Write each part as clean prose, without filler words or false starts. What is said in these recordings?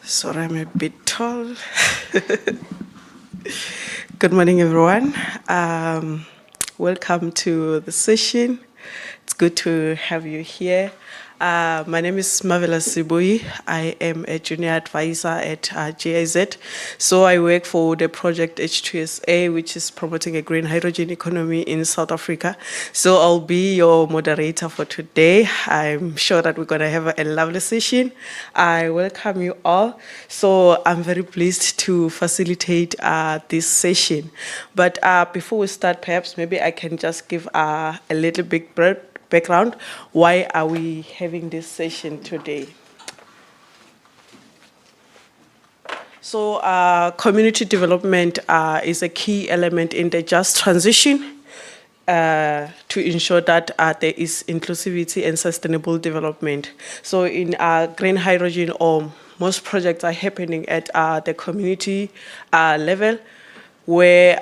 Sorry, I'm a bit tall. Good morning, everyone. Welcome to the session. It's good to have you here. My name is Mavela Sibui. I am a junior advisor at GIZ. So I work for the project H2SA, which is promoting a green hydrogen economy in South Africa. So I'll be your moderator for today. I'm sure that we're going to have a lovely session. I welcome you all. So I'm very pleased to facilitate this session. But before we start, perhaps maybe I can just give a little bit background. Why are we having this session today? So community development is a key element in the just transition to ensure that there is inclusivity and sustainable development. So in green hydrogen, most projects are happening at the community level, where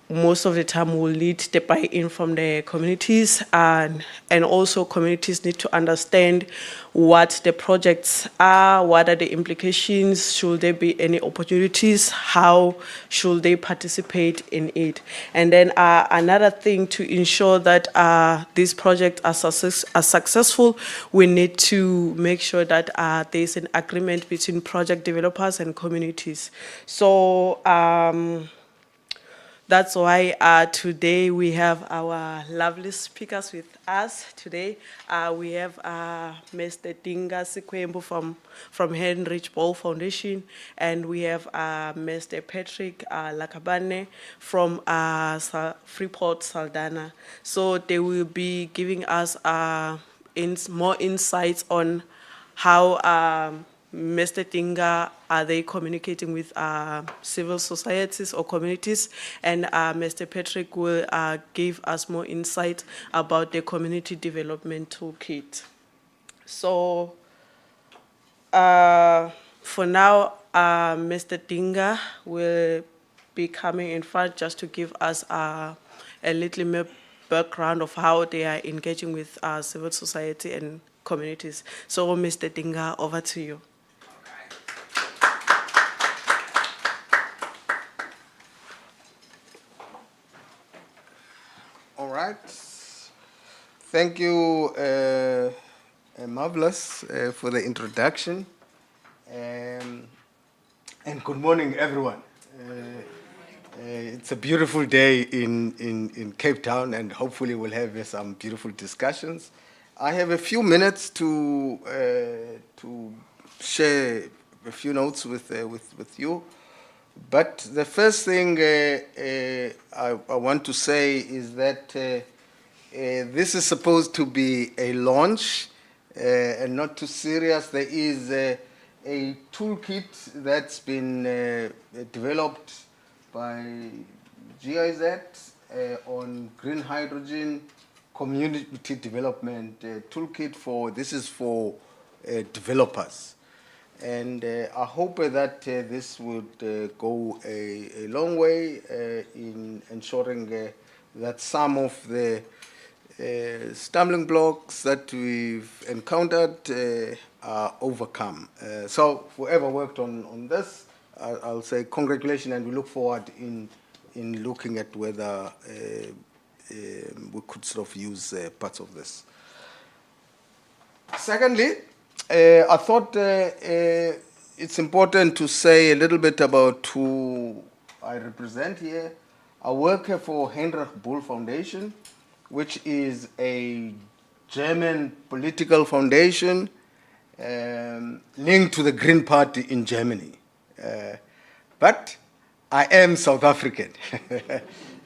most of the time will need the buy-in from the communities, and also communities need to understand what the projects are, what are the implications, should there be any opportunities, how should they participate in it. And then another thing to ensure that these projects are successful, we need to make sure that there's an agreement between project developers and communities. So that's why today we have our lovely speakers with us today. We have Mr. Dinga Sikwembu from Heinrich Ball Foundation, and we have Mr. Patrick Lakabane from Freeport Saldanha. So they will be giving us more insights on how Mr. Dinga, are they communicating with civil societies or communities? And Mr. Patrick will give us more insight about the community development toolkit. So for now, Mr. Dinga will be coming in front just to give us a little more background of how they are engaging with civil society and communities. So Mr. Dinga, over to you. All right. Thank you, Marvelous, for the introduction. And good morning, everyone. It's a beautiful day in Cape Town, and hopefully we'll have some beautiful discussions. I have a few minutes to share a few notes with you. But the first thing I want to say is that this is supposed to be a launch and not too serious. There is a toolkit that's been developed by GIZ on green hydrogen community development toolkit this is for developers. And I hope that this would go a long way in ensuring that some of the stumbling blocks that we've encountered are overcome. So whoever worked on this, I'll say congratulations, and we look forward in looking at whether we could sort of use parts of this. Secondly, I thought it's important to say a little bit about who I represent here. I work for Heinrich Böll Foundation, which is a German political foundation linked to the Green Party in Germany. But I am South African.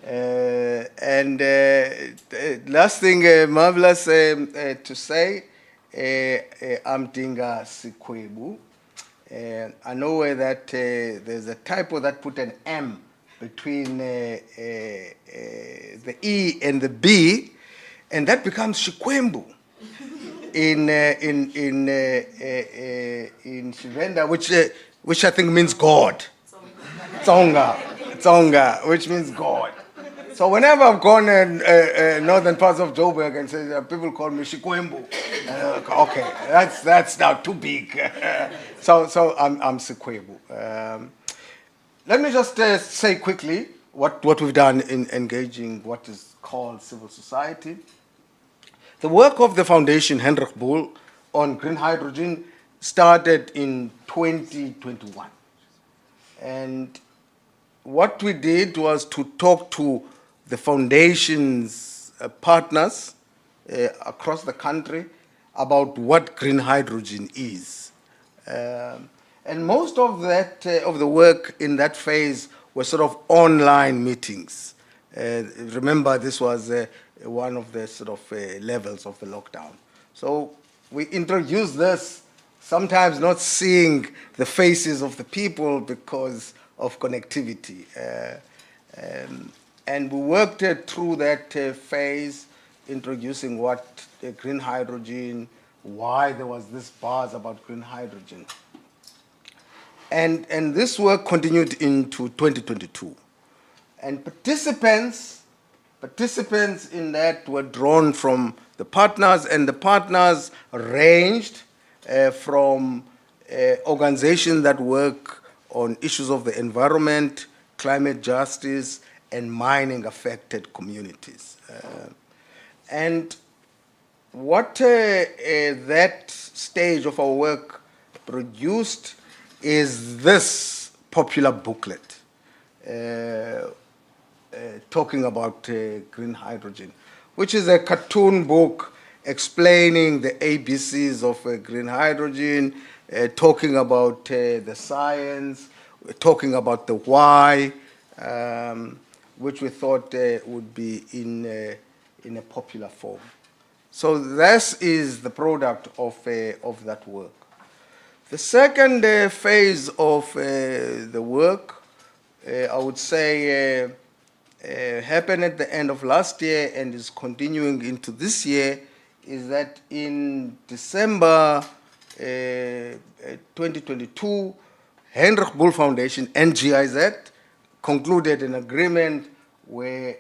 And last thing, Marvelous, to say, I'm Dinga Sikwembu. I know that there's a typo that put an M between the E and the B, and that becomes Shikwembu in Shivenda, which I think means God. Tsonga, which means God. So whenever I've gone in northern parts of Joburg and say, people call me Shikwembu. Okay, that's now too big. so I'm Sikwebu. Let me just say quickly what we've done in engaging what is called civil society. The work of the foundation, Hendrik Bull, on green hydrogen started in 2021. And what we did was to talk to the foundation's partners across the country about what green hydrogen is. And most of that, of the work in that phase were sort of online meetings. Remember, this was one of the sort of levels of the lockdown. So we introduced this, sometimes not seeing the faces of the people because of connectivity. And we worked through that phase, introducing what green hydrogen, why there was this buzz about green hydrogen. And this work continued into 2022. And participants in that were drawn from the partners, and the partners ranged from organizations that work on issues of the environment, climate justice, and mining affected communities. And what that stage of our work produced is this popular booklet talking about green hydrogen, which is a cartoon book explaining the ABCs of green hydrogen, talking about the science, talking about the why, which we thought would be in a popular form. So this is the product of that work. The second phase of the work, I would say, happened at the end of last year and is continuing into this year, is that in December 2022, Hendrik Bull Foundation and GIZ concluded an agreement where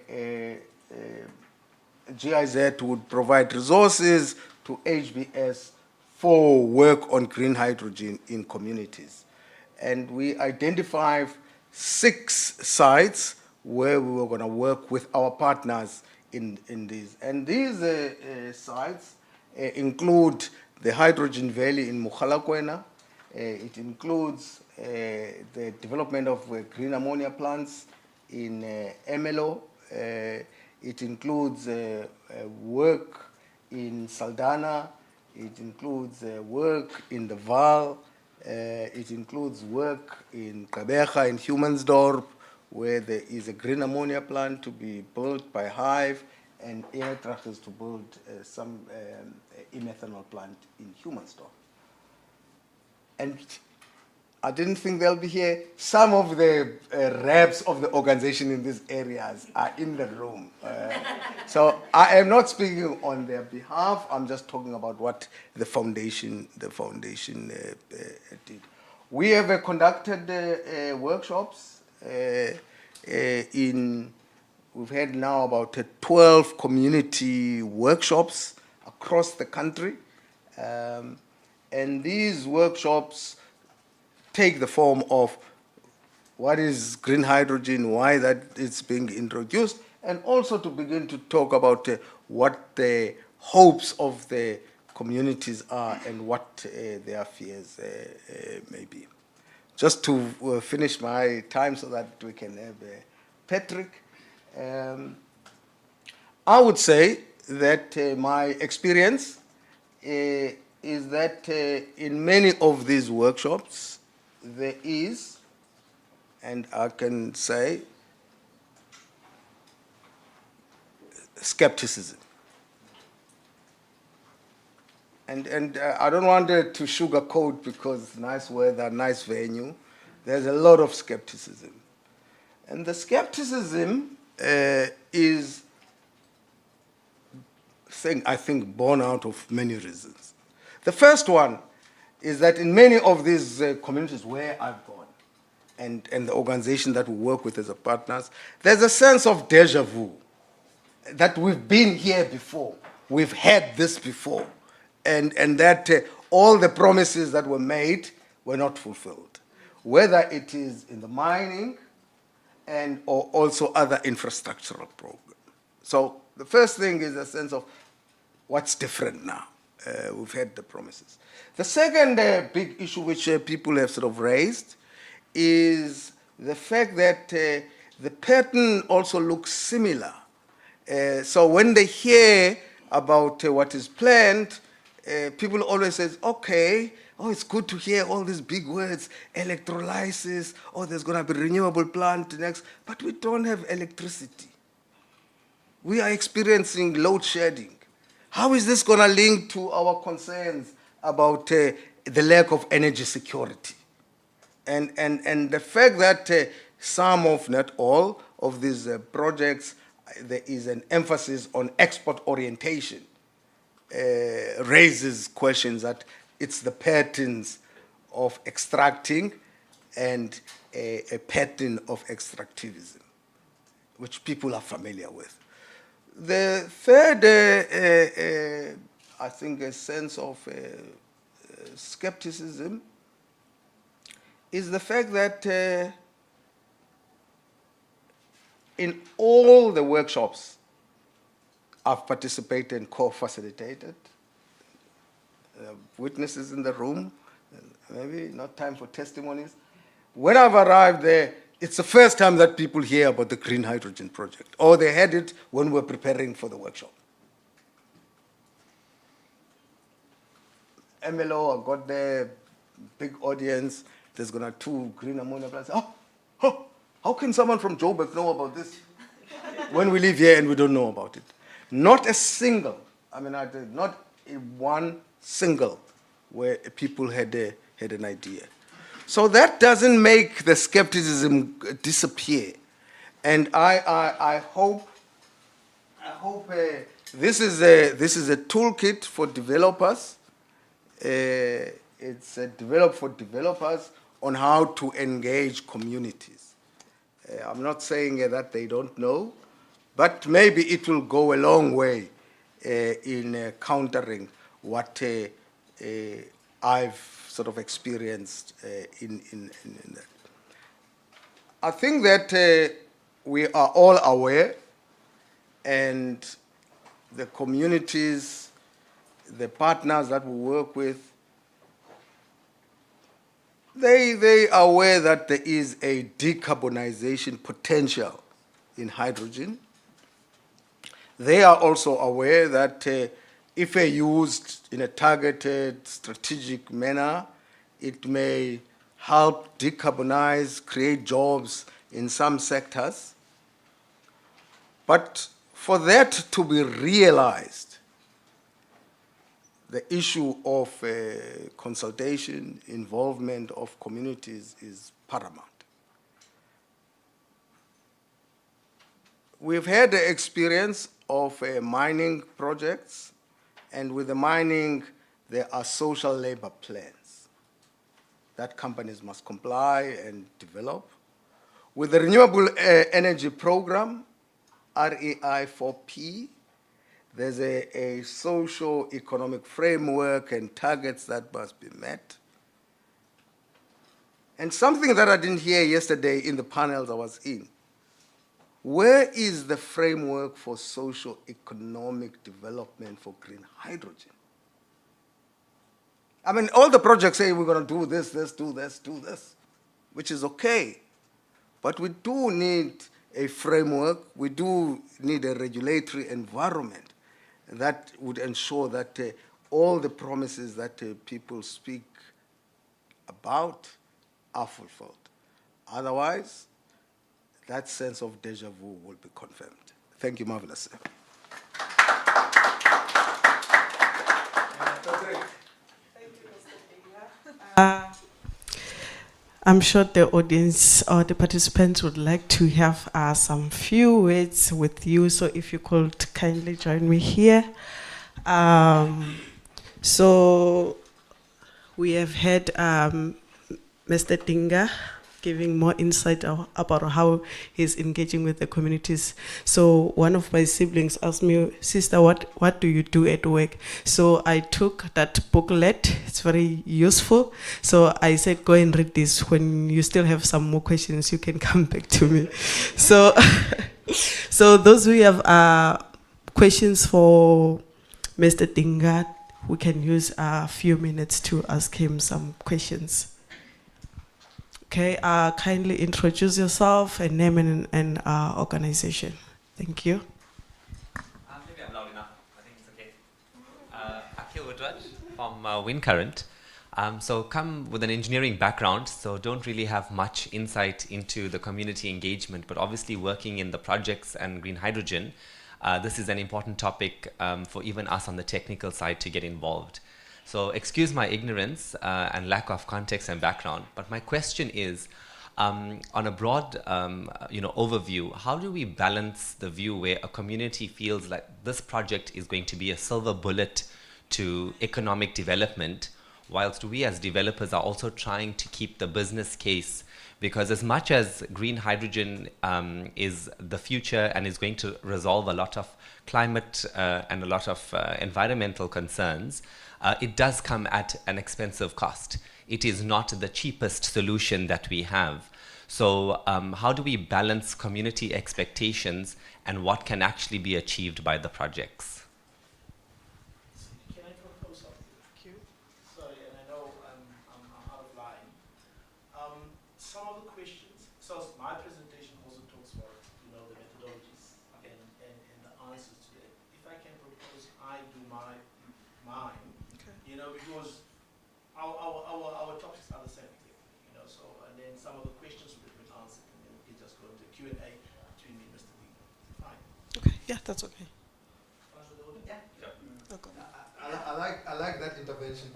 GIZ would provide resources to HBS for work on green hydrogen in communities. And we identified 6 sites where we were going to work with our partners in these. And these sites include the Hydrogen Valley in Mokgalakwena. It includes the development of green ammonia plants in Emelo. It includes work in Saldanha. It includes work in the Vaal. It includes work in Gqeberha in Humansdorp, where there is a green ammonia plant to be built by Hive, and Airtrach is to build some e-methanol plant in Humansdorp. And I didn't think they'll be here. Some of the reps of the organization in these areas are in the room. So I am not speaking on their behalf. I'm just talking about what the foundation did. We have conducted workshops we've had now about 12 community workshops across the country. And these workshops take the form of what is green hydrogen, why that it's being introduced, and also to begin to talk about what the hopes of the communities are and what their fears may be. Just to finish my time so that we can have Patrick. I would say that my experience is that in many of these workshops, there is, and I can say, skepticism. And I don't want to sugarcoat because nice weather, nice venue. There's a lot of skepticism. And the skepticism is, I think, born out of many reasons. The first one is that in many of these communities where I've gone, and the organization that we work with as a partners, there's a sense of deja vu that we've been here before, we've had this before, and that all the promises that were made were not fulfilled, whether it is in the mining and or also other infrastructural programs. So the first thing is a sense of what's different now. We've had the promises. The second big issue which people have sort of raised is the fact that the pattern also looks similar. So when they hear about what is planned, people always say, okay, oh, it's good to hear all these big words, electrolysis, oh, there's going to be renewable plant next, but we don't have electricity. We are experiencing load shedding. How is this going to link to our concerns about the lack of energy security? And the fact that some of, not all, of these projects, there is an emphasis on export orientation, raises questions that it's the patterns of extracting and a pattern of extractivism, which people are familiar with. The third, I think, a sense of skepticism is the fact that in all the workshops I've participated and co-facilitated, witnesses in the room, maybe not time for testimonies. When I've arrived there, it's the first time that people hear about the green hydrogen project, or they had it when we were preparing for the workshop. MLO, I got there, big audience, there's gonna 2 green ammonia plants. Oh, how can someone from Joburg know about this when we live here and we don't know about it? Not a single, not one single where people had an idea. So that doesn't make the skepticism disappear. And I hope this is a toolkit for developers. It's developed for developers on how to engage communities. I'm not saying that they don't know, but maybe it will go a long way in countering what I've sort of experienced in that. I think that we are all aware, and the communities, the partners that we work with, they are aware that there is a decarbonization potential in hydrogen. They are also aware that if used in a targeted, strategic manner, it may help decarbonize, create jobs in some sectors. But for that to be realized, the issue of consultation, involvement of communities is paramount. We've had the experience of mining projects, and with the mining, there are social labor plans that companies must comply and develop. With the Renewable Energy Program, REI4P, there's a socio-economic framework and targets that must be met. And something that I didn't hear yesterday in the panels I was in, where is the framework for socio-economic development for green hydrogen? I mean, all the projects say we're going to do this, do this, which is okay. But we do need a framework, we do need a regulatory environment that would ensure that all the promises that people speak about are fulfilled. Otherwise, that sense of deja vu will be confirmed. Thank you, Marvelous. I'm sure the audience or the participants would like to have some few words with you, so if you could kindly join me here. So we have had Mr. Dinga giving more insight about how he's engaging with the communities. So one of my siblings asked me, "Sister, what do you do at work?" So I took that booklet. It's very useful. So I said, "Go and read this. When you still have some more questions, you can come back to me." So, so those who have questions for Mr. Dingat, we can use a few minutes to ask him some questions. Okay, kindly introduce yourself and name and organization. Thank you. Maybe I'm loud enough. I think it's okay. Akhil Woodward from Windcurrent. So come with an engineering background, so don't really have much insight into the community engagement, but obviously working in the projects and green hydrogen, this is an important topic for even us on the technical side to get involved. So excuse my ignorance and lack of context and background, but my question is, on a broad overview, how do we balance the view where a community feels like this project is going to be a silver bullet to economic development, whilst we as developers are also trying to keep the business case? Because as much as green hydrogen is the future and is going to resolve a lot of climate and a lot of environmental concerns, it does come at an expensive cost. It is not the cheapest solution that we have. So how do we balance community expectations and what can actually be achieved by the projects? Can I propose something? Sorry, and I know I'm out of line. Some of the questions, so my presentation also talks about, the methodologies and the answers to them. If I can propose, I do mine, because our topics are the same thing, so, and then some of the questions will be answered, and then we can just go into the Q&A between me and Mr. Lee. Fine. Okay, yeah, that's okay. Yeah. Okay. I like that intervention.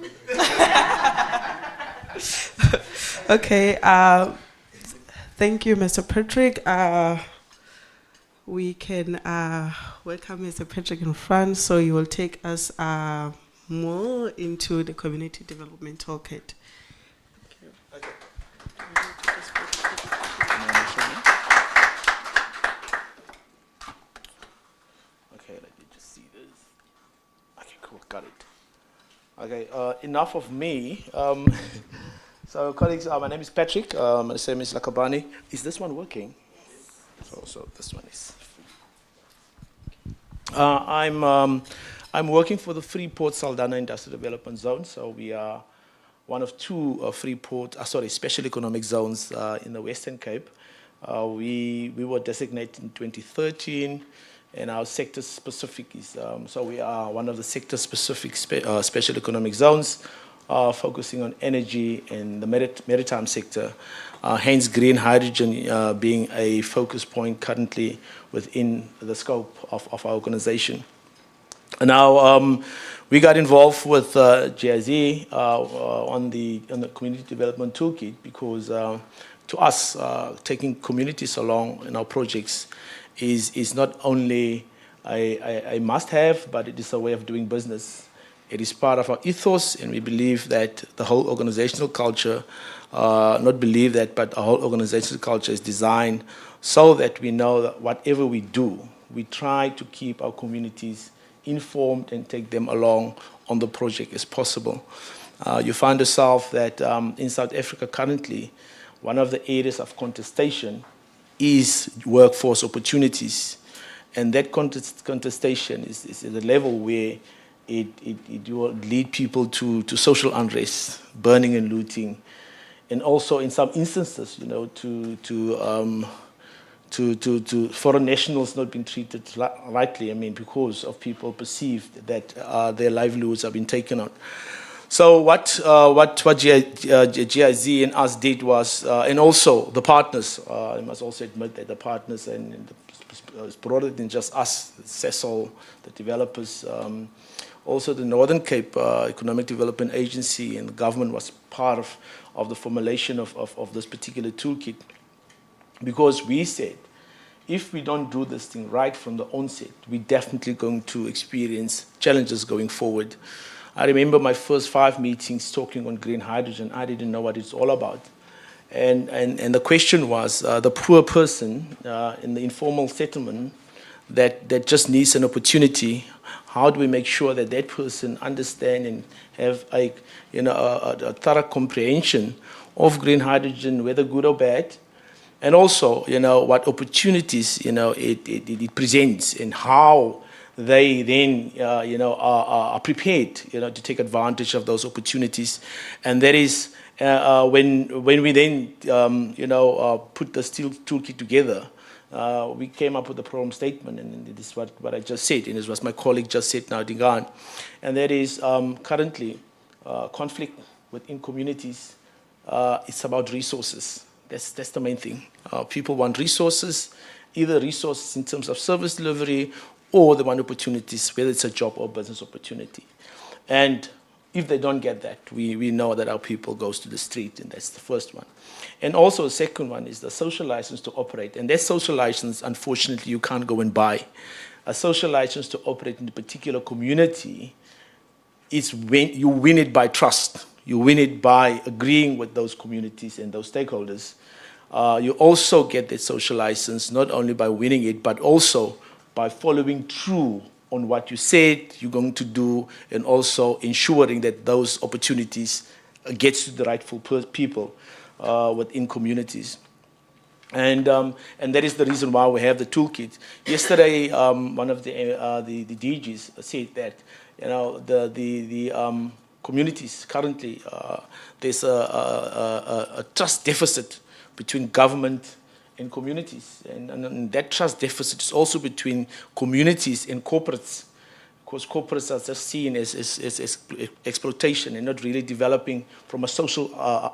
Okay, thank you, Mr. Patrick. We can welcome Mr. Patrick in front, so he will take us more into the community development toolkit. Thank you. Okay. Okay, let me just see this. Okay, cool, got it. Okay, enough of me. So, colleagues, my name is Patrick. My name is Lakabani. Is this one working? Yes. So this one is. I'm working for the Freeport Saldanha Industrial Development Zone. So we are one of two special economic zones in the Western Cape. We were designated in 2013, and our sector specific is, so we are one of the sector specific special economic zones, focusing on energy and the maritime sector, hence green hydrogen being a focus point currently within the scope of our organization. Now, we got involved with GIZ on the Community Development Toolkit because to us, taking communities along in our projects is not only a must-have, but it is a way of doing business. It is part of our ethos, and we believe that the whole organizational culture, but our whole organizational culture is designed so that we know that whatever we do, we try to keep our communities informed and take them along on the project as possible. You find yourself that in South Africa currently, one of the areas of contestation is workforce opportunities. And that contestation is at a level where it will lead people to social unrest, burning and looting, and also in some instances, to foreign nationals not being treated rightly, because of people perceived that their livelihoods have been taken out. So what GIZ and us did was, and also the partners, I must also admit that the partners, and it's broader than just us, CESOL, the developers, also the Northern Cape Economic Development Agency and the government was part of the formulation of this particular toolkit. Because we said, if we don't do this thing right from the onset, we're definitely going to experience challenges going forward. I remember my first 5 meetings talking on green hydrogen. I didn't know what it's all about. And the question was the poor person in the informal settlement that just needs an opportunity. How do we make sure that that person understand and have a thorough comprehension of green hydrogen, whether good or bad, and also what opportunities it presents and how they then are prepared to take advantage of those opportunities, and that is when we then put the steel toolkit together. We came up with a problem statement, and this is what I just said, and it was my colleague just said now, Dingaan, and that is currently conflict within communities. It's about resources. That's the main thing. People want resources, either resources in terms of service delivery, or they want opportunities, whether it's a job or business opportunity. And if they don't get that, we know that our people goes to the street, and that's the first one. And also the second one is the social license to operate. And that social license, unfortunately, you can't go and buy. A social license to operate in a particular community is when you win it by trust. You win it by agreeing with those communities and those stakeholders. You also get that social license not only by winning it, but also by following through on what you said you're going to do, and also ensuring that those opportunities gets to the rightful people within communities. And that is the reason why we have the toolkit. Yesterday, one of the DGs said that the communities currently there's a trust deficit between government and communities, and that trust deficit is also between communities and corporates, because corporates are just seen as exploitation and not really developing from a social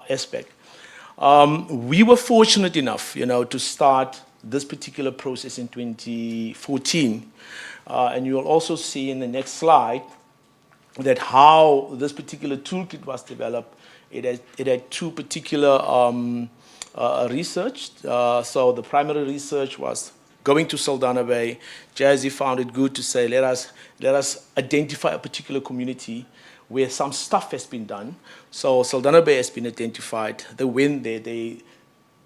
aspect. We were fortunate enough, to start this particular process in 2014, and you will also see in the next slide that how this particular toolkit was developed. It had two particular research. So the primary research was going to Saldanha Bay. Jazzy found it good to say, let us identify a particular community where some stuff has been done. So Saldanha Bay has been identified. They went there, they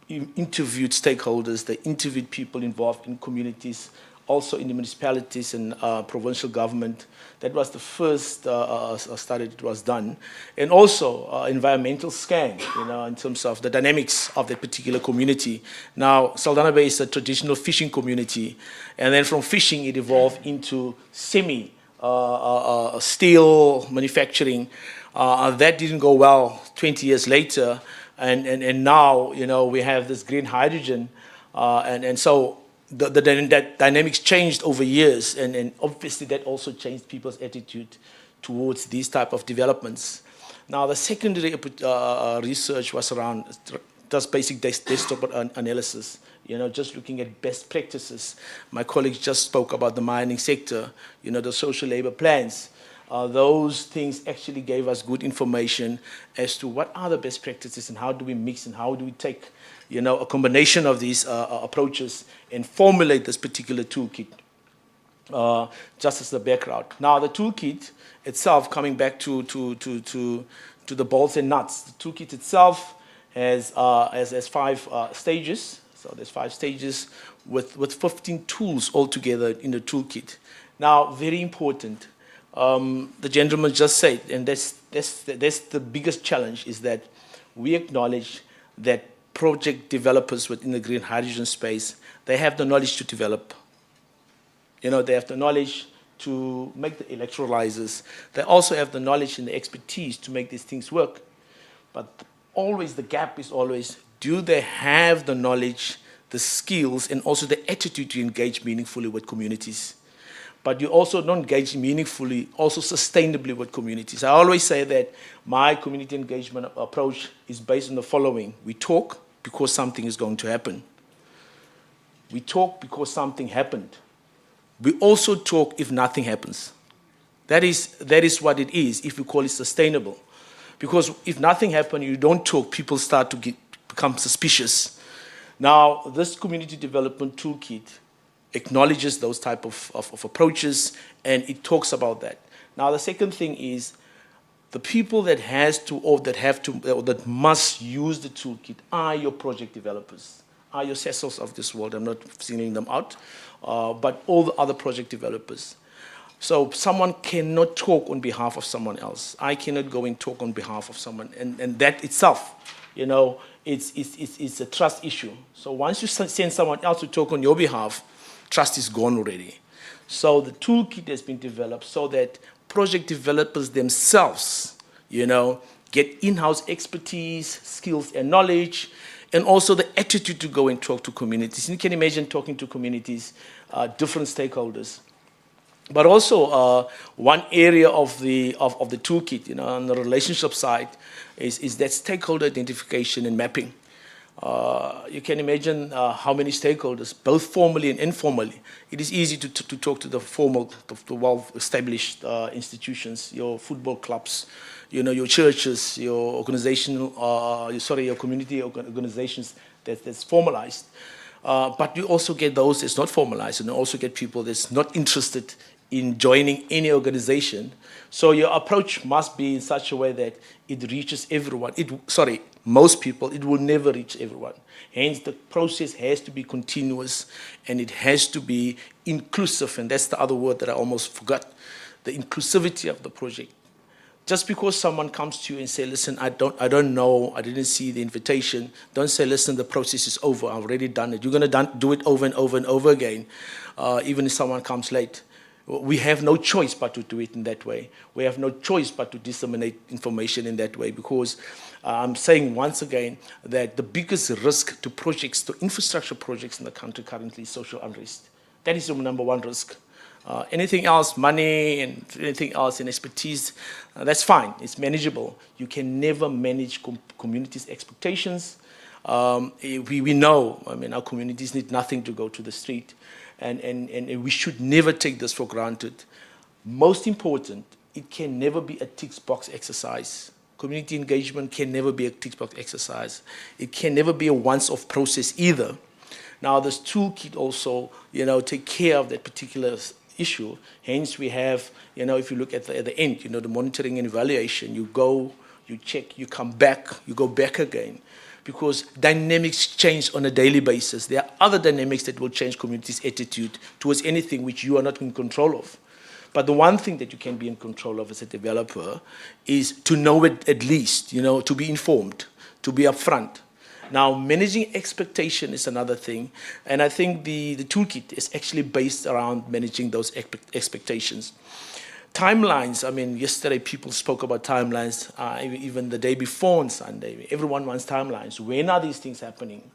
interviewed stakeholders, they interviewed people involved in communities, also in the municipalities and provincial government. That was the first study that was done. And also environmental scan, in terms of the dynamics of that particular community. Now, Saldanha Bay is a traditional fishing community. And then from fishing, it evolved into steel manufacturing. That didn't go well 20 years later. And now, we have this green hydrogen. And so that dynamics changed over years, and obviously that also changed people's attitude towards these type of developments. Now, the secondary research was around just basic desktop analysis, just looking at best practices. My colleagues just spoke about the mining sector, the social labor plans. Those things actually gave us good information as to what are the best practices and how do we mix and how do we take a combination of these approaches and formulate this particular toolkit, just as the background. Now, the toolkit itself, coming back to the bolts and nuts, the toolkit itself has 5 stages. So there's 5 stages with 15 tools altogether in the toolkit. Now, very important, the gentleman just said, and that's the biggest challenge, is that we acknowledge that project developers within the green hydrogen space, they have the knowledge to develop. They have the knowledge to make the electrolyzers. They also have the knowledge and the expertise to make these things work. But always the gap is always, do they have the knowledge, the skills, and also the attitude to engage meaningfully with communities? But you also don't engage meaningfully, also sustainably with communities. I always say that my community engagement approach is based on the following. We talk because something is going to happen. We talk because something happened. We also talk if nothing happens. That is what it is, if we call it sustainable. Because if nothing happens, you don't talk, people start to become suspicious. Now, this community development toolkit acknowledges those type of approaches, and it talks about that. Now, the second thing is, the people that has to or that have to or that must use the toolkit are your project developers, are your Cecils of this world. I'm not singling them out, but all the other project developers. So someone cannot talk on behalf of someone else. I cannot go and talk on behalf of someone, and that itself, you know, it's a trust issue. So once you send someone else to talk on your behalf, trust is gone already. So the toolkit has been developed so that project developers themselves, you know, get in-house expertise, skills, and knowledge, and also the attitude to go and talk to communities. You can imagine talking to communities, different stakeholders. But also, one area of the toolkit, you know, on the relationship side, is that stakeholder identification and mapping. You can imagine how many stakeholders, both formally and informally. It is easy to talk to the formal, the well-established institutions, your football clubs, you know, your churches, your organizational, your community organizations that's formalized. But you also get those that's not formalized, and you also get people that's not interested in joining any organization. So your approach must be in such a way that it reaches everyone. Most people. It will never reach everyone. Hence, the process has to be continuous, and it has to be inclusive, and that's the other word that I almost forgot, the inclusivity of the project. Just because someone comes to you and say, listen, I don't know, I didn't see the invitation, don't say, listen, the process is over, I've already done it. You're going to do it over and over and over again, even if someone comes late. We have no choice but to do it in that way. We have no choice but to disseminate information in that way, because I'm saying once again that the biggest risk to projects, to infrastructure projects in the country currently is social unrest. That is the number one risk. Anything else, money and anything else in expertise, that's fine. It's manageable. You can never manage communities' expectations. We know, I mean, our communities need nothing to go to the street, and we should never take this for granted. Most important, it can never be a tick box exercise. Community engagement can never be a tick box exercise. It can never be a once-off process either. Now, this toolkit also, you know, take care of that particular issue. Hence, we have, you know, if you look at the end, you know, the monitoring and evaluation, you go, you check, you come back, you go back again. Because dynamics change on a daily basis. There are other dynamics that will change communities' attitude towards anything which you are not in control of. But the one thing that you can be in control of as a developer is to know it at least, you know, to be informed, to be upfront. Now, managing expectation is another thing, and I think the toolkit is actually based around managing those expectations. Timelines, I mean, yesterday people spoke about timelines, even the day before on Sunday. Everyone wants timelines. When are these things happening?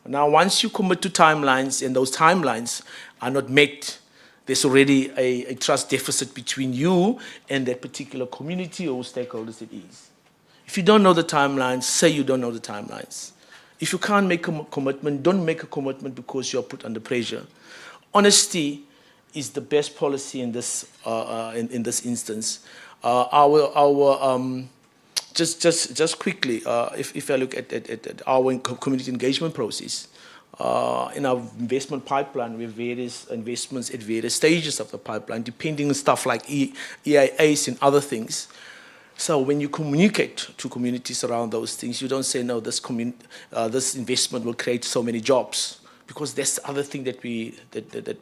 Now, once you commit to timelines and those timelines are not met, there's already a trust deficit between you and that particular community or stakeholders it is. If you don't know the timelines, say you don't know the timelines. If you can't make a commitment, don't make a commitment because you're put under pressure. Honesty is the best policy in this instance. Just quickly, if I look at our community engagement process, in our investment pipeline, we have various investments at various stages of the pipeline, depending on stuff like EIAs and other things. So when you communicate to communities around those things, you don't say, no, this investment will create so many jobs, because that's the other thing that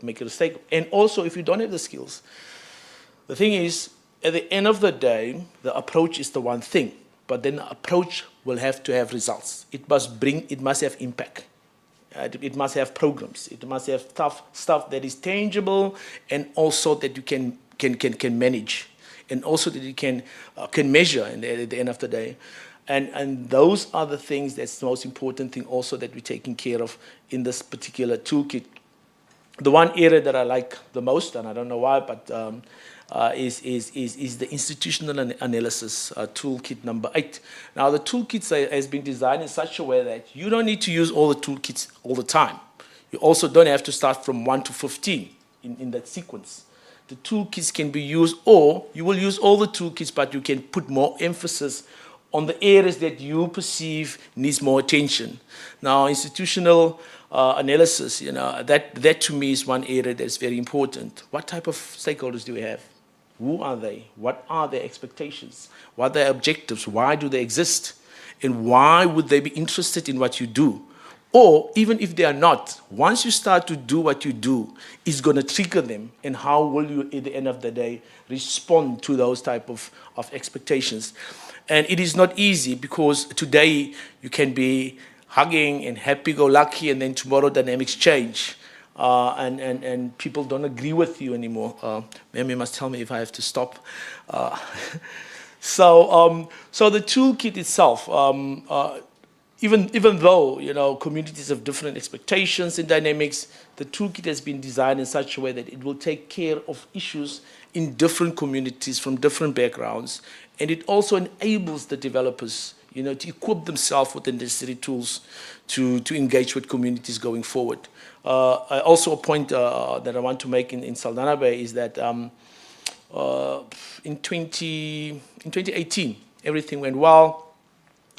make a mistake. And also, if you don't have the skills, the thing is, at the end of the day, the approach is the one thing, but then the approach will have to have results. It must have impact. It must have programs. It must have stuff that is tangible, and also that you can manage, and also that you can measure at the end of the day. And those are the things that's the most important thing also that we're taking care of in this particular toolkit. The one area that I like the most, and I don't know why, but is the institutional analysis toolkit number 8. Now, the toolkit has been designed in such a way that you don't need to use all the toolkits all the time. You also don't have to start from 1 to 15 in that sequence. The toolkits can be used, or you will use all the toolkits, but you can put more emphasis on the areas that you perceive needs more attention. Now, institutional analysis, you know, that to me is one area that's very important. What type of stakeholders do we have? Who are they? What are their expectations? What are their objectives? Why do they exist? And why would they be interested in what you do? Or even if they are not, once you start to do what you do, it's going to trigger them. And how will you, at the end of the day, respond to those type of expectations? And it is not easy, because today you can be hugging and happy-go-lucky, and then tomorrow dynamics change. And people don't agree with you anymore. Mary must tell me if I have to stop. So the toolkit itself, even though, you know, communities have different expectations and dynamics, the toolkit has been designed in such a way that it will take care of issues in different communities from different backgrounds, and it also enables the developers, you know, to equip themselves with the necessary tools to engage with communities going forward. Also, a point that I want to make in Saldanha Bay is that in 2018, everything went well,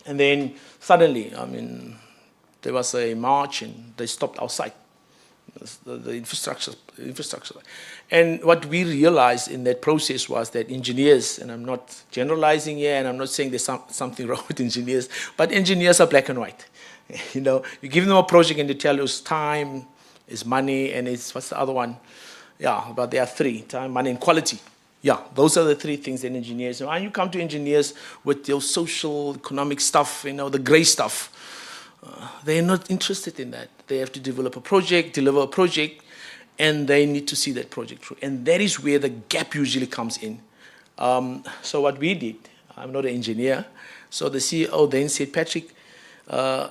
and then suddenly, I mean, there was a march and they stopped our site, the infrastructure. And what we realized in that process was that engineers, and I'm not generalizing here, and I'm not saying there's something wrong with engineers, but engineers are black and white. You know, you give them a project and they tell you it's time, it's money, and it's, what's the other one? Yeah, but there are three: time, money, and quality. Yeah, those are the three things that engineers. And you come to engineers with your social, economic stuff, you know, the gray stuff. They're not interested in that. They have to develop a project, deliver a project, and they need to see that project through. And that is where the gap usually comes in. So what we did, I'm not an engineer, so the CEO then said, Patrick,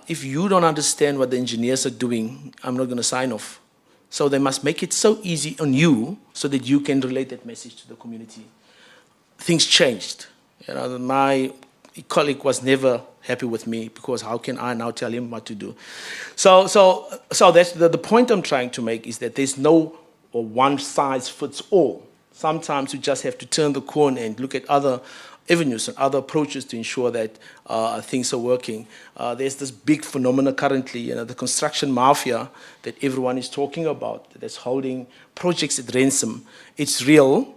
if you don't understand what the engineers are doing, I'm not going to sign off. So they must make it so easy on you so that you can relate that message to the community. Things changed. You know, my colleague was never happy with me, because how can I now tell him what to do? So that's the point I'm trying to make, is that there's no one size fits all. Sometimes you just have to turn the corner and look at other avenues and other approaches to ensure that things are working. There's this big phenomenon currently, you know, the construction mafia that everyone is talking about, that's holding projects at ransom. It's real,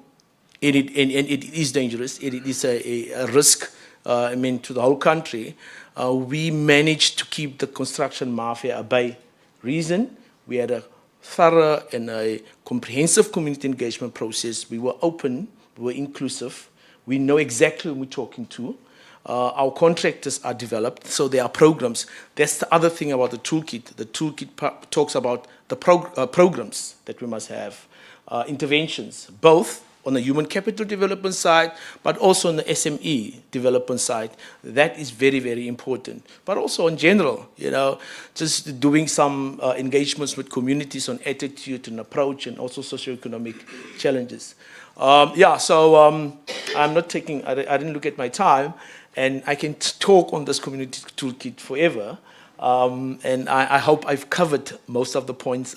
and it is dangerous. It is a risk, to the whole country. We managed to keep the construction mafia at bay. Reason, we had a thorough and a comprehensive community engagement process. We were open, we were inclusive. We know exactly who we're talking to. Our contractors are developed, so there are programs. That's the other thing about the toolkit. The toolkit talks about the programs that we must have, interventions, both on the human capital development side, but also on the SME development side. That is very, very important. But also in general, you know, just doing some engagements with communities on attitude and approach, and also socioeconomic challenges. I'm not taking, I didn't look at my time, and I can talk on this community toolkit forever. And I hope I've covered most of the points,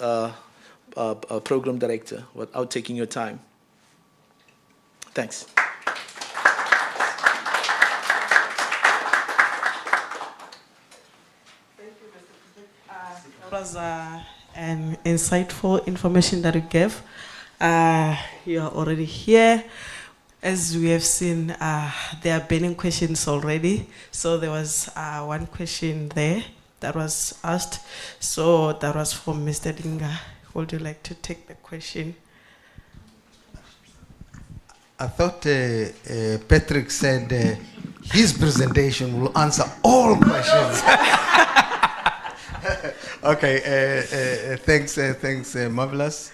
Program Director, without taking your time. Thanks. That was an insightful information that you gave. You are already here. As we have seen, there are burning questions already. So there was one question there that was asked. So that was from Mr. Dinga. Would you like to take the question? I thought Patrick said his presentation will answer all questions. Okay, thanks, Marvelous.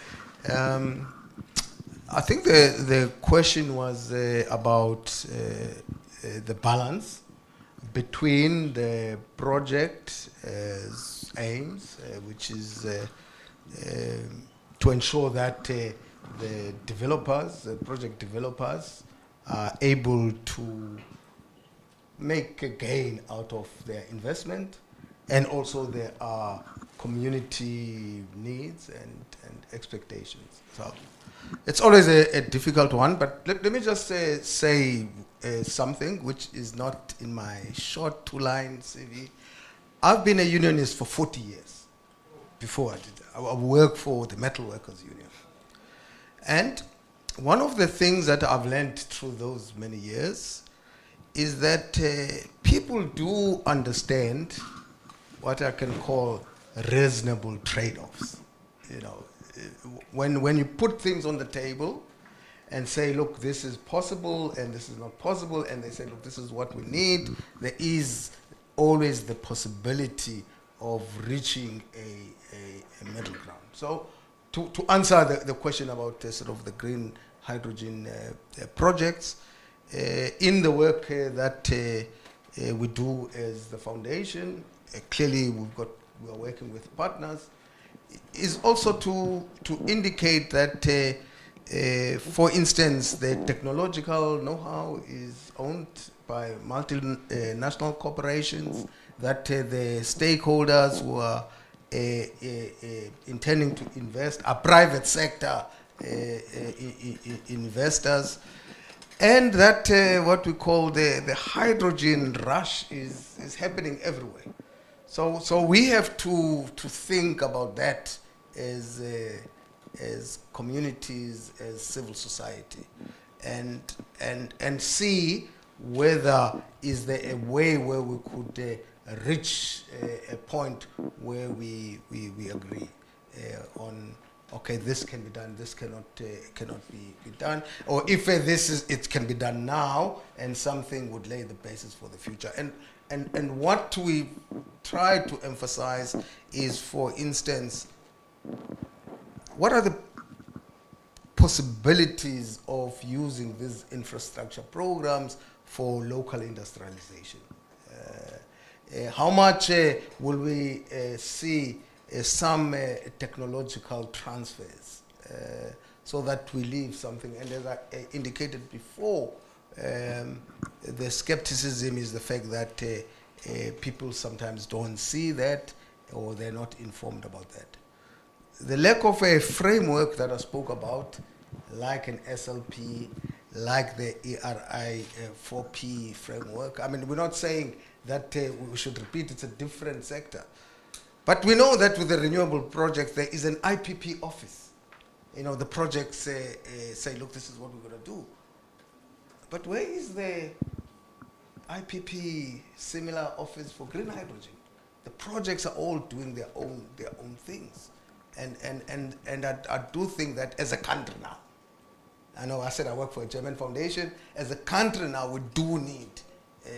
I think the question was about the balance between the project aims, which is to ensure that the developers, the project developers, are able to make a gain out of their investment, and also there are community needs and expectations. So it's always a difficult one, but let me just say something which is not in my short two-line CV. I've been a unionist for 40 years. Before I worked for the Metal Workers Union. And one of the things that I've learned through those many years is that people do understand what I can call reasonable trade-offs. You know, when you put things on the table and say, look, this is possible and this is not possible, and they say, look, this is what we need, there is always the possibility of reaching a middle ground. So to answer the question about sort of the green hydrogen projects, in the work that we do as the foundation, clearly we are working with partners, is also to indicate that, for instance, the technological know-how is owned by multinational corporations, that the stakeholders who are intending to invest are private sector investors, and that what we call the hydrogen rush is happening everywhere. So we have to think about that as communities, as civil society, and see whether is there a way where we could reach a point where we agree on, okay, this can be done, this cannot be done, or if it can be done now, and something would lay the basis for the future. And what we try to emphasize is, for instance, what are the possibilities of using these infrastructure programs for local industrialization? How much will we see some technological transfers so that we leave something? And as I indicated before, the skepticism is the fact that people sometimes don't see that, or they're not informed about that. The lack of a framework that I spoke about, like an SLP, like the ERI 4P framework. I mean, we're not saying that we should repeat, it's a different sector. But we know that with the renewable projects, there is an IPP office. You know, the projects say, look, this is what we're going to do. But where is the IPP similar office for green hydrogen? The projects are all doing their own things. And I do think that as a country now, I know I said I work for a German foundation, as a country now we do need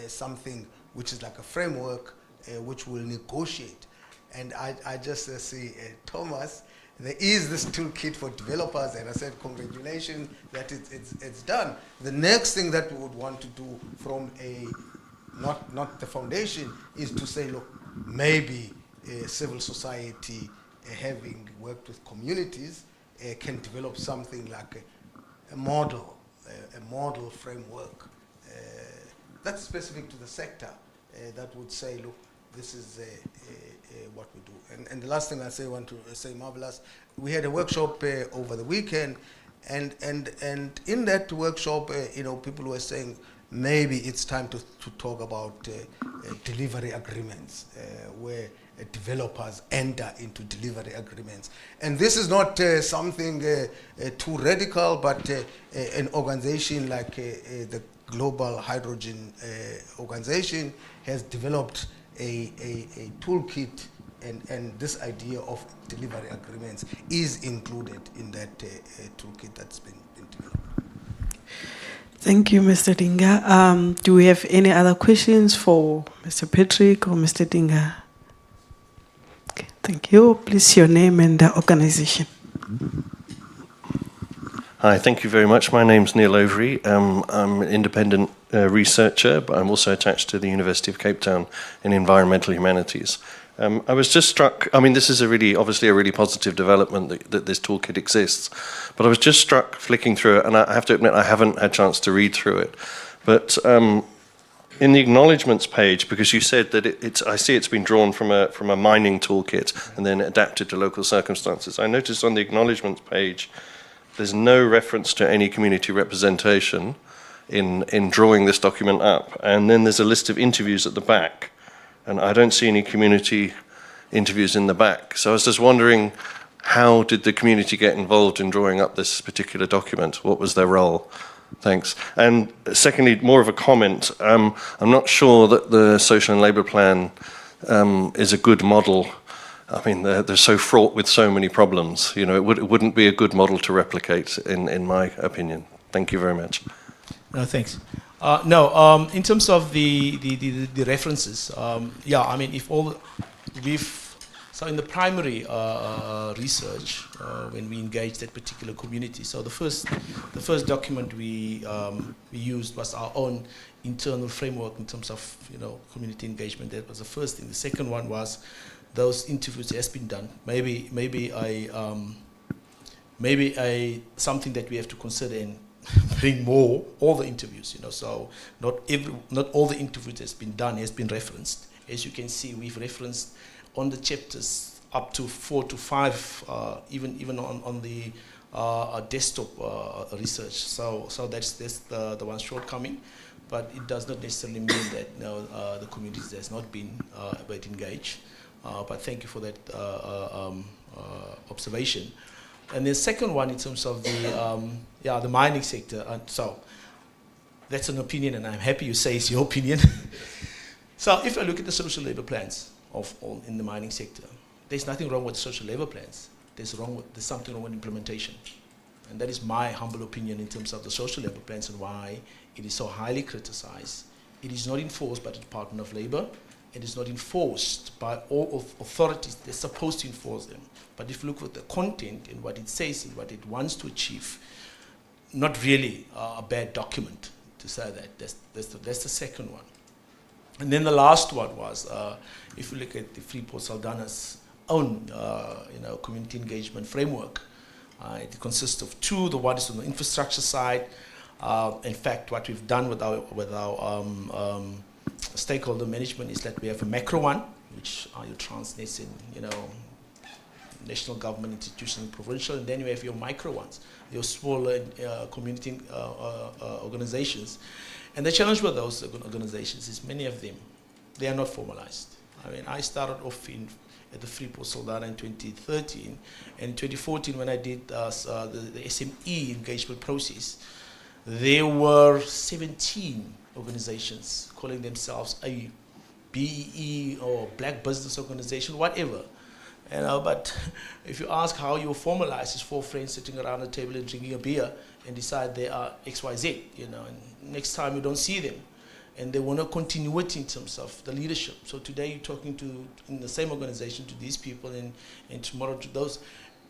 something which is like a framework which will negotiate. And I just see Thomas, there is this toolkit for developers, and I said congratulations that it's done. The next thing that we would want to do from not the foundation is to say, look, maybe civil society, having worked with communities, can develop something like a model framework that's specific to the sector, that would say, look, this is what we do. And the last thing I want to say, Marvelous, we had a workshop over the weekend, and in that workshop, people were saying maybe it's time to talk about delivery agreements, where developers enter into delivery agreements. And this is not something too radical, but an organization like the Global Hydrogen Organization has developed a toolkit, and this idea of delivery agreements is included in that toolkit that's been developed. Thank you, Mr. Dinga. Do we have any other questions for Mr. Patrick or Mr. Dinga? Okay, thank you. Please, your name and the organization. Hi, thank you very much. My name's Neil Overy. I'm an independent researcher, but I'm also attached to the University of Cape Town in environmental humanities. I was just struck, I mean, this is obviously a really positive development that this toolkit exists, but I was just struck flicking through it, and I have to admit I haven't had a chance to read through it. But in the acknowledgements page, because you said that I see it's been drawn from a mining toolkit and then adapted to local circumstances. I noticed on the acknowledgements page, there's no reference to any community representation in drawing this document up. And then there's a list of interviews at the back, and I don't see any community interviews in the back. So I was just wondering how did the community get involved in drawing up this particular document? What was their role? Thanks. And secondly, more of a comment. I'm not sure that the social and labour plan is a good model. I mean, they're so fraught with so many problems. You know, it wouldn't be a good model to replicate, in my opinion. Thank you very much. No, thanks. In terms of the references, yeah, I mean, so in the primary research, when we engaged that particular community, so the first document we used was our own internal framework in terms of, you know, community engagement. That was the first thing. The second one was those interviews has been done. Maybe something that we have to consider and bring all the interviews, you know. So not all the interviews has been done has been referenced. As you can see, we've referenced on the chapters up to 4 to 5, even on the desktop research. So that's the one shortcoming, but it does not necessarily mean that the communities has not been engaged. But thank you for that observation. And the second one, in terms of the mining sector, so that's an opinion, and I'm happy you say it's your opinion. So if I look at the social labor plans in the mining sector, there's nothing wrong with social labor plans. There's something wrong with implementation. And that is my humble opinion in terms of the social labor plans and why it is so highly criticized. It is not enforced by the Department of Labor. It is not enforced by all authorities. They're supposed to enforce them. But if you look at the content and what it says and what it wants to achieve, not really a bad document to say that. That's the second one. And then the last one was, if you look at the Freeport Saldanha's own community engagement framework, it consists of two. The one is on the infrastructure side. In fact, what we've done with our stakeholder management is that we have a macro one, which are your Transnets and national government institutions, provincial, and then you have your micro ones, your smaller community organizations. And the challenge with those organizations is many of them, they are not formalized. I mean, I started off at the Freeport Saldanha in 2013, and in 2014 when I did the SME engagement process, there were 17 organizations calling themselves a BEE or Black Business Organization, whatever. But if you ask how you formalize, it's 4 friends sitting around a table and drinking a beer and decide they are XYZ, and next time you don't see them. And they want a continuity in terms of the leadership. So today you're talking in the same organization to these people and tomorrow to those.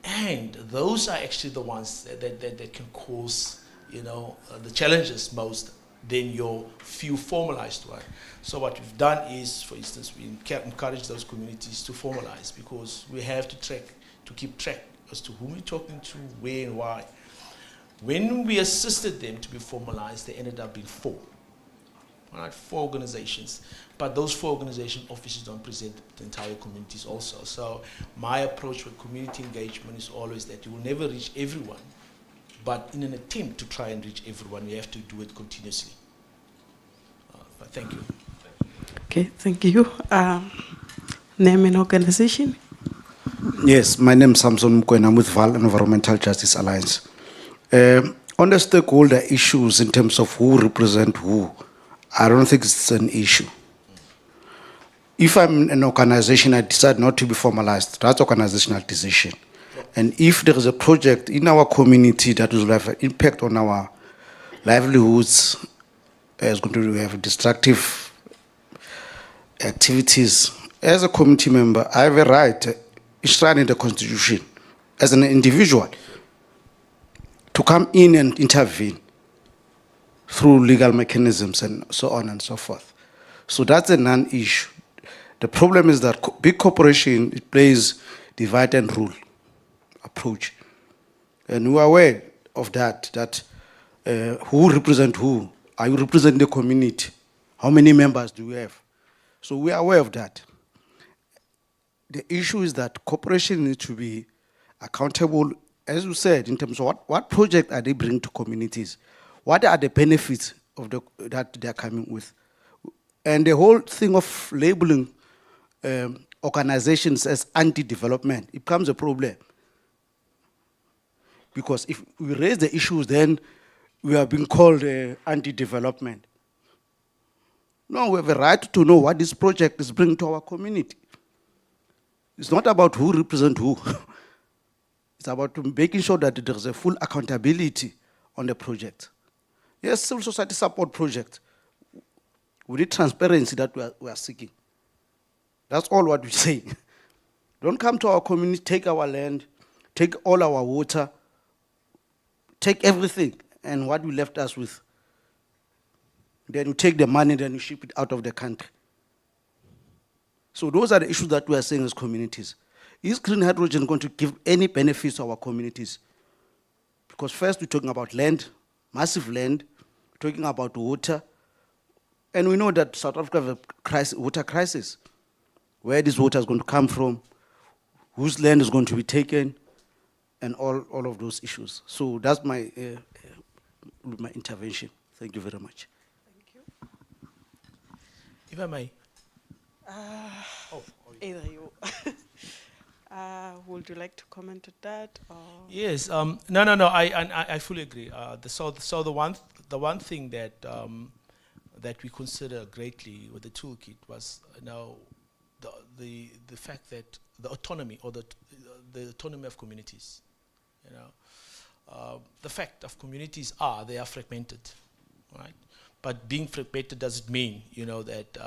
And those are actually the ones that can cause, the challenges most than your few formalized one. So what we've done is, for instance, we encourage those communities to formalize, because we have to keep track as to whom we're talking to, where and why. When we assisted them to be formalized, they ended up being 4. All right, 4 organizations. But those 4 organization offices don't present the entire communities also. So my approach with community engagement is always that you will never reach everyone, but in an attempt to try and reach everyone, we have to do it continuously. But thank you. Okay, thank you. Name and organization? Yes, my name is Samson Mkwena. I'm with VAL, Environmental Justice Alliance. On the stakeholder issues in terms of who represent who, I don't think it's an issue. If I'm an organization, I decide not to be formalized, that's organizational decision. And if there is a project in our community that will have an impact on our livelihoods, is going to have destructive activities, as a community member, I have a right, enshrined in the Constitution, as an individual, to come in and intervene through legal mechanisms and so on and so forth. So that's a non-issue. The problem is that big corporation, it plays divide and rule approach. And we are aware of that who represent who? Are you representing the community? How many members do you have? So we are aware of that. The issue is that corporations need to be accountable, as you said, in terms of what project are they bringing to communities? What are the benefits of that they're coming with? And the whole thing of labeling organizations as anti-development, it becomes a problem. Because if we raise the issues, then we are being called anti-development. No, we have a right to know what this project is bringing to our community. It's not about who represents who. It's about making sure that there is a full accountability on the project. Yes, civil society support project. We need transparency that we are seeking. That's all what we say. Don't come to our community, take our land, take all our water, take everything, and what you left us with. Then you take the money, then you ship it out of the country. So those are the issues that we are saying as communities. Is green hydrogen going to give any benefits to our communities? Because first we're talking about land, massive land, we're talking about water, and we know that South Africa has a crisis, water crisis. Where this water is going to come from, whose land is going to be taken, and all of those issues. So that's my intervention. Thank you very much. If I may. Either you. Would you like to comment on that? Or? Yes. No. I fully agree. So the one thing that that we consider greatly with the toolkit was the fact that the autonomy or the autonomy of communities. The fact of communities they are fragmented, right? But being fragmented doesn't mean that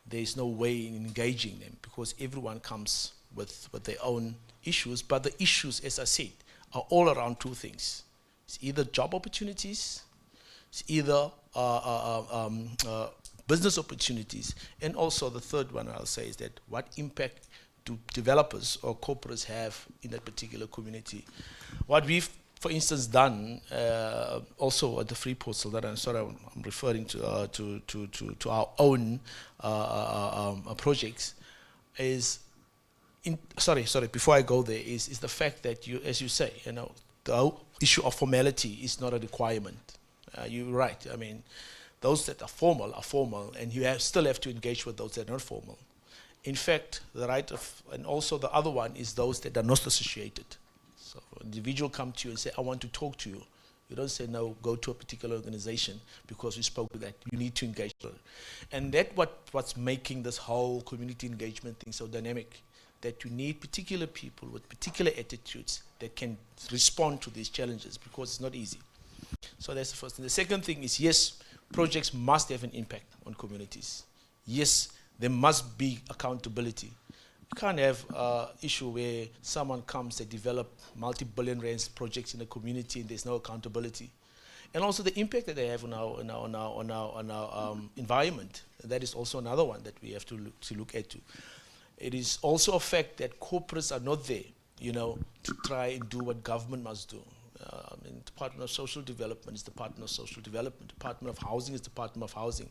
there is no way in engaging them, because everyone comes with their own issues. But the issues, as I said, are all around two things. It's either job opportunities, it's either business opportunities, and also the third one I'll say is that what impact do developers or corporates have in that particular community. What we've, for instance, done also at the Freeport Saldanha, I'm referring to our own projects, is before I go there, is the fact that you, as you say, the issue of formality is not a requirement. You're right. I mean, those that are formal, and you still have to engage with those that are not formal. In fact, the right of, and also the other one is those that are not associated. So an individual come to you and say, I want to talk to you. You don't say, no, go to a particular organization because we spoke with that. You need to engage with it. And that's what's making this whole community engagement thing so dynamic, that you need particular people with particular attitudes that can respond to these challenges, because it's not easy. So that's the first thing. The second thing is, yes, projects must have an impact on communities. Yes, there must be accountability. You can't have an issue where someone comes, they develop multi-billion rands projects in a community and there's no accountability. And also the impact that they have on our environment. That is also another one that we have to look at too. It is also a fact that corporates are not there, to try and do what government must do. Department of Social Development is Department of Social Development. Department of Housing is Department of Housing.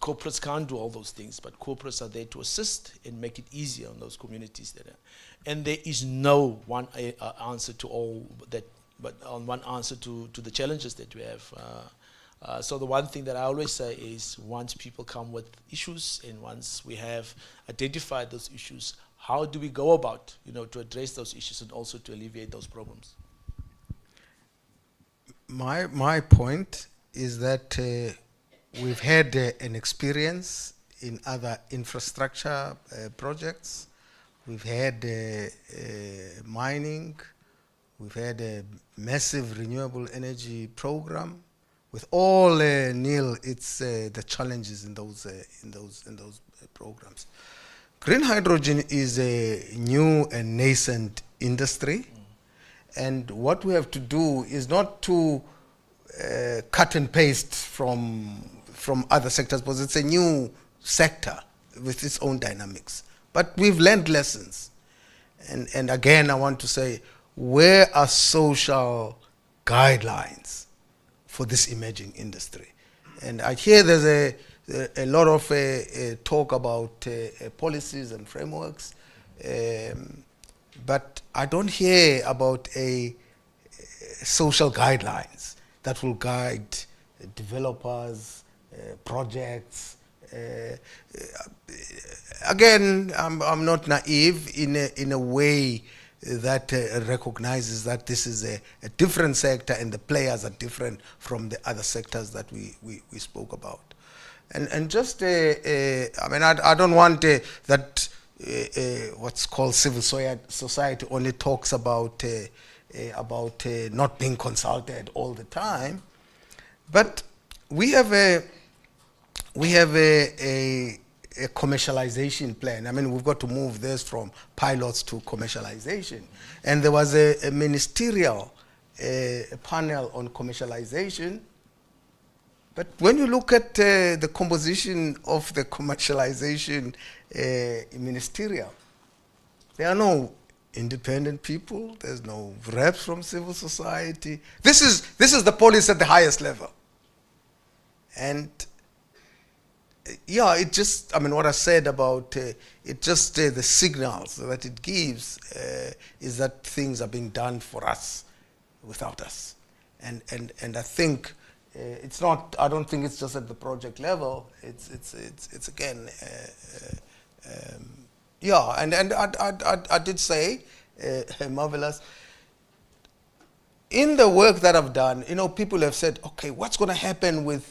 Corporates can't do all those things, but corporates are there to assist and make it easier on those communities that are. And there is no one answer to all that, but on one answer to the challenges that we have. So the one thing that I always say is, once people come with issues and once we have identified those issues, how do we go about, to address those issues and also to alleviate those problems? My point is that we've had an experience in other infrastructure projects. We've had mining. We've had a massive renewable energy program. With all Neil, it's the challenges in those programs. Green hydrogen is a new and nascent industry, and what we have to do is not to cut and paste from other sectors, because it's a new sector with its own dynamics. But we've learned lessons. And again, I want to say, where are social guidelines for this emerging industry? And I hear there's a lot of talk about policies and frameworks, but I don't hear about social guidelines that will guide developers, projects. Again, I'm not naive in a way that recognizes that this is a different sector and the players are different from the other sectors that we spoke about. And just, I mean, I don't want that what's called civil society only talks about not being consulted all the time, but we have a commercialization plan. I mean, we've got to move this from pilots to commercialization. And there was a ministerial panel on commercialization. But when you look at the composition of the commercialization ministerial, there are no independent people, there's no reps from civil society. This is the policy at the highest level. And yeah, it just, I mean, what I said about it just the signals that it gives is that things are being done for us without us. And I think it's not, I don't think it's just at the project level, it's again, yeah, and I did say, Marvelous, in the work that I've done, you know, people have said, okay, what's going to happen with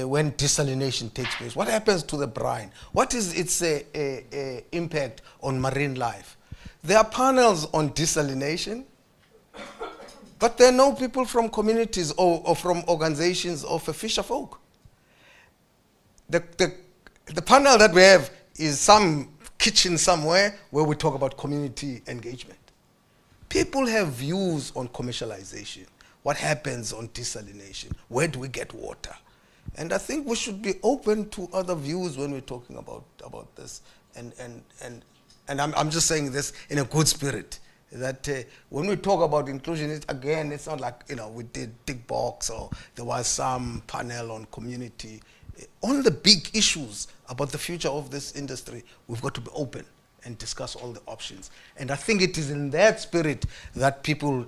when desalination takes place? What happens to the brine? What is its impact on marine life? There are panels on desalination, but there are no people from communities or from organizations of fisher folk. The panel that we have is some kitchen somewhere where we talk about community engagement. People have views on commercialization. What happens on desalination? Where do we get water? And I think we should be open to other views when we're talking about this. And I'm just saying this in a good spirit, that when we talk about inclusion, it's not like, you know, we did Dick Box or there was some panel on community. On the big issues about the future of this industry, we've got to be open and discuss all the options. And I think it is in that spirit that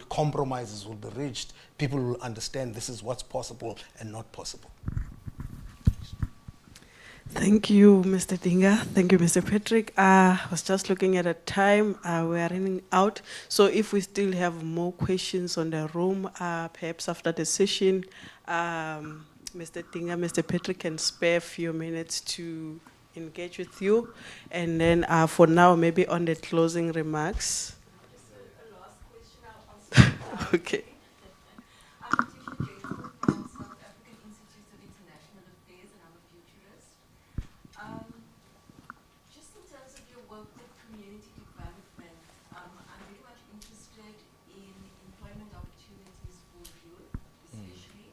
compromises will be reached. People will understand this is what's possible and not possible. Thank you, Mr. Dinga. Thank you, Mr. Patrick. I was just looking at the time. We are running out. So if we still have more questions on the room, perhaps after the session, Mr. Dinga, Mr. Patrick can spare a few minutes to engage with you. And then for now, maybe on the closing remarks. A last question. I'll Okay. I'm Tisha Jacob from South African Institute of International Affairs, and I'm a futurist. Just in terms of your work with community development, I'm very much interested in employment opportunities for youth, especially,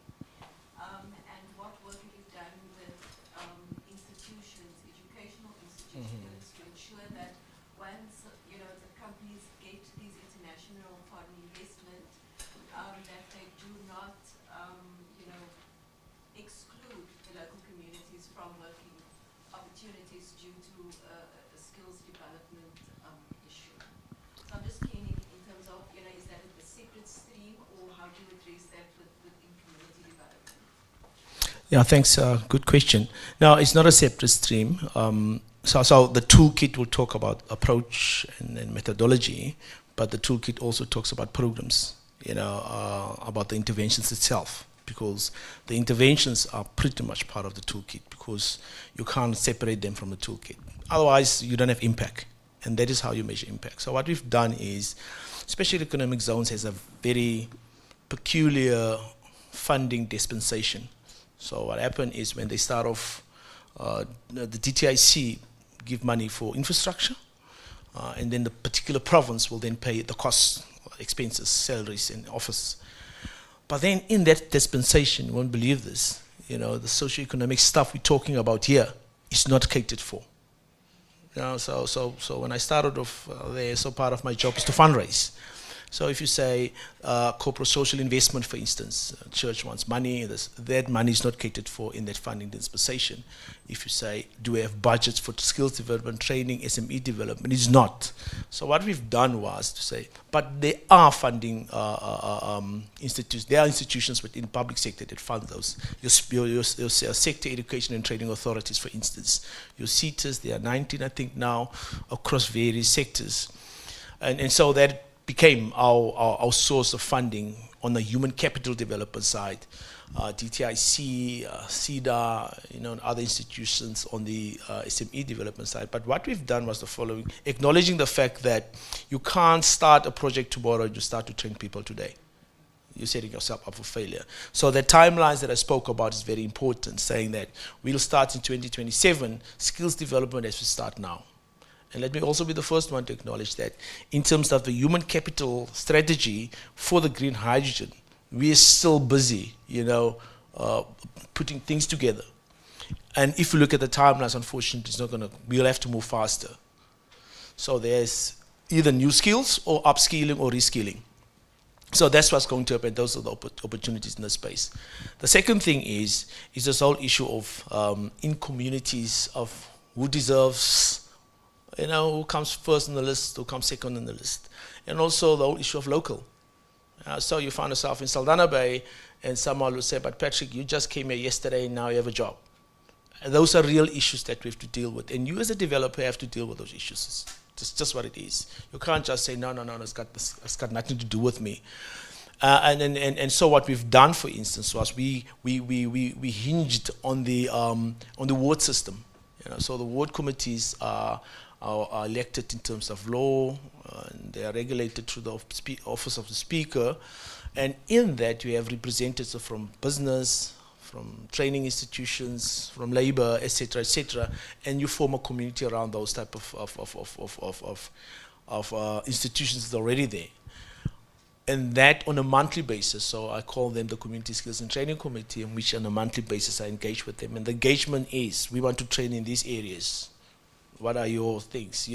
and what work have you done with institutions, educational institutions, to ensure that once, you know, the companies get these international foreign investment, that they do not, you know, exclude the local communities from working opportunities due to a skills development issue. So I'm just keen in terms of, you know, is that a separate stream, or how do you address that within community development? Yeah, thanks. Good question. No, it's not a separate stream. So the toolkit will talk about approach and methodology, but the toolkit also talks about programs, you know, about the interventions itself, because the interventions are pretty much part of the toolkit, because you can't separate them from the toolkit. Otherwise, you don't have impact, and that is how you measure impact. So what we've done is, Special Economic Zones has a very peculiar funding dispensation. So what happened is when they start off, the DTIC give money for infrastructure, and then the particular province will then pay the costs, expenses, salaries, and office. But then in that dispensation, you won't believe this, you know, the socio-economic stuff we're talking about here is not catered for. You know, so when I started off there, so part of my job is to fundraise. So if you say corporate social investment, for instance, church wants money, that money is not catered for in that funding dispensation. If you say, do we have budgets for skills development, training, SME development, it's not. So what we've done was to say, but there are funding institutions, there are institutions within the public sector that fund those. Your sector education and training authorities, for instance. Your CETAs, there are 19, I think now, across various sectors. And so that became our source of funding on the human capital development side. DTIC, CEDA, and other institutions on the SME development side. But what we've done was the following, acknowledging the fact that you can't start a project tomorrow and you start to train people today. You're setting yourself up for failure. So the timelines that I spoke about is very important, saying that we'll start in 2027, skills development as we start now. And let me also be the first one to acknowledge that in terms of the human capital strategy for the green hydrogen, we are still busy, putting things together. And if you look at the timelines, unfortunately, it's not going to, we'll have to move faster. So there's either new skills or upskilling or reskilling. So that's what's going to happen. Those are the opportunities in the space. The second thing is this whole issue of in communities of who deserves, who comes first on the list, who comes second on the list. And also the whole issue of local. So you find yourself in Saldanha Bay and someone will say, but Patrick, you just came here yesterday and now you have a job. And those are real issues that we have to deal with. And you as a developer have to deal with those issues. It's just what it is. You can't just say, no, it's got nothing to do with me. And so what we've done, for instance, was we hinged on the ward system. So the ward committees are elected in terms of law, and they are regulated through the office of the speaker. And in that, you have representatives from business, from training institutions, from labor, etc., and you form a community around those type of institutions that are already there. And that on a monthly basis, so I call them the Community Skills and Training Committee, in which on a monthly basis I engage with them. And the engagement is, we want to train in these areas. What are your things?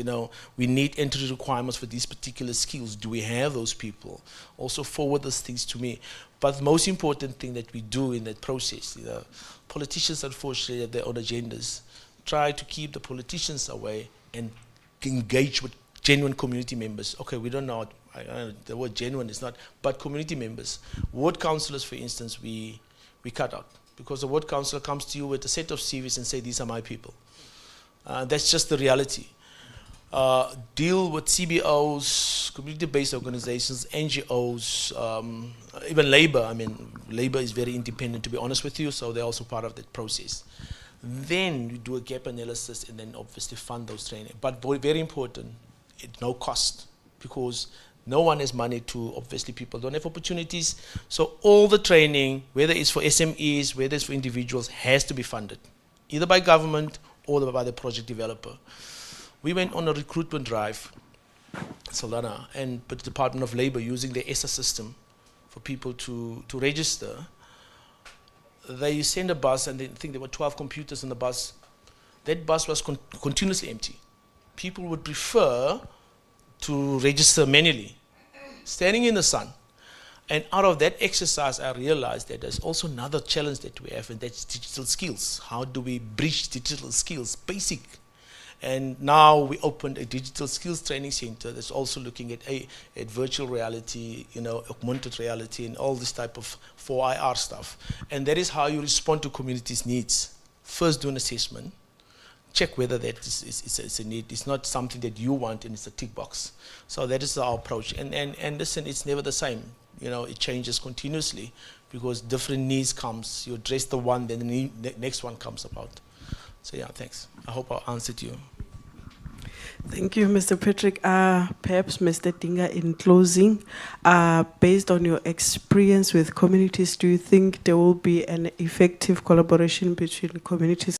We need entry requirements for these particular skills. Do we have those people? Also forward those things to me. But the most important thing that we do in that process, politicians unfortunately have their own agendas. Try to keep the politicians away and engage with genuine community members. Okay, we don't know, the word genuine is not, but community members. Ward councillors, for instance, we cut out. Because the ward councillor comes to you with a set of CVs and say, these are my people. That's just the reality. Deal with CBOs, community-based organizations, NGOs, even labor. I mean, labor is very independent, to be honest with you, so they're also part of that process. Then you do a gap analysis and then obviously fund those training. But very important, at no cost, because no one has money to, obviously people don't have opportunities. So all the training, whether it's for SMEs, whether it's for individuals, has to be funded, either by government or by the project developer. We went on a recruitment drive, Saldanha, and the Department of Labor using the ESSA system for people to register. They send a bus, and I think there were 12 computers in the bus. That bus was continuously empty. People would prefer to register manually, standing in the sun. And out of that exercise, I realized that there's also another challenge that we have, and that's digital skills. How do we bridge digital skills, basic? And now we opened a digital skills training center that's also looking at virtual reality, augmented reality, and all this type of 4IR stuff. And that is how you respond to communities' needs. First, do an assessment. Check whether that is a need. It's not something that you want and it's a tick box. So that is our approach. And listen, it's never the same. It changes continuously because different needs comes. You address the one, then the next one comes about. So yeah, thanks. I hope I answered you. Thank you, Mr. Patrick. Perhaps, Mr. Dinga, in closing, based on your experience with communities, do you think there will be an effective collaboration between communities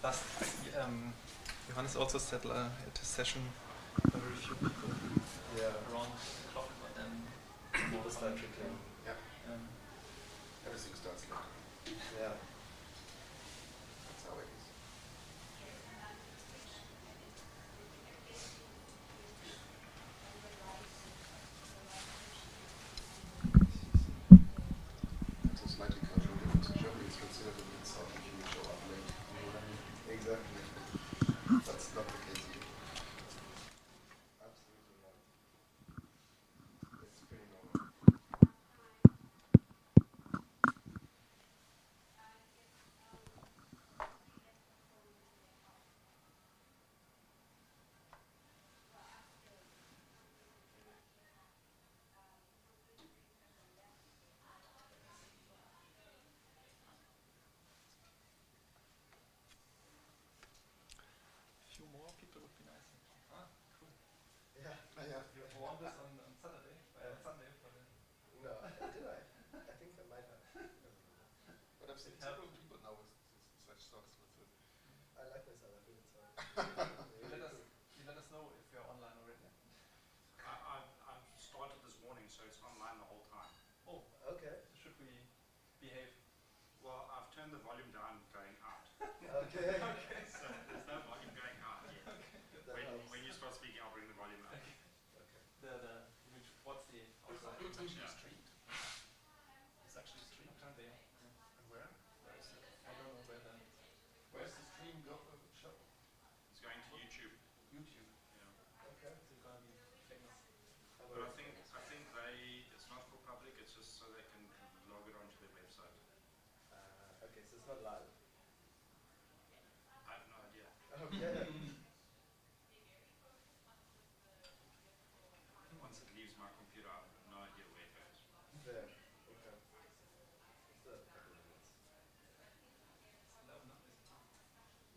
Last, Johannes also said at his session, very few people around the clock, but then people start trickling. Yeah. Everything starts later. Yeah. That's how it is. It's a slightly cultural difference. In Germany, it's considered a mid-south if you show up late. You know what I mean? Exactly. That's not the case here. Absolutely not. It's pretty normal. A few more people would be nice. Ah, cool. Yeah. Yeah. You won this on Saturday, on Sunday for the. No, did I? I think I might have. But I've seen several people now with such socks. I like my South African socks. You let us know if you're online already. I've started this morning, so it's online the whole time. Oh, Okay. should we behave? Well, I've turned the volume down going out. Okay. So there's no volume going out yet. That helps. When you start speaking, I'll bring the volume up. What's the outside? It's actually street. It's actually stream currently. Yeah. And where? Where is it? I don't know where the. Where's the stream go? Show? It's going to YouTube. YouTube. Yeah. Okay. Is it gonna be famous? But I think it's not for public. It's just so they can log it onto their website. Okay, so it's not live. I have no idea. Okay. Once it leaves my computer, I have no idea where it goes. There. Okay. Still have a couple of minutes.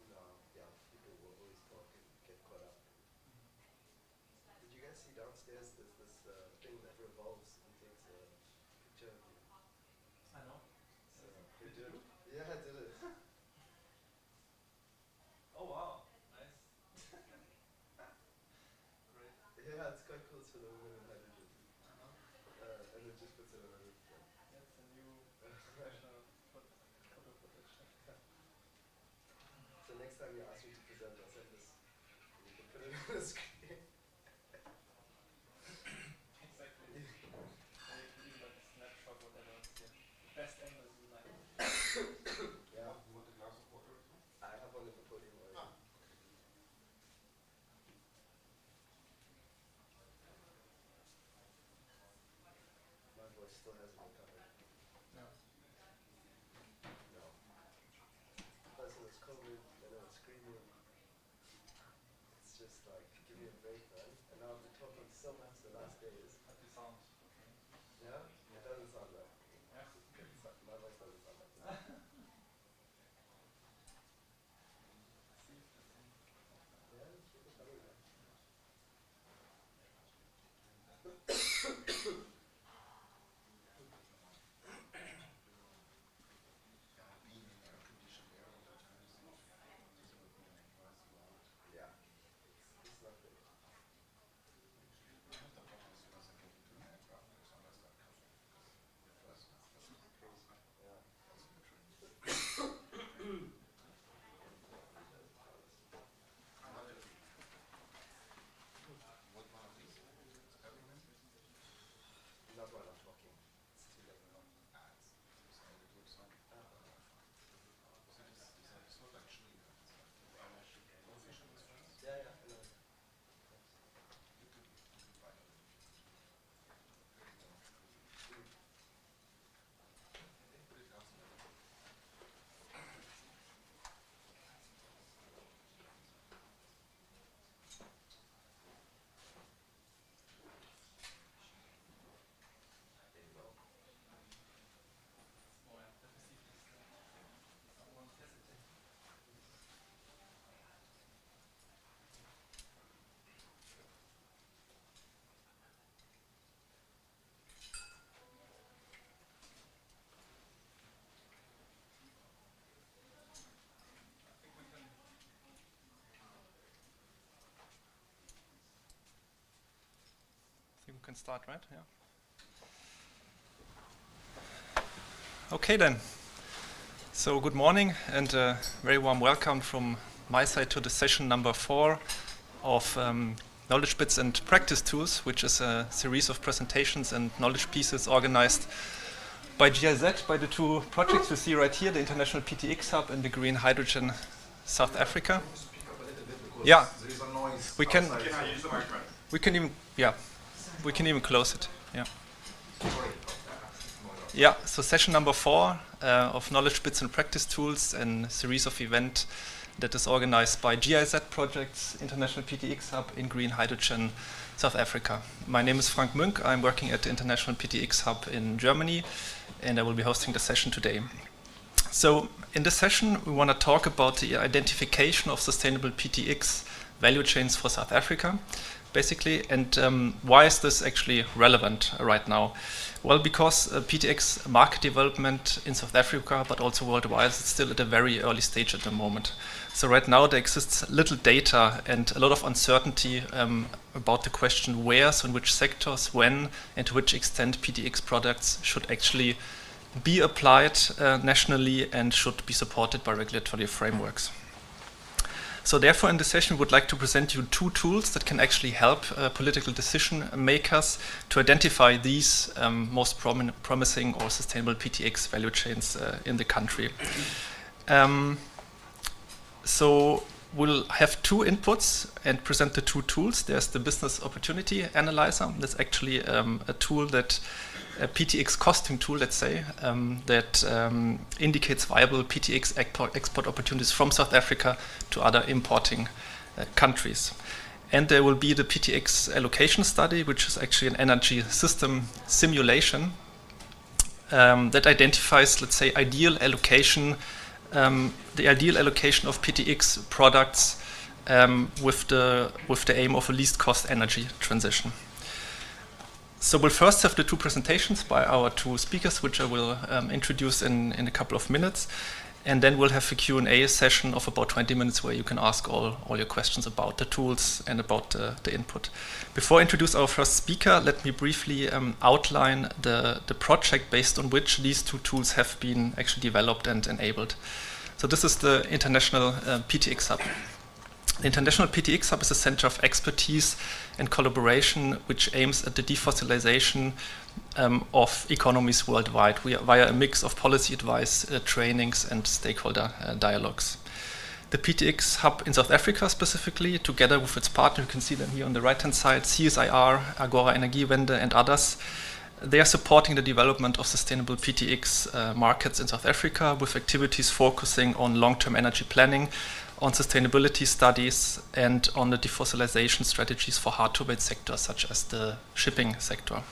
No, yeah, people will always talk and get caught up. Did you guys see downstairs there's this thing that revolves and takes a picture of you? I know. So, they did. Yeah, I did it. Oh wow, nice. Great. Yeah, it's quite cool. It's for the women in hydrogen. And it just puts it on a yeah. That's a new professional photo footage. So next time you ask me to present, I'll send this. And you can put it on the screen. Exactly. Yeah, you can do like a snapshot, whatever. Yeah. The best angle is like. Yeah. You want a glass of water or something? I have one at the podium already. My voice still hasn't recovered. No. No. Plus it was COVID, and I was screaming. It's just like, give me a break, man. And now I've been talking so much the last days. But you sound. Yeah? It doesn't sound like. Yeah. My voice doesn't sound like this. See if there's some. Yeah, it's really funny, man. Yeah. It's lovely. can start, right? Yeah. Okay then. So good morning and a very warm welcome from my side to the session number 4 of Knowledge Bits and Practice Tools, which is a series of presentations and knowledge pieces organized by GIZ, by the two projects you see right here, the International PTX Hub and the Green Hydrogen South Africa. Yeah, we can even close it. Yeah. Yeah, so session number 4 of Knowledge Bits and Practice Tools, and a series of event that is organized by GIZ Projects, International PTX Hub in Green Hydrogen, South Africa. My name is Frank Münk. I'm working at the International PTX Hub in Germany, and I will be hosting the session today. So in this session, we want to talk about the identification of sustainable PTX value chains for South Africa, basically, and why is this actually relevant right now? Well, because PTX market development in South Africa, but also worldwide, is still at a very early stage at the moment. So right now there exists little data and a lot of uncertainty about the question where, so in which sectors, when, and to which extent PTX products should actually be applied nationally and should be supported by regulatory frameworks. So therefore, in this session, we would like to present you 2 tools that can actually help political decision makers to identify these most promising or sustainable PTX value chains in the country. So we'll have 2 inputs and present the 2 tools. There's the Business Opportunity Analyzer. That's actually a tool that a PTX costing tool, let's say, that indicates viable PTX export opportunities from South Africa to other importing countries. And there will be the PTX allocation study, which is actually an energy system simulation that identifies, let's say, ideal allocation, the ideal allocation of PTX products with the aim of a least cost energy transition. So we'll first have the 2 presentations by our 2 speakers, which I will introduce in a couple of minutes. And then we'll have a Q&A session of about 20 minutes where you can ask all your questions about the tools and about the input. Before I introduce our first speaker, let me briefly outline the project based on which these 2 tools have been actually developed and enabled. So this is the International PTX Hub. The International PTX Hub is a center of expertise and collaboration which aims at the defossilization of economies worldwide via a mix of policy advice, trainings, and stakeholder dialogues. The PTX Hub in South Africa specifically, together with its partner, you can see them here on the right-hand side, CSIR, Agora Energiewende, and others, they are supporting the development of sustainable PTX markets in South Africa with activities focusing on long-term energy planning, on sustainability studies, and on the defossilization strategies for hard-to-abate sectors such as the shipping sector.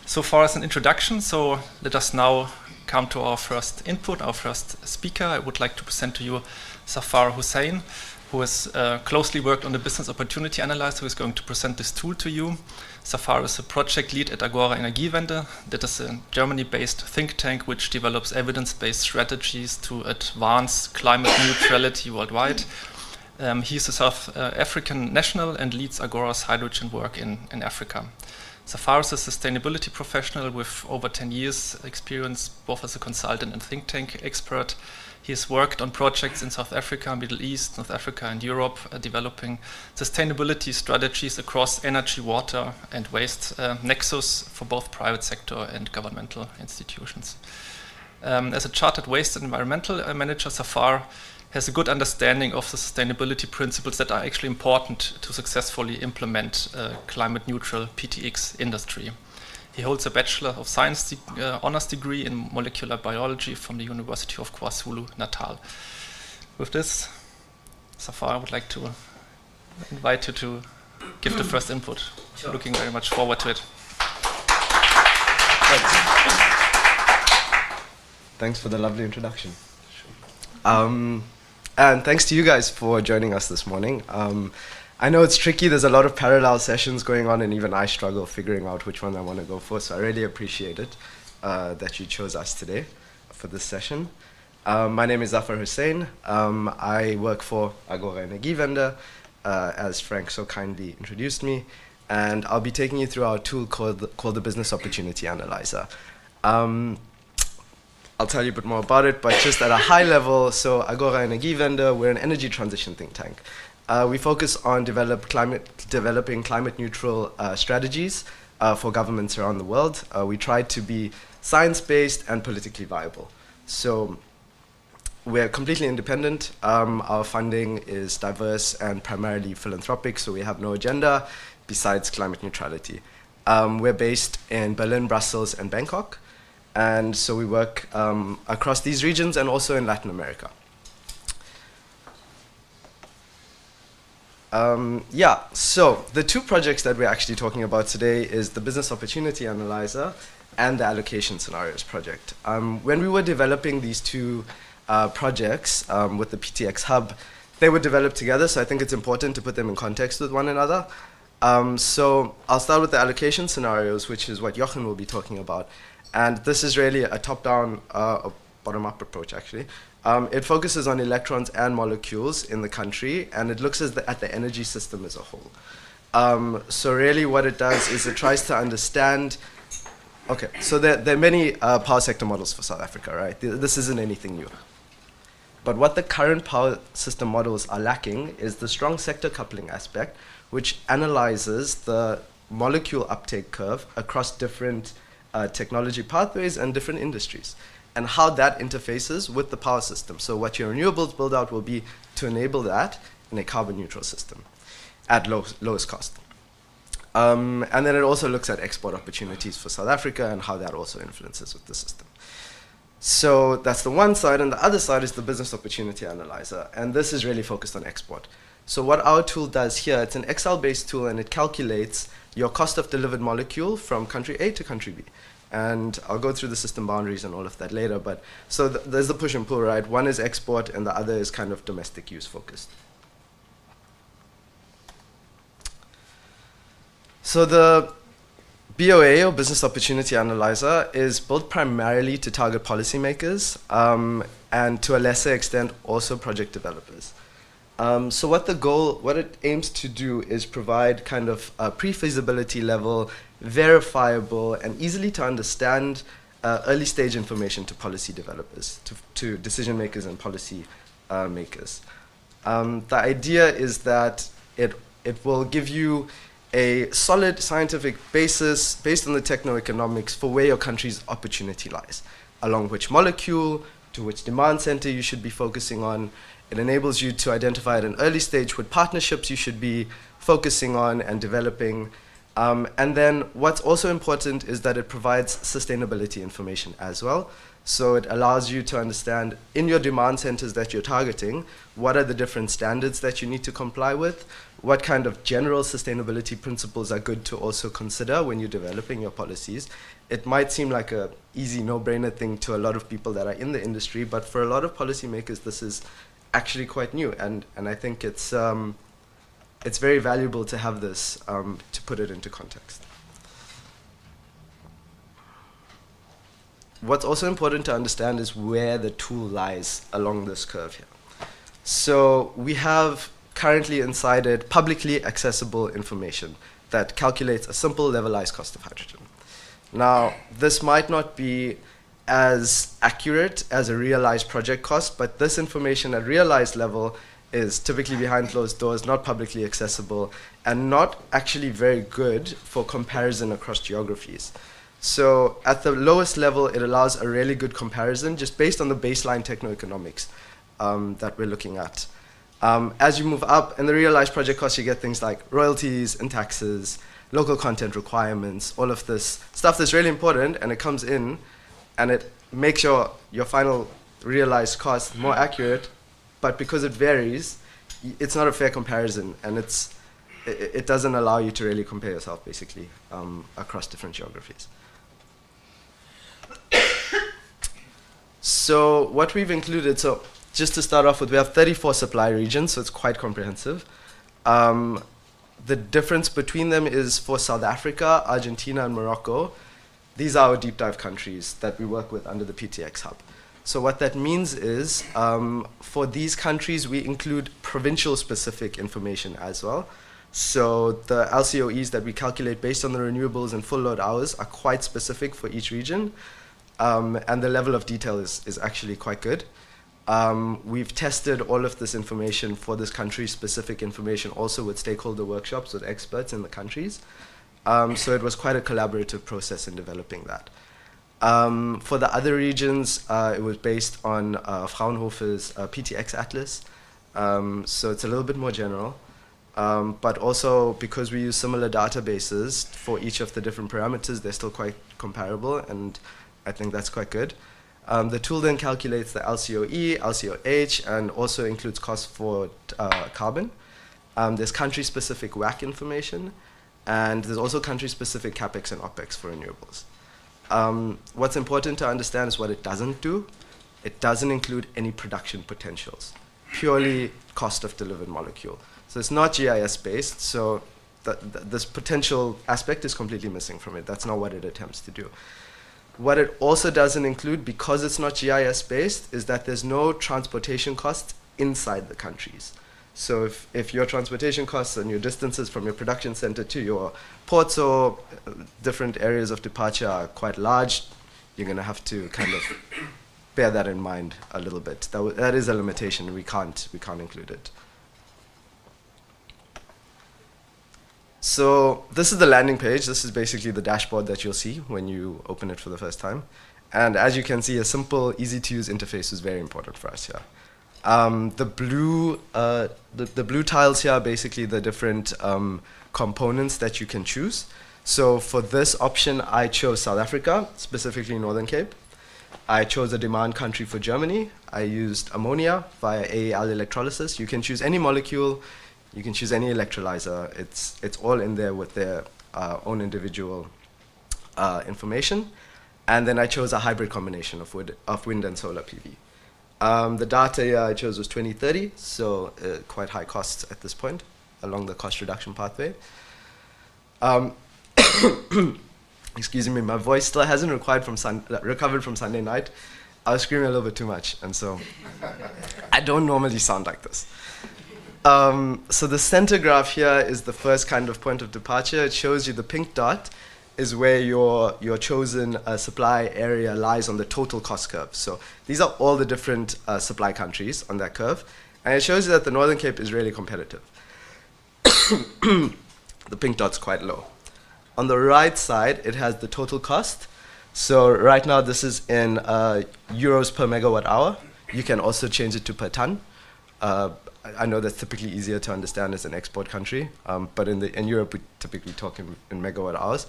So far as an introduction, so let us now come to our first input, our first speaker. I would like to present to you Zafar Hussain, who has closely worked on the Business Opportunity Analyzer, who is going to present this tool to you. Zafar is a project lead at Agora Energiewende. That is a Germany-based think tank which develops evidence-based strategies to advance climate neutrality worldwide. He is a South African national and leads Agora's hydrogen work in Africa. Zafar is a sustainability professional with over 10 years experience, both as a consultant and think tank expert. He has worked on projects in South Africa, Middle East, North Africa, and Europe, developing sustainability strategies across energy, water, and waste nexus for both private sector and governmental institutions. As a chartered waste and environmental manager, Zafar has a good understanding of the sustainability principles that are actually important to successfully implement a climate-neutral PTX industry. He holds a Bachelor of Science honors degree in molecular biology from the University of KwaZulu-Natal. With this, Zafar, I would like to invite you to give the first input. Sure. Looking very much forward to it. Thanks for the lovely introduction. And thanks to you guys for joining us this morning. I know it's tricky, there's a lot of parallel sessions going on, and even I struggle figuring out which one I want to go for, so I really appreciate it that you chose us today for this session. My name is Zafar Hussain. I work for Agora Energiewende, as Frank so kindly introduced me, And I'll be taking you through our tool called the Business Opportunity Analyzer. I'll tell you a bit more about it, but just at a high level, so Agora Energiewende, we're an energy transition think tank. We focus on developing climate-neutral strategies for governments around the world. We try to be science-based and politically viable. So we're completely independent. Our funding is diverse and primarily philanthropic, so we have no agenda besides climate neutrality. We're based in Berlin, Brussels, and Bangkok. And so we work across these regions and also in Latin America. So the two projects that we're actually talking about today is the Business Opportunity Analyzer and the Allocation Scenarios project. When we were developing these two projects with the PTX Hub, they were developed together, so I think it's important to put them in context with one another. So I'll start with the allocation scenarios, which is what Jochen will be talking about. And this is really a top-down, bottom-up approach, actually. It focuses on electrons and molecules in the country, and it looks at the energy system as a whole. So really what it does is it tries to understand. Okay, so there are many power sector models for South Africa, right? This isn't anything new. But what the current power system models are lacking is the strong sector coupling aspect, which analyzes the molecule uptake curve across different technology pathways and different industries, and how that interfaces with the power system. So what your renewables build out will be to enable that in a carbon neutral system at lowest cost. And then it also looks at export opportunities for South Africa and how that also influences with the system. So that's the one side, and the other side is the Business Opportunity Analyzer, and this is really focused on export. So what our tool does here, it's an Excel-based tool, and it calculates your cost of delivered molecule from country A to country B. And I'll go through the system boundaries and all of that later, but so there's the push and pull, right? One is export, and the other is kind of domestic use focused. So the BOA, or Business Opportunity Analyzer, is built primarily to target policymakers and to a lesser extent also project developers. So what it aims to do is provide kind of a pre-feasibility level, verifiable and easily to understand early stage information to policy developers, to decision makers and policy makers. The idea is that it will give you a solid scientific basis based on the techno-economics for where your country's opportunity lies, along which molecule, to which demand center you should be focusing on. It enables you to identify at an early stage what partnerships you should be focusing on and developing. And then what's also important is that it provides sustainability information as well. So it allows you to understand in your demand centers that you're targeting, what are the different standards that you need to comply with, what kind of general sustainability principles are good to also consider when you're developing your policies. It might seem like a easy no-brainer thing to a lot of people that are in the industry, but for a lot of policymakers, this is actually quite new, and I think it's very valuable to have this to put it into context. What's also important to understand is where the tool lies along this curve here. So we have currently inside it publicly accessible information that calculates a simple levelized cost of hydrogen. Now, this might not be as accurate as a realized project cost, but this information at realized level is typically behind closed doors, not publicly accessible, and not actually very good for comparison across geographies. So at the lowest level, it allows a really good comparison just based on the baseline techno-economics that we're looking at. As you move up in the realized project cost, you get things like royalties and taxes, local content requirements, all of this stuff that's really important, and it comes in and it makes your final realized cost more accurate, but because it varies, it's not a fair comparison, and it doesn't allow you to really compare yourself, basically, across different geographies. So what we've included, so just to start off with, we have 34 supply regions, so it's quite comprehensive. The difference between them is for South Africa, Argentina, and Morocco. These are our deep dive countries that we work with under the PTX Hub. So what that means is, for these countries, we include provincial specific information as well. So the LCOEs that we calculate based on the renewables and full load hours are quite specific for each region, and the level of detail is actually quite good. We've tested all of this information for this country-specific information also with stakeholder workshops with experts in the countries. So it was quite a collaborative process in developing that. For the other regions, it was based on Fraunhofer's PTX Atlas. So it's a little bit more general. But also because we use similar databases for each of the different parameters, they're still quite comparable, and I think that's quite good. The tool then calculates the LCOE, LCOH, and also includes costs for carbon. There's country-specific WACC information, and there's also country-specific CapEx and OpEx for renewables. What's important to understand is what it doesn't do. It doesn't include any production potentials, purely cost of delivered molecule. So it's not GIS-based, so this potential aspect is completely missing from it. That's not what it attempts to do. What it also doesn't include, because it's not GIS-based, is that there's no transportation costs inside the countries. So if your transportation costs and your distances from your production center to your ports or different areas of departure are quite large, you're going to have to kind of bear that in mind a little bit. That is a limitation. We can't include it. So this is the landing page. This is basically the dashboard that you'll see when you open it for the first time. And as you can see, a simple, easy-to-use interface is very important for us here. The blue tiles here are basically the different components that you can choose. So for this option, I chose South Africa, specifically Northern Cape. I chose a demand country for Germany. I used ammonia via AEL electrolysis. You can choose any molecule. You can choose any electrolyzer. It's all in there with their own individual information. And then I chose a hybrid combination of wind and solar PV. The data here I chose was 2030, so quite high costs at this point along the cost reduction pathway. Excuse me, my voice still hasn't recovered from Sunday night. I was screaming a little bit too much, and so I don't normally sound like this. So the center graph here is the first kind of point of departure. It shows you the pink dot is where your chosen supply area lies on the total cost curve. So these are all the different supply countries on that curve. And it shows you that the Northern Cape is really competitive. The pink dot's quite low. On the right side, it has the total cost. So right now, this is in euros per megawatt hour. You can also change it to per ton. I know that's typically easier to understand as an export country, but in Europe, we typically talk in megawatt hours.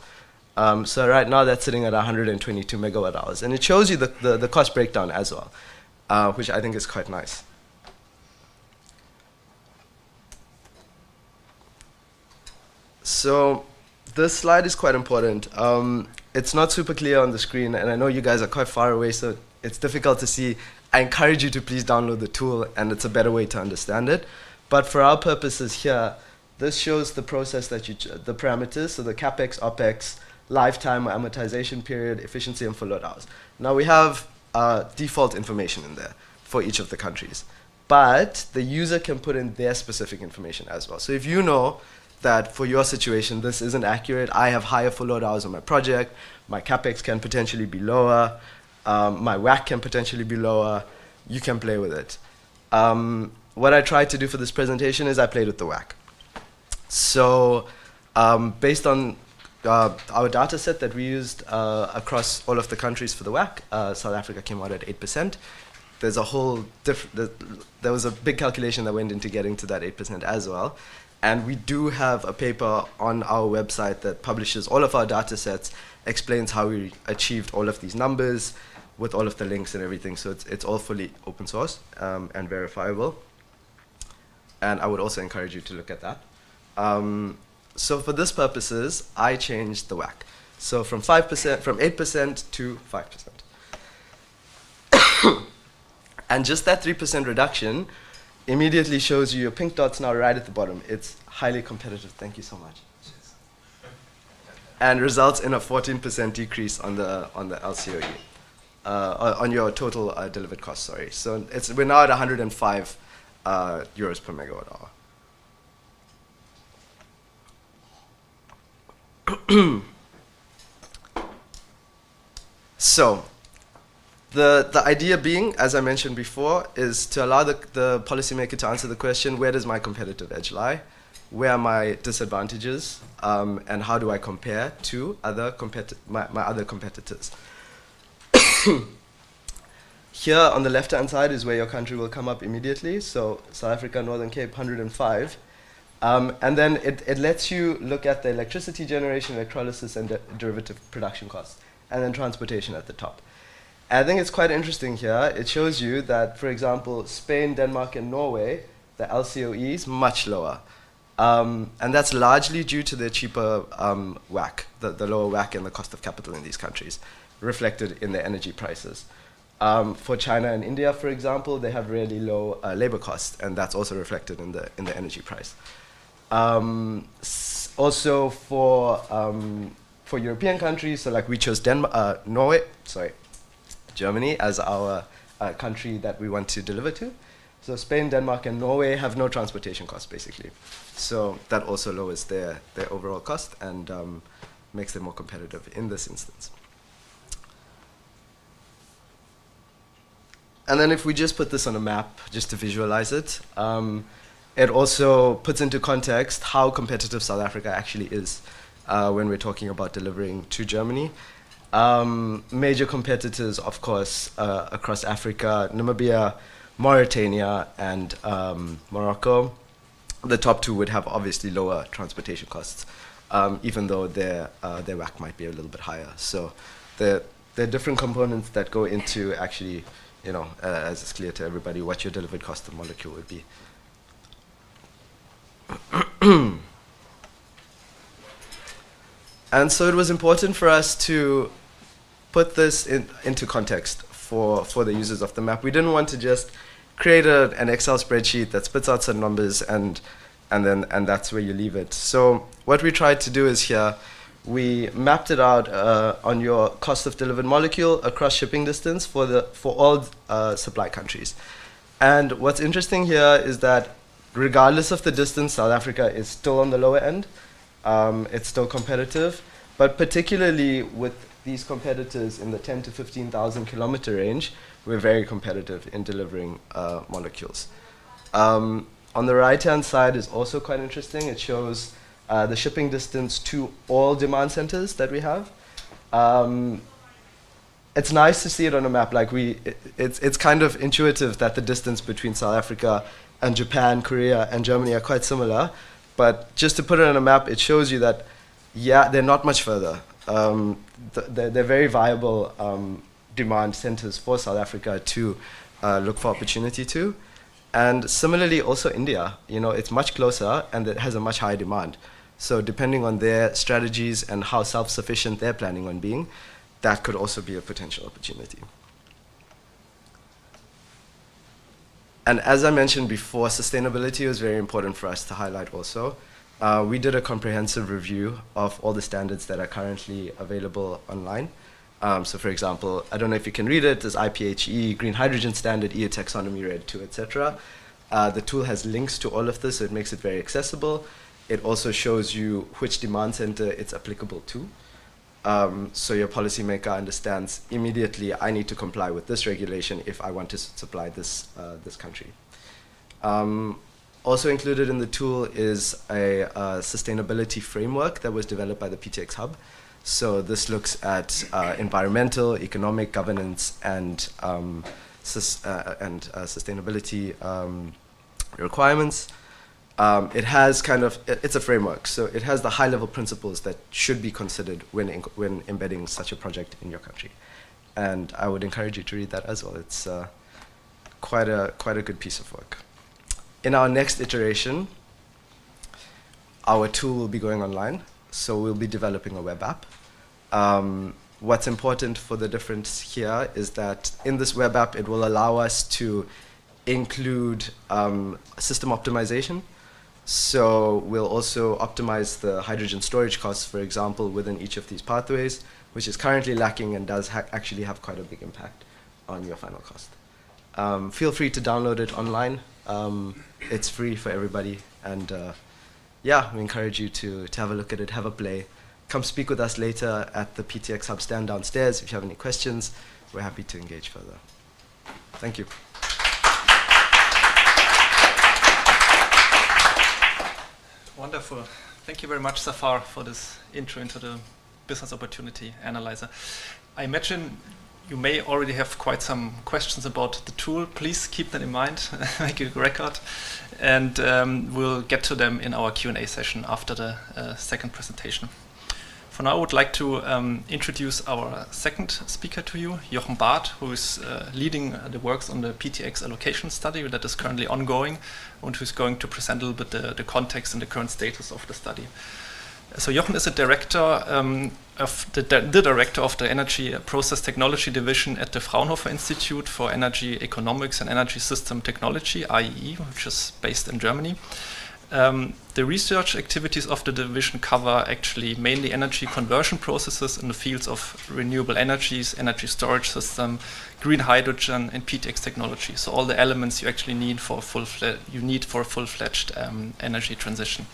So right now, that's sitting at 122 megawatt hours. And it shows you the cost breakdown as well, which I think is quite nice. So this slide is quite important. It's not super clear on the screen, and I know you guys are quite far away, so it's difficult to see. I encourage you to please download the tool, and it's a better way to understand it. But for our purposes here, this shows the process that the parameters, so the CapEx, OpEx, lifetime amortization period, efficiency, and full load hours. Now we have default information in there for each of the countries, but the user can put in their specific information as well. So if you know that for your situation, this isn't accurate, I have higher full load hours on my project, my CapEx can potentially be lower, my WACC can potentially be lower, you can play with it. What I tried to do for this presentation is I played with the WACC. So based on our data set that we used across all of the countries for the WACC, South Africa came out at 8%. There's a whole there was a big calculation that went into getting to that 8% as well. And we do have a paper on our website that publishes all of our data sets, explains how we achieved all of these numbers with all of the links and everything. So it's all fully open source and verifiable. And I would also encourage you to look at that. So for this purposes, I changed the WACC. So from 8% to 5%. And just that 3% reduction immediately shows you your pink dot's now right at the bottom. It's highly competitive. Thank you so much. And results in a 14% decrease on the LCOE, on your total delivered cost. Sorry. So we're now at 105 euros per megawatt hour. So, the idea being, as I mentioned before, is to allow the policymaker to answer the question, where does my competitive edge lie? Where are my disadvantages? And how do I compare to my other competitors? Here on the left-hand side is where your country will come up immediately. So South Africa, Northern Cape, 105. And then it lets you look at the electricity generation, electrolysis, and derivative production costs, and then transportation at the top. And I think it's quite interesting here. It shows you that, for example, Spain, Denmark, and Norway, the LCOE is much lower. And that's largely due to the cheaper WACC, the lower WACC and the cost of capital in these countries, reflected in their energy prices. For China and India, for example, they have really low labor costs, and that's also reflected in the energy price. Also for European countries, so like we chose Germany as our country that we want to deliver to. So Spain, Denmark, and Norway have no transportation costs, basically. So that also lowers their overall cost and makes them more competitive in this instance. And then if we just put this on a map, just to visualize it, it also puts into context how competitive South Africa actually is when we're talking about delivering to Germany. Major competitors, of course, across Africa, Namibia, Mauritania, and Morocco. The top two would have obviously lower transportation costs, even though their WACC might be a little bit higher. So there are different components that go into actually, as it's clear to everybody, what your delivered cost of molecule would be. And so it was important for us to put this into context for the users of the map. We didn't want to just create an Excel spreadsheet that spits out some numbers and that's where you leave it. So what we tried to do is here, we mapped it out on your cost of delivered molecule across shipping distance for all supply countries. And what's interesting here is that regardless of the distance, South Africa is still on the lower end. It's still competitive, but particularly with these competitors in the 10 to 15,000 kilometer range, we're very competitive in delivering molecules. On the right-hand side is also quite interesting. It shows the shipping distance to all demand centers that we have. It's nice to see it on a map. Like it's kind of intuitive that the distance between South Africa and Japan, Korea, and Germany are quite similar. But just to put it on a map, it shows you that, yeah, they're not much further. They're very viable demand centers for South Africa to look for opportunity to. And similarly, also India, it's much closer and it has a much higher demand. So depending on their strategies and how self-sufficient they're planning on being, that could also be a potential opportunity. And as I mentioned before, sustainability was very important for us to highlight also. We did a comprehensive review of all the standards that are currently available online. So for example, I don't know if you can read it, there's IPHE, Green Hydrogen Standard, EU Taxonomy RED 2, etc. The tool has links to all of this, so it makes it very accessible. It also shows you which demand center it's applicable to. So your policymaker understands immediately, I need to comply with this regulation if I want to supply this country. Also included in the tool is a sustainability framework that was developed by the PTX Hub. So this looks at environmental, economic, governance, and sustainability requirements. It has it's a framework, so it has the high-level principles that should be considered when embedding such a project in your country. And I would encourage you to read that as well. It's quite a good piece of work. In our next iteration, our tool will be going online, so we'll be developing a web app. What's important for the difference here is that in this web app, it will allow us to include system optimization. So we'll also optimize the hydrogen storage costs, for example, within each of these pathways, which is currently lacking and does actually have quite a big impact on your final cost. Feel free to download it online. It's free for everybody. And yeah, we encourage you to have a look at it, have a play, come speak with us later at the PTX Hub stand downstairs. If you have any questions, we're happy to engage further. Thank you. Wonderful. Thank you very much, Zafar, for this intro into the business opportunity analyzer. I imagine you may already have quite some questions about the tool. Please keep that in mind, make a record, and we'll get to them in our Q&A session after the second presentation. For now, I would like to introduce our second speaker to you, Jochen Barth, who is leading the works on the PTX allocation study that is currently ongoing, and who's going to present a little bit the context and the current status of the study. So Jochen is a director of the director of the Energy Process Technology Division at the Fraunhofer Institute for Energy Economics and Energy System Technology, IEE, which is based in Germany. The research activities of the division cover actually mainly energy conversion processes in the fields of renewable energies, energy storage system, green hydrogen, and PTX technology. So all the elements you actually need for a full-fledged energy transition.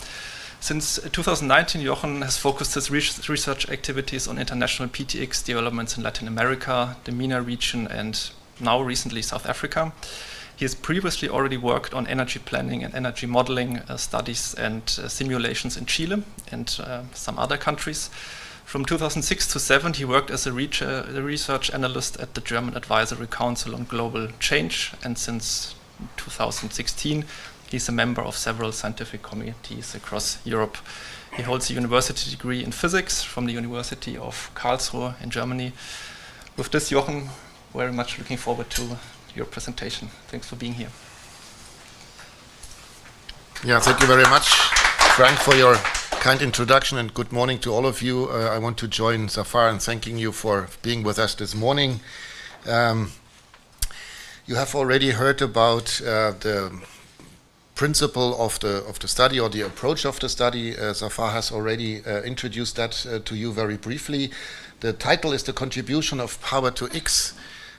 Since 2019, Jochen has focused his research activities on international PTX developments in Latin America, the MENA region, and now recently South Africa. He has previously already worked on energy planning and energy modeling studies and simulations in Chile and some other countries. From 2006 to 2007, he worked as a research analyst at the German Advisory Council on Global Change, and since 2016, he's a member of several scientific committees across Europe. He holds a university degree in physics from the University of Karlsruhe in Germany. With this, Jochen, very much looking forward to your presentation. Thanks for being here. Yeah, thank you very much, Frank, for your kind introduction, and good morning to all of you. I want to join Zafar in thanking you for being with us this morning. You have already heard about the principle of the study, or the approach of the study. Zafar has already introduced that to you very briefly. The title is The Contribution of Power to X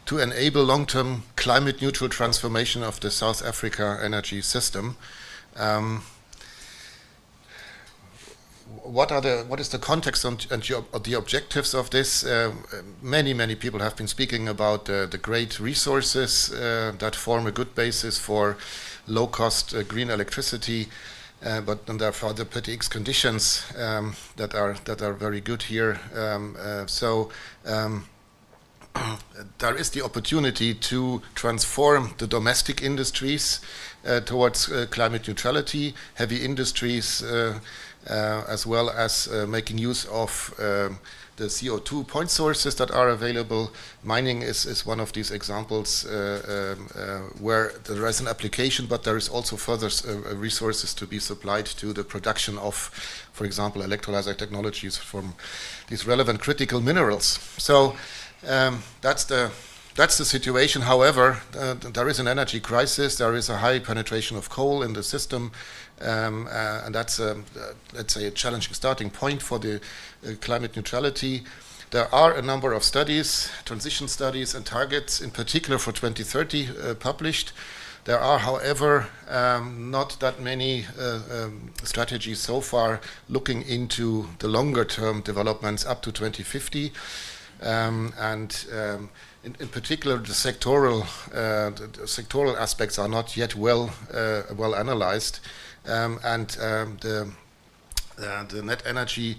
to Enable Long-Term Climate Neutral Transformation of the South Africa Energy System. What is the context and the objectives of this? Many people have been speaking about the great resources that form a good basis for low-cost green electricity, but then there are other PTX conditions that are very good here. There is the opportunity to transform the domestic industries towards climate neutrality, heavy industries, as well as making use of the CO2 point sources that are available. Mining is one of these examples where there is an application, but there is also further resources to be supplied to the production of, for example, electrolyzer technologies from these relevant critical minerals. So that's the situation. However, there is an energy crisis. There is a high penetration of coal in the system, and that's, let's say, a challenging starting point for the climate neutrality. There are a number of studies, transition studies and targets, in particular for 2030, published. There are, however, not that many strategies so far looking into the longer-term developments up to 2050. In particular, the sectoral aspects are not yet well analyzed, and the net energy,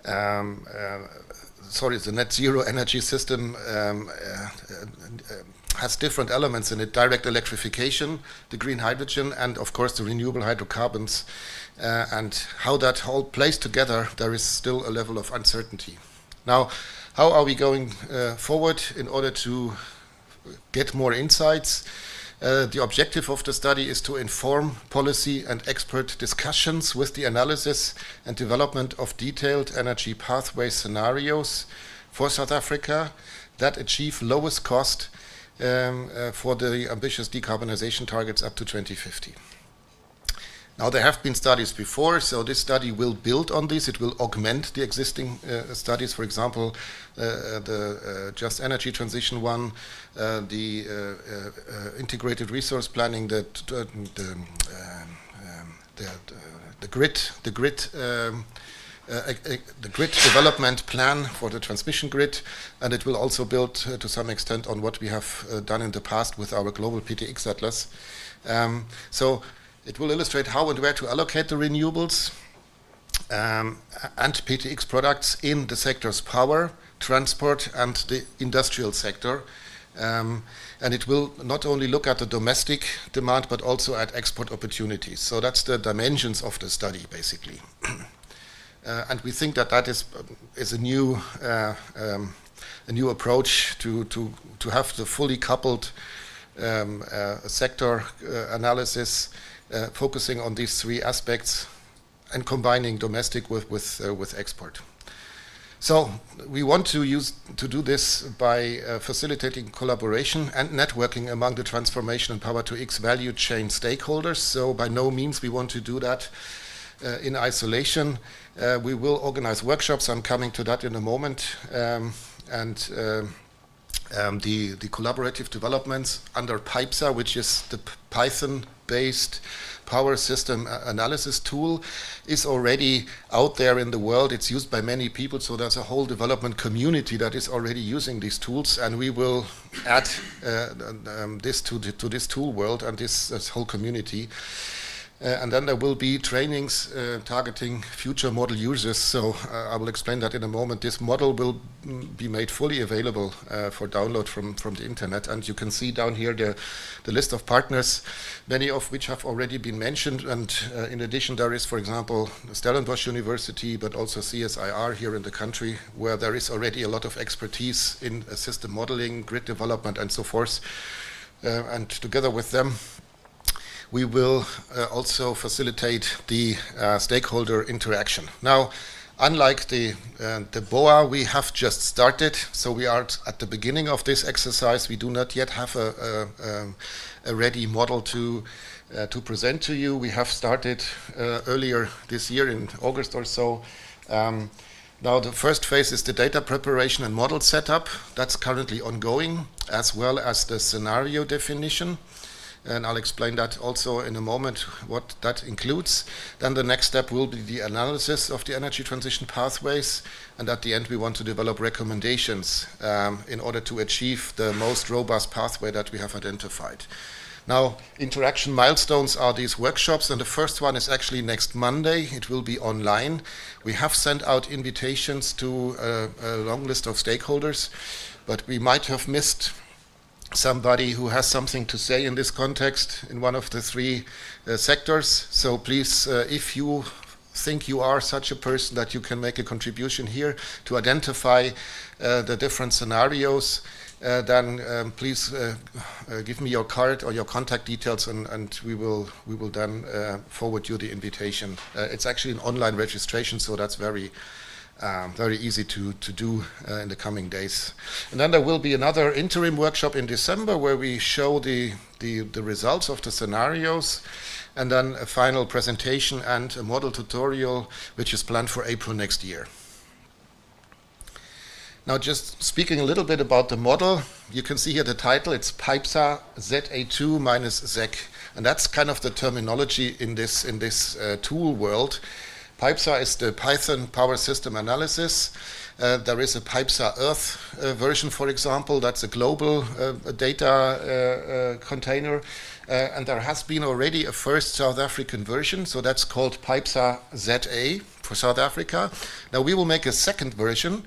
the net zero energy system has different elements in it: direct electrification, the green hydrogen, and of course the renewable hydrocarbons. And how that all plays together, there is still a level of uncertainty. Now, how are we going forward in order to get more insights? The objective of the study is to inform policy and expert discussions with the analysis and development of detailed energy pathway scenarios for South Africa that achieve lowest cost for the ambitious decarbonization targets up to 2050. Now, there have been studies before, so this study will build on this. It will augment the existing studies, for example, the Just Energy Transition one, the integrated resource planning, the grid the grid development plan for the transmission grid, and it will also build to some extent on what we have done in the past with our global PTX atlas. So it will illustrate how and where to allocate the renewables and PTX products in the sectors power, transport, and the industrial sector. And it will not only look at the domestic demand, but also at export opportunities. So that's the dimensions of the study, basically. And we think that that is a new approach to have the fully coupled sector analysis, focusing on these three aspects and combining domestic with export. So we want to do this by facilitating collaboration and networking among the transformation and Power-to-X value chain stakeholders. So by no means we want to do that in isolation. We will organize workshops. I'm coming to that in a moment. The collaborative developments under PIPESA, which is the Python-based power system analysis tool, is already out there in the world. It's used by many people, so there's a whole development community that is already using these tools, and we will add this to this tool world and this whole community. And then there will be trainings targeting future model users. So I will explain that in a moment. This model will be made fully available for download from the internet. And you can see down here the list of partners, many of which have already been mentioned. And in addition, there is, for example, Stellenbosch University, but also CSIR here in the country, where there is already a lot of expertise in system modeling, grid development, and so forth. And together with them, we will also facilitate the stakeholder interaction. Now, unlike the BOA, we have just started, so we are at the beginning of this exercise. We do not yet have a ready model to present to you. We have started earlier this year in August or so. Now, the first phase is the data preparation and model setup. That's currently ongoing, as well as the scenario definition. And I'll explain that also in a moment, what that includes. Then the next step will be the analysis of the energy transition pathways. And at the end, we want to develop recommendations in order to achieve the most robust pathway that we have identified. Now, interaction milestones are these workshops, and the first one is actually next Monday. It will be online. We have sent out invitations to a long list of stakeholders, but we might have missed somebody who has something to say in this context in one of the three sectors. So please, if you think you are such a person that you can make a contribution here to identify the different scenarios, then please give me your card or your contact details, and we will then forward you the invitation. It's actually an online registration, so that's very easy to do in the coming days. And then there will be another interim workshop in December where we show the results of the scenarios, and then a final presentation and a model tutorial, which is planned for April next year. Now, just speaking a little bit about the model, you can see here the title. It's PIPESA ZA2 minus ZEC, and that's kind of the terminology in this tool world. PIPESA is the Python Power System Analysis. There is a PIPESA Earth version, for example. That's a global data container. And there has been already a first South African version, so that's called PIPESA ZA for South Africa. Now we will make a second version,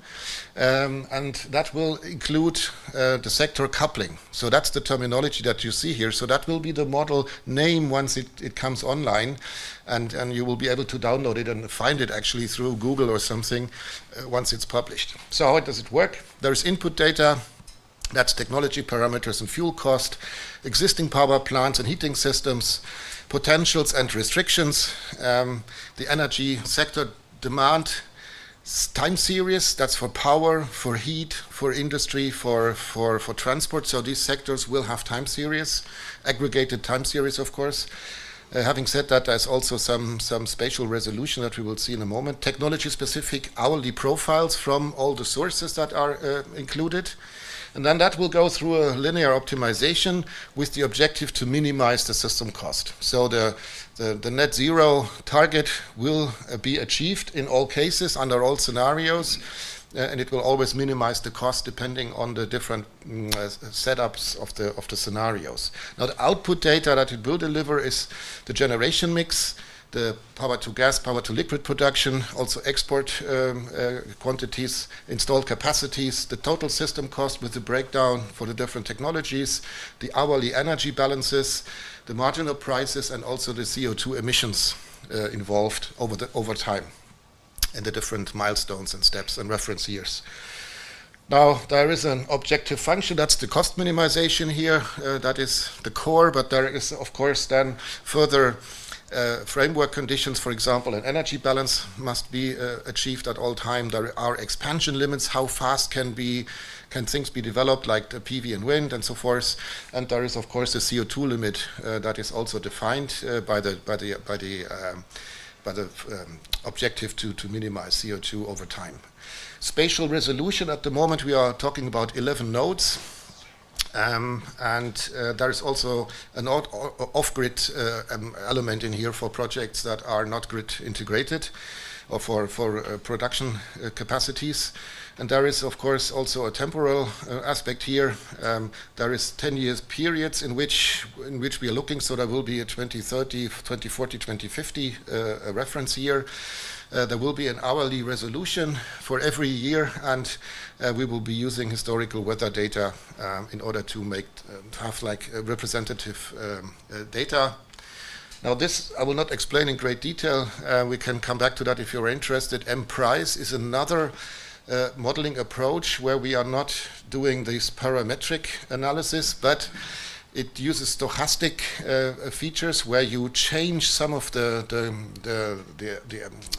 and that will include the sector coupling. So that's the terminology that you see here. So that will be the model name once it comes online, and you will be able to download it and find it actually through Google or something once it's published. So how does it work? There's input data. That's technology parameters and fuel cost, existing power plants and heating systems, potentials and restrictions, the energy sector demand, time series, that's for power, for heat, for industry, for transport. So these sectors will have time series, aggregated time series, of course. Having said that, there's also some spatial resolution that we will see in a moment. Technology-specific hourly profiles from all the sources that are included. And then that will go through a linear optimization with the objective to minimize the system cost. So the net zero target will be achieved in all cases, under all scenarios, and it will always minimize the cost depending on the different setups of the scenarios. Now, the output data that it will deliver is the generation mix, the power to gas, power to liquid production, also export quantities, installed capacities, the total system cost with the breakdown for the different technologies, the hourly energy balances, the marginal prices, and also the CO2 emissions involved over time, and the different milestones and steps and reference years. Now, there is an objective function, that's the cost minimization here, that is the core, but there is, of course, then further framework conditions. For example, an energy balance must be achieved at all time. There are expansion limits, how fast can things be developed, like the PV and wind and so forth. And there is, of course, the CO2 limit that is also defined by the objective to minimize CO2 over time. Spatial resolution, at the moment we are talking about 11 nodes, and there is also an off-grid element in here for projects that are not grid integrated, or for production capacities. And there is, of course, also a temporal aspect here. There is 10 years periods in which we are looking, so there will be a 2030, 2040, 2050 reference year. There will be an hourly resolution for every year, and we will be using historical weather data in order to have like representative data. Now, this I will not explain in great detail. We can come back to that if you're interested. MPRISE is another modeling approach where we are not doing this parametric analysis, but it uses stochastic features where you change some of the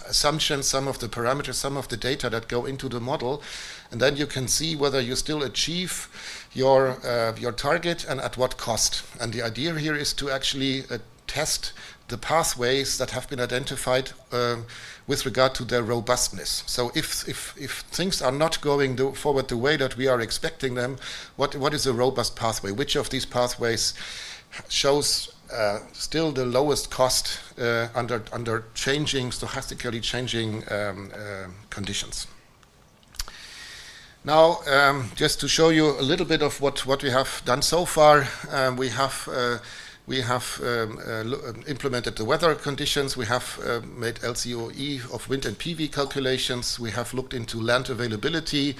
assumptions, some of the parameters, some of the data that go into the model, and then you can see whether you still achieve your target and at what cost. And the idea here is to actually test the pathways that have been identified with regard to their robustness. So if things are not going forward the way that we are expecting them, what is a robust pathway? Which of these pathways shows still the lowest cost under stochastically changing conditions? Now, just to show you a little bit of what we have done so far, we have implemented the weather conditions. We have made LCOE of wind and PV calculations. We have looked into land availability,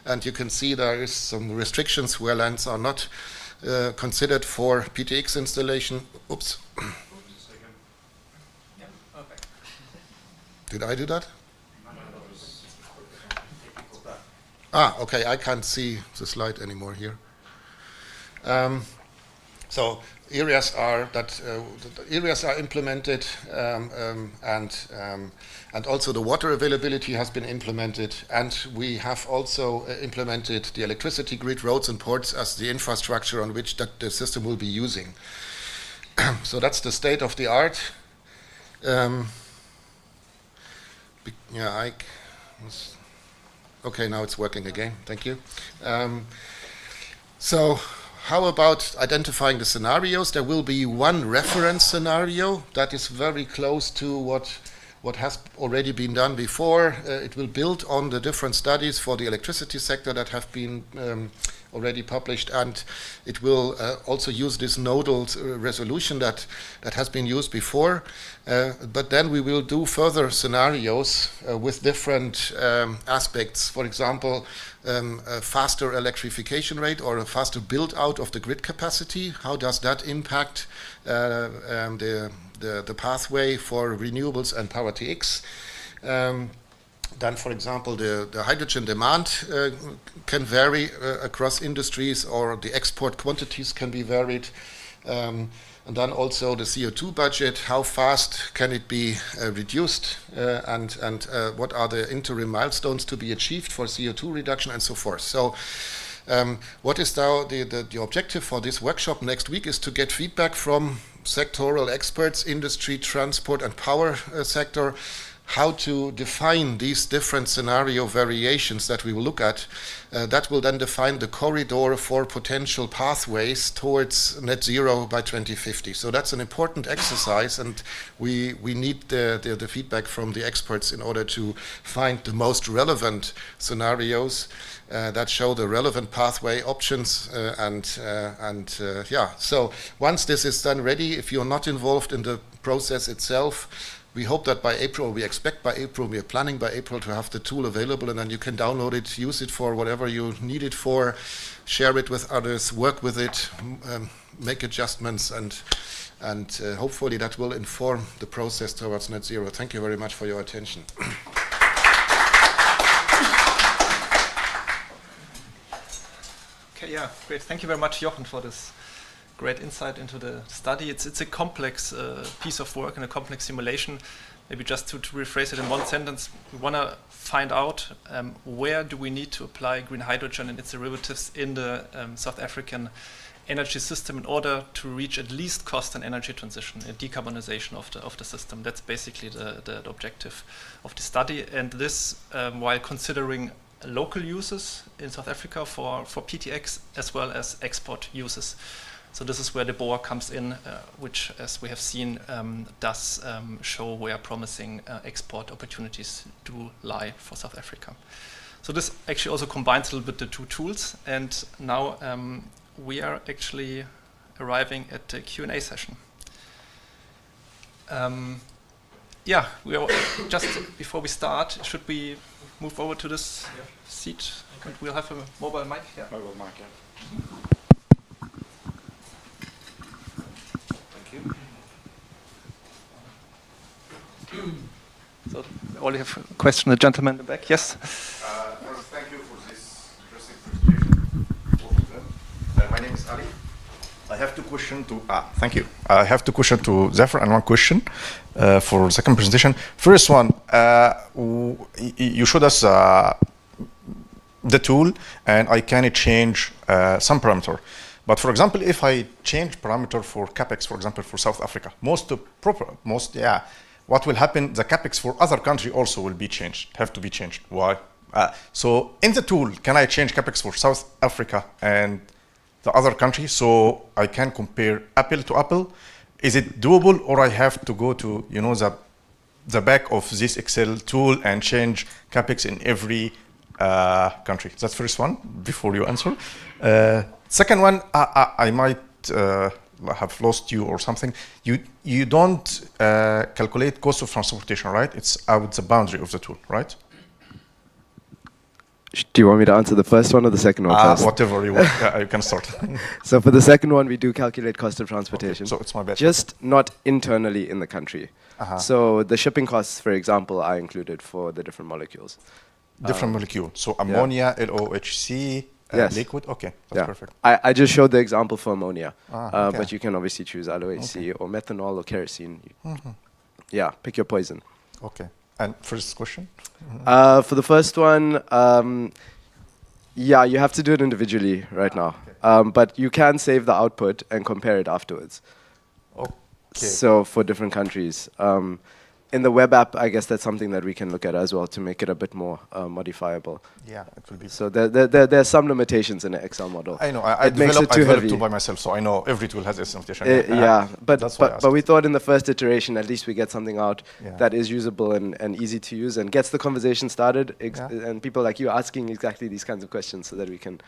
and you can see there is some restrictions where lands are not considered for PTX installation. Oops. Yeah, perfect. Did I do that? Okay, I can't see the slide anymore here. So areas are implemented, and also the water availability has been implemented, and we have also implemented the electricity grid, roads and ports as the infrastructure on which the system will be using. So that's the state of the art. Okay, now it's working again. Thank you. So how about identifying the scenarios? There will be one reference scenario that is very close to what has already been done before. It will build on the different studies for the electricity sector that have been already published, and it will also use this nodal resolution that has been used before. But then we will do further scenarios with different aspects. For example, a faster electrification rate or a faster build out of the grid capacity. How does that impact the pathway for renewables and power TX? Then, for example, the hydrogen demand can vary across industries, or the export quantities can be varied. And then also the CO2 budget, how fast can it be reduced, and what are the interim milestones to be achieved for CO2 reduction, and so forth. So what is now the objective for this workshop next week is to get feedback from sectoral experts, industry, transport and power sector. how to define these different scenario variations that we will look at. That will then define the corridor for potential pathways towards net zero by 2050. So that's an important exercise, and we need the feedback from the experts in order to find the most relevant scenarios that show the relevant pathway options. So once this is done ready, if you're not involved in the process itself, we hope that by April, we expect by April, we are planning by April to have the tool available, and then you can download it, use it for whatever you need it for, share it with others, work with it, make adjustments, and hopefully that will inform the process towards net zero. Thank you very much for your attention. Okay, yeah, great. Thank you very much, Jochen, for this great insight into the study. It's a complex piece of work and a complex simulation. Maybe just to rephrase it in one sentence, we want to find out where do we need to apply green hydrogen and its derivatives in the South African energy system in order to reach at least cost and energy transition, a decarbonization of the system. That's basically the objective of the study. And this while considering local uses in South Africa for PTX as well as export uses. So this is where the BOA comes in, which, as we have seen, does show where promising export opportunities do lie for South Africa. So this actually also combines a little bit the two tools. And now we are actually arriving at the Q&A session. Yeah, we are just before we start, should we move over to this seat? And we'll have a mobile mic. Yeah. Mobile mic, yeah. So we only have a question, the gentleman in the back. Yes? First, thank you for this interesting presentation, both of them. My name is Ali. I have two questions to... thank you. I have two questions to Zafar and one question for the second presentation. First one, you showed us the tool, and I can change some parameter. But for example, if I change parameter for CapEx, for example, for South Africa, what will happen, the CapEx for other country also will be changed, have to be changed. Why? So in the tool, can I change CapEx for South Africa and the other country so I can compare apple to apple? Is it doable, or I have to go to the back of this Excel tool and change CapEx in every country? That's first one, before you answer. Second one, I might have lost you or something. You don't calculate cost of transportation, right? It's out the boundary of the tool, right? Do you want me to answer the first one or the second one first? Whatever you want. You can start. So for the second one, we do calculate cost of transportation. Okay, so it's my bad. Just not internally in the country. So the shipping costs, for example, are included for the different molecules. Different molecule. So ammonia, LOHC, yes. liquid. Okay, that's perfect. I just showed the example for ammonia, Okay. but you can obviously choose LOHC or methanol or kerosene. Yeah, pick your poison. Okay. And first question? For the first one, yeah, you have to do it individually right now. Okay. But you can save the output and compare it afterwards. Okay. So for different countries. In the web app, I guess that's something that we can look at as well to make it a bit more modifiable. Yeah, it will be. So there are some limitations in the Excel model. I know. I developed a tool by myself, so I know every tool has its limitation. Yeah, but we thought in the first iteration, at least we get something out that is usable and easy to use and gets the conversation started, and people like you asking exactly these kinds of questions so that we can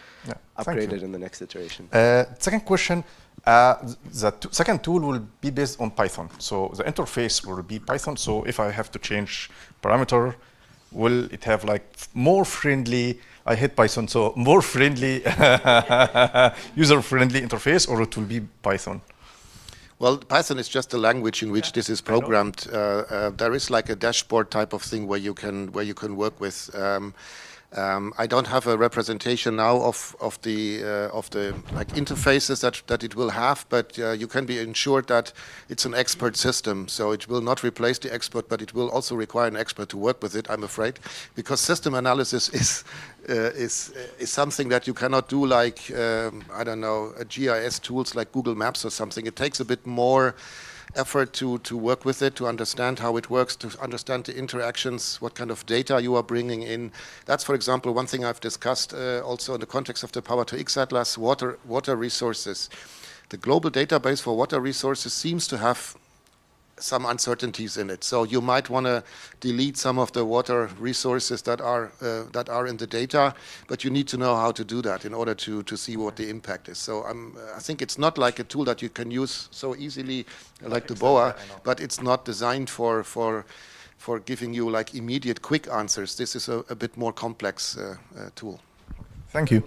upgrade it in the next iteration. Second question. The second tool will be based on Python. So the interface will be Python. So if I have to change parameter, will it have like more friendly, I hate Python, so more friendly, user-friendly interface, or it will be Python? Well, Python is just a language in which this is programmed. There is like a dashboard type of thing where you can work with. I don't have a representation now of the like interfaces that it will have, but you can be ensured that it's an expert system. So it will not replace the expert, but it will also require an expert to work with it, I'm afraid, because system analysis is something that you cannot do like I don't know, GIS tools like Google Maps or something. It takes a bit more effort to work with it, to understand how it works, to understand the interactions, what kind of data you are bringing in. That's, for example, one thing I've discussed also in the context of the Power to X Atlas, water resources. The global database for water resources seems to have some uncertainties in it. So you might want to delete some of the water resources that are in the data, but you need to know how to do that in order to see what the impact is. So I think it's not like a tool that you can use so easily like the BOA, but it's not designed for giving you like immediate quick answers. This is a bit more complex tool. Thank you.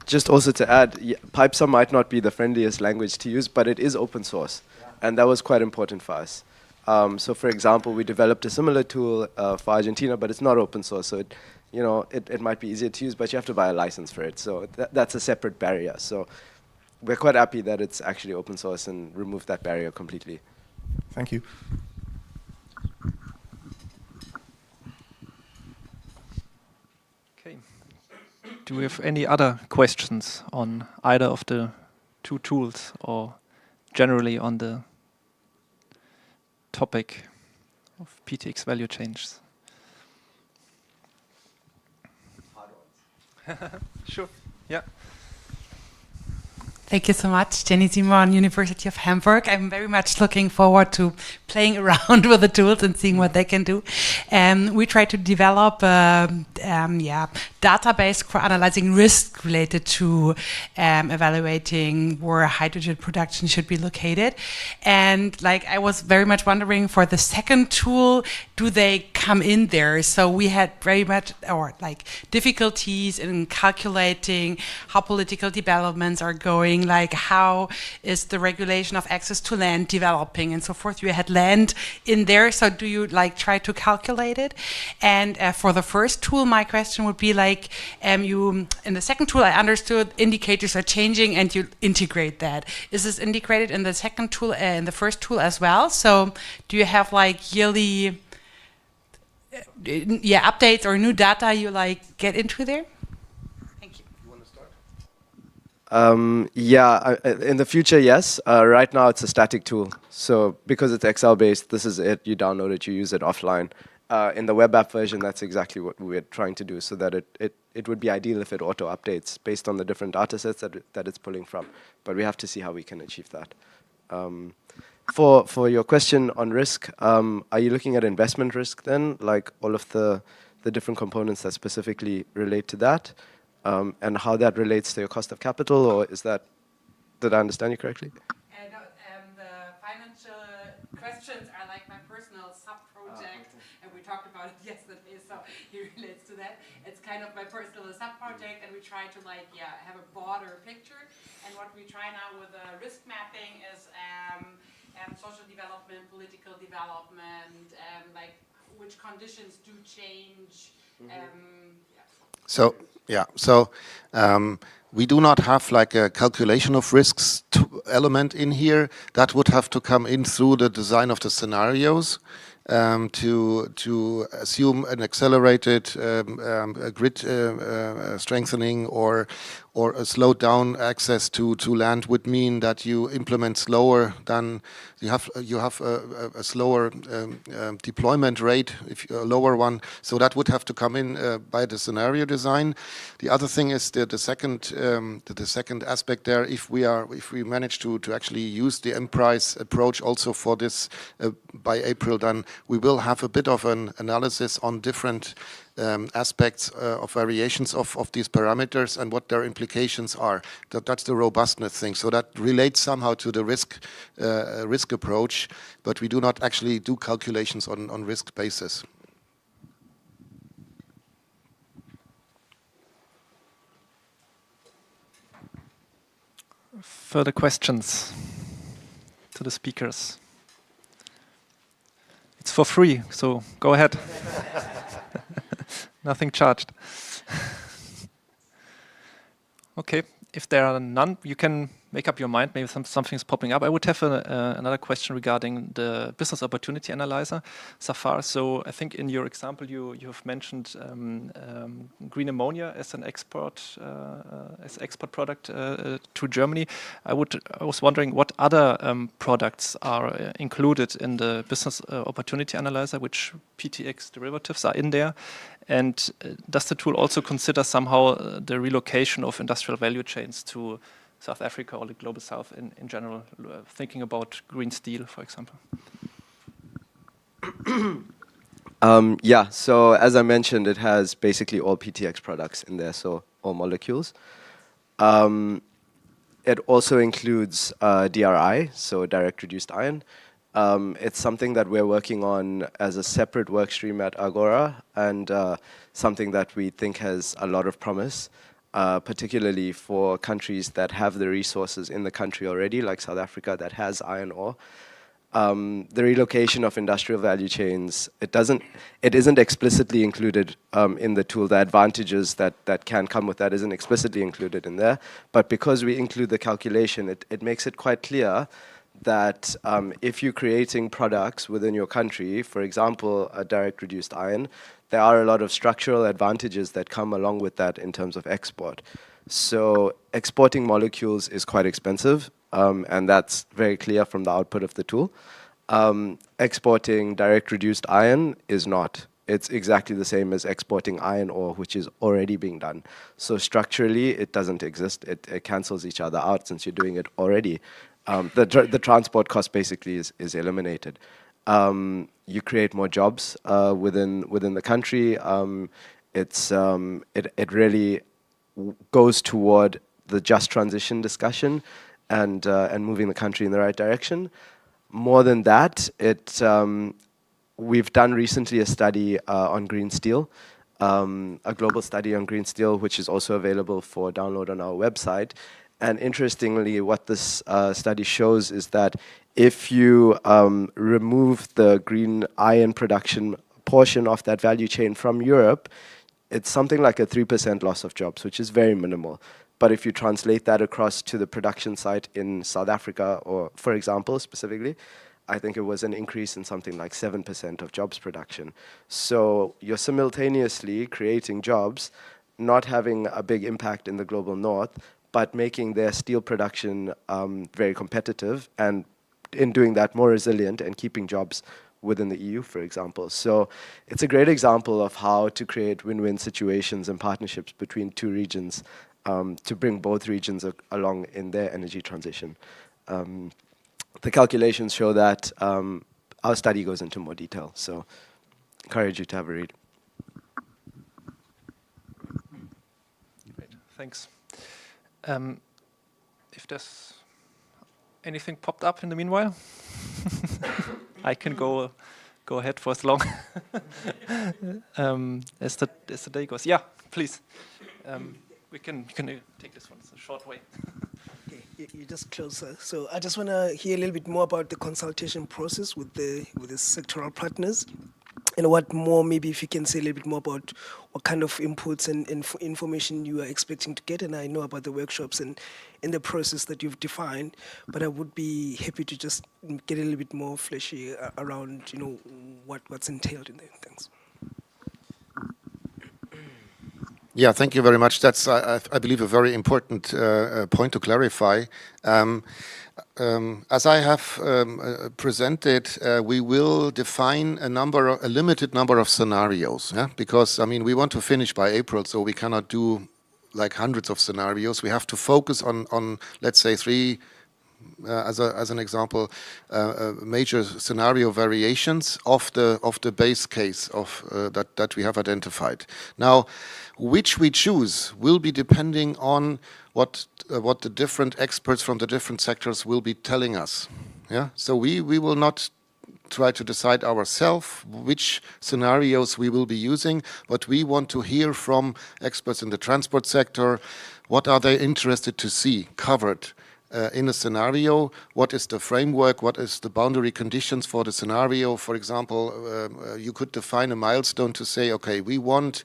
Just also to add, PipeSum might not be the friendliest language to use, but it is open source. And that was quite important for us. So for example, we developed a similar tool for Argentina, but it's not open source. So it might be easier to use, but you have to buy a license for it. So that's a separate barrier. So we're quite happy that it's actually open source and removed that barrier completely. Thank you. Okay. Do we have any other questions on either of the two tools or generally on the topic of PTX value changes? Sure, yeah. Thank you so much, Jenny Simon, University of Hamburg. I'm very much looking forward to playing around with the tools and seeing what they can do. We try to develop a database for analyzing risk related to evaluating where hydrogen production should be located. And I was very much wondering for the second tool, do they come in there? So we had very much difficulties in calculating how political developments are going, like how is the regulation of access to land developing and so forth. You had land in there, so do you try to calculate it? And for the first tool, my question would be you in the second tool, I understood indicators are changing and you integrate that. Is this integrated in the second tool, in the first tool as well? So do you have yearly updates or new data you get into there? In the future, yes. Right now, it's a static tool. So because it's Excel-based, this is it. You download it, you use it offline. In the web app version, that's exactly what we're trying to do, so that it would be ideal if it auto-updates based on the different data sets that it's pulling from. But we have to see how we can achieve that. For your question on risk, are you looking at investment risk then, like all of the different components that specifically relate to that? And how that relates to your cost of capital, or did I understand you correctly? No, the financial questions are my personal sub-project, and we talked about it yesterday, so it relates to that. It's kind of my personal sub-project, and we try to have a broader picture. And what we try now with risk mapping is social development, political development, which conditions do change. So we do not have a calculation of risks element in here. That would have to come in through the design of the scenarios to assume an accelerated grid strengthening or a slowed down access to land would mean that you implement slower than you have a slower deployment rate, if a lower one. So that would have to come in by the scenario design. The other thing is the second aspect there. If we manage to actually use the Emprise approach also for this by April, then we will have a bit of an analysis on different aspects of variations of these parameters and what their implications are. That's the robustness thing. So that relates somehow to the risk approach, but we do not actually do calculations on risk basis. Further questions to the speakers? It's for free, so go ahead. Nothing charged. Okay, if there are none, you can make up your mind. Maybe something's popping up. I would have another question regarding the business opportunity analyzer, Safar. So I think in your example you have mentioned green ammonia as an export product to Germany. I was wondering what other products are included in the business opportunity analyzer, which PTX derivatives are in there. And does the tool also consider somehow the relocation of industrial value chains to South Africa or the Global South in general, thinking about green steel, for example? Yeah, so as I mentioned, it has basically all PTX products in there, so all molecules. It also includes DRI, so direct reduced iron. It's something that we're working on as a separate work stream at Agora, and something that we think has a lot of promise, particularly for countries that have the resources in the country already, like South Africa that has iron ore. The relocation of industrial value chains, it isn't explicitly included in the tool. The advantages that can come with that isn't explicitly included in there, but because we include the calculation, it makes it quite clear that if you're creating products within your country, for example, a direct reduced iron, there are a lot of structural advantages that come along with that in terms of export. So exporting molecules is quite expensive, and that's very clear from the output of the tool. Exporting direct reduced iron is not. It's exactly the same as exporting iron ore, which is already being done. So structurally, it doesn't exist. It cancels each other out since you're doing it already. The transport cost basically is eliminated. You create more jobs within the country. It really goes toward the just transition discussion and moving the country in the right direction. More than that, we've done recently a study on green steel, a global study on green steel, which is also available for download on our website. And interestingly, what this study shows is that if you remove the green iron production portion of that value chain from Europe, it's something like a 3% loss of jobs, which is very minimal. But if you translate that across to the production site in South Africa, or for example, specifically, I think it was an increase in something like 7% of jobs production. So you're simultaneously creating jobs, not having a big impact in the global north, but making their steel production very competitive, and in doing that more resilient and keeping jobs within the EU, for example. So it's a great example of how to create win-win situations and partnerships between two regions to bring both regions along in their energy transition. The calculations show that. Our study goes into more detail, so encourage you to have a read. Great, thanks. If there's anything popped up in the meanwhile, I can go ahead for as long as the day goes. Yeah, please. We can take this one. It's a short way. Okay, you're just closer. So I just want to hear a little bit more about the consultation process with the sectoral partners, and what more, maybe if you can say a little bit more about what kind of inputs and information you are expecting to get. And I know about the workshops and the process that you've defined, but I would be happy to just get a little bit more fleshy around, what's entailed in there. Thanks. Yeah, thank you very much. That's, I believe, a very important point to clarify. As I have presented, we will define a limited number of scenarios, because, we want to finish by April, so we cannot do like hundreds of scenarios. We have to focus on let's say, three, as an example, major scenario variations of the base case that we have identified. Now, which we choose will be depending on what the different experts from the different sectors will be telling us. Yeah, so we will not try to decide ourselves which scenarios we will be using, but we want to hear from experts in the transport sector. What are they interested to see covered in a scenario? What is the framework? What is the boundary conditions for the scenario? For example, you could define a milestone to say, okay, we want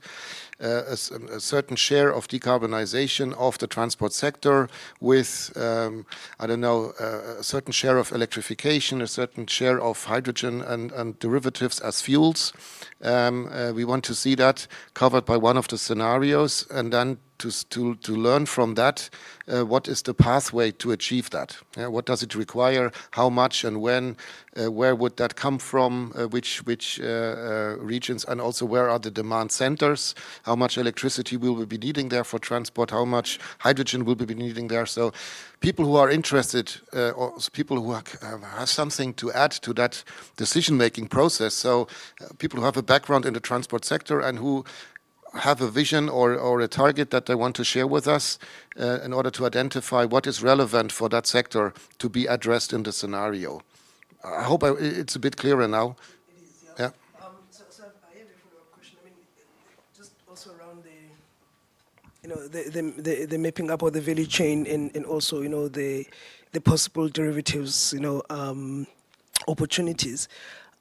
a certain share of decarbonization of the transport sector with, I don't know, a certain share of electrification, a certain share of hydrogen and derivatives as fuels. We want to see that covered by one of the scenarios, and then to learn from that, what is the pathway to achieve that? What does it require? How much and when? Where would that come from? Which regions? And also, where are the demand centers? How much electricity will we be needing there for transport? How much hydrogen will we be needing there? So people who are interested, or people who have something to add to that decision-making process, so people who have a background in the transport sector and who have a vision or a target that they want to share with us in order to identify what is relevant for that sector to be addressed in the scenario. I hope it's a bit clearer now. It is, Yeah. So I have a follow-up question. I mean, just also around the mapping up of the value chain and also, the possible derivatives, opportunities.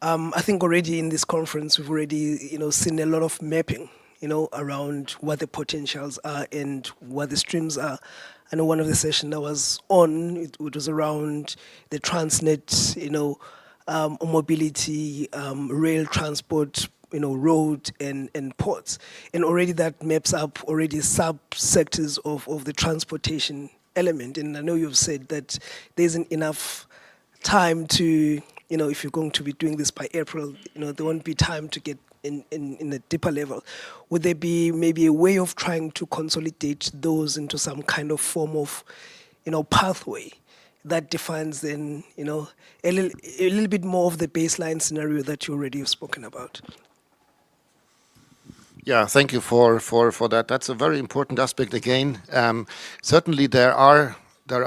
I think already in this conference, we've already, seen a lot of mapping, around what the potentials are and what the streams are. I know one of the sessions that was on, it was around the Transnet, mobility, rail transport, road and ports. And already that maps up already sub-sectors of the transportation element. And I know you've said that there isn't enough time to, if you're going to be doing this by April, there won't be time to get in a deeper level. Would there be maybe a way of trying to consolidate those into some kind of form of, pathway that defines then, a little bit more of the baseline scenario that you already have spoken about? Yeah, thank you for that. That's a very important aspect again. Certainly there are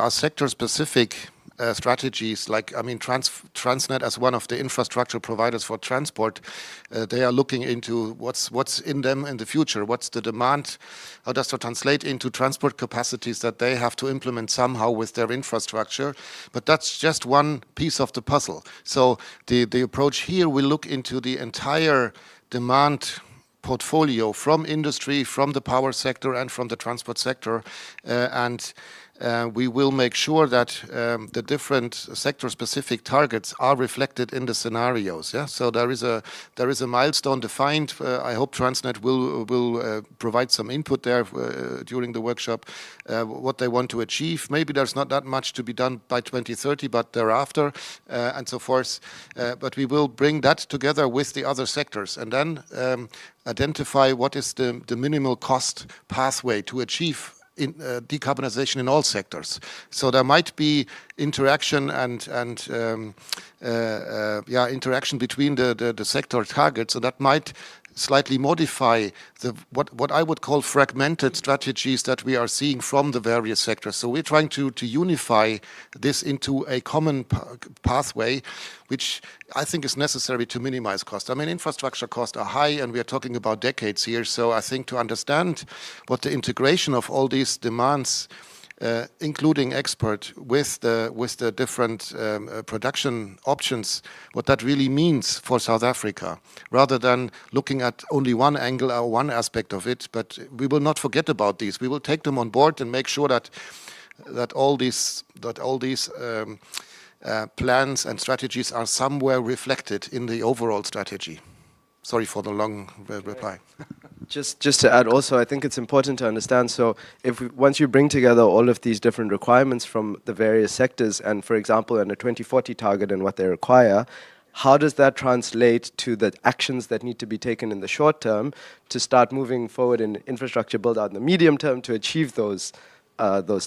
sector-specific strategies, like, Transnet as one of the infrastructure providers for transport, they are looking into what's in them in the future, what's the demand, how does that translate into transport capacities that they have to implement somehow with their infrastructure. But that's just one piece of the puzzle. So the approach here will look into the entire demand portfolio from industry, from the power sector and from the transport sector, and we will make sure that the different sector-specific targets are reflected in the scenarios. Yeah, so there is a milestone defined. I hope Transnet will provide some input there during the workshop. What they want to achieve. Maybe there's not that much to be done by 2030, but thereafter, and so forth. But we will bring that together with the other sectors, and then identify what is the minimal cost pathway to achieve decarbonization in all sectors. So there might be interaction and interaction between the sector targets, so that might slightly modify what I would call fragmented strategies that we are seeing from the various sectors. So we're trying to unify this into a common pathway, which I think is necessary to minimize cost. Infrastructure costs are high, and we are talking about decades here. So I think to understand what the integration of all these demands, including export, with the different production options, what that really means for South Africa, rather than looking at only one angle or one aspect of it. But we will not forget about these. We will take them on board and make sure that all these plans and strategies are somewhere reflected in the overall strategy. Sorry for the long reply. Just to add also, I think it's important to understand, so once you bring together all of these different requirements from the various sectors, and for example, in a 2040 target and what they require, how does that translate to the actions that need to be taken in the short term to start moving forward in infrastructure build out in the medium term to achieve those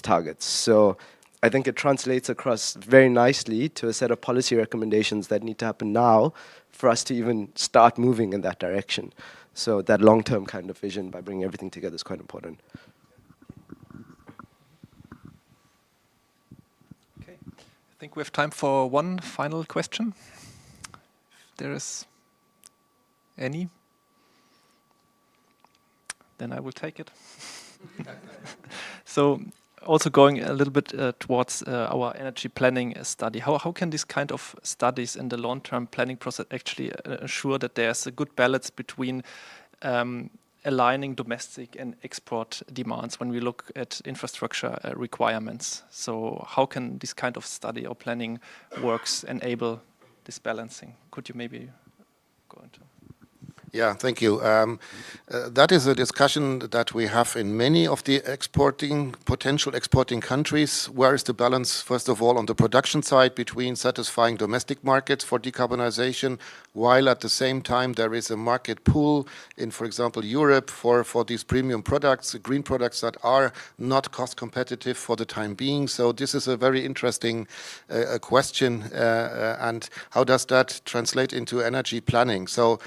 targets? So I think it translates across very nicely to a set of policy recommendations that need to happen now for us to even start moving in that direction. So that long-term kind of vision by bringing everything together is quite important. Okay, I think we have time for one final question. If there is any, then I will take it. So, also going a little bit towards our energy planning study, how can these kind of studies in the long-term planning process actually ensure that there's a good balance between aligning domestic and export demands when we look at infrastructure requirements. So how can this kind of study or planning works enable this balancing? Could you maybe go into? Yeah, thank you. That is a discussion that we have in many of the potential exporting countries. Where is the balance, first of all, on the production side between satisfying domestic markets for decarbonization, while at the same time there is a market pool in, for example, Europe for these premium products, green products that are not cost competitive for the time being. So this is a very interesting question. And how does that translate into energy planning? So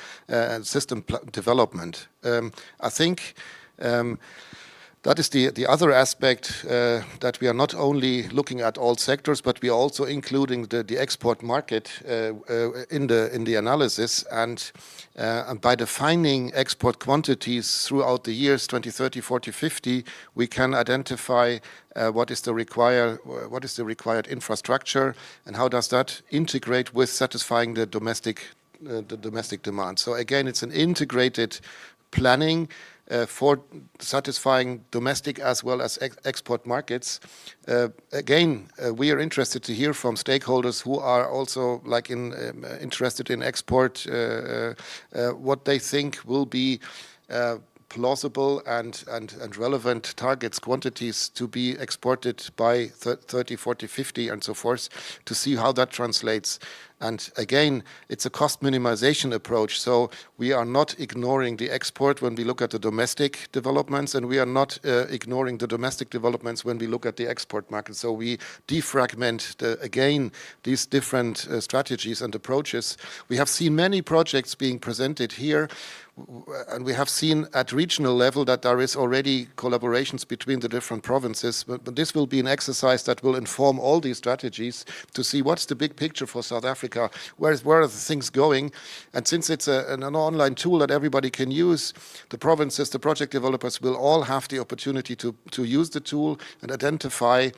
system development. I think that is the other aspect, that we are not only looking at all sectors, but we are also including the export market in the analysis. And by defining export quantities throughout the years 2030, 40, 50, we can identify what is the required infrastructure, and how does that integrate with satisfying the domestic demand. So again, it's an integrated planning for satisfying domestic as well as export markets. Again, we are interested to hear from stakeholders who are also interested in export, what they think will be plausible and relevant targets, quantities to be exported by 30, 40, 50 and so forth, to see how that translates. And again, it's a cost minimization approach. So we are not ignoring the export when we look at the domestic developments, and we are not ignoring the domestic developments when we look at the export market. So we defragment, again, these different strategies and approaches. We have seen many projects being presented here, and we have seen at regional level that there is already collaborations between the different provinces, but this will be an exercise that will inform all these strategies to see what's the big picture for South Africa, where are the things going. And since it's an online tool that everybody can use, the provinces, the project developers will all have the opportunity to use the tool and identify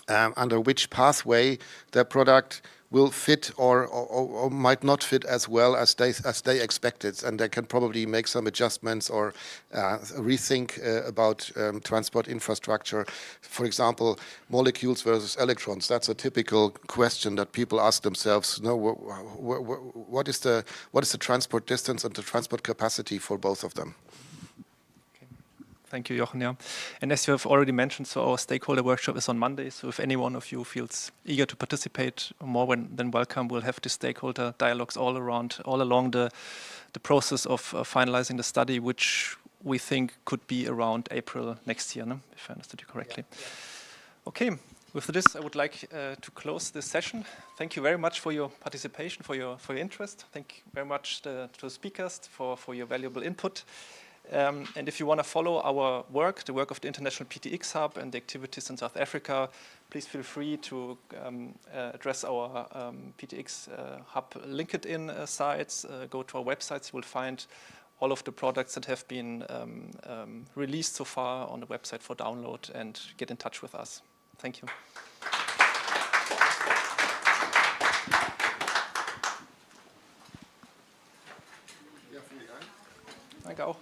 under which pathway their product will fit or might not fit as well as they expected, and they can probably make some adjustments or rethink about transport infrastructure. For example, molecules versus electrons. That's a typical question that people ask themselves. What is the transport distance and the transport capacity for both of them? Thank you, Jochen. Yeah. And as you have already mentioned, so our stakeholder workshop is on Monday. So if any one of you feels eager to participate, more than welcome. We'll have the stakeholder dialogues all along the process of finalizing the study, which we think could be around April next year, no? If I understood you correctly. Yeah. Okay. With this, I would like to close this session. Thank you very much for your participation, for your interest. Thank you very much to the speakers for your valuable input. And if you want to follow our work, the work of the International PTX Hub and the activities in South Africa, please feel free to address our PTX Hub LinkedIn sites, go to our websites. You will find all of the products that have been released so far on the website for download, and get in touch with us. Thank you. Danke auch.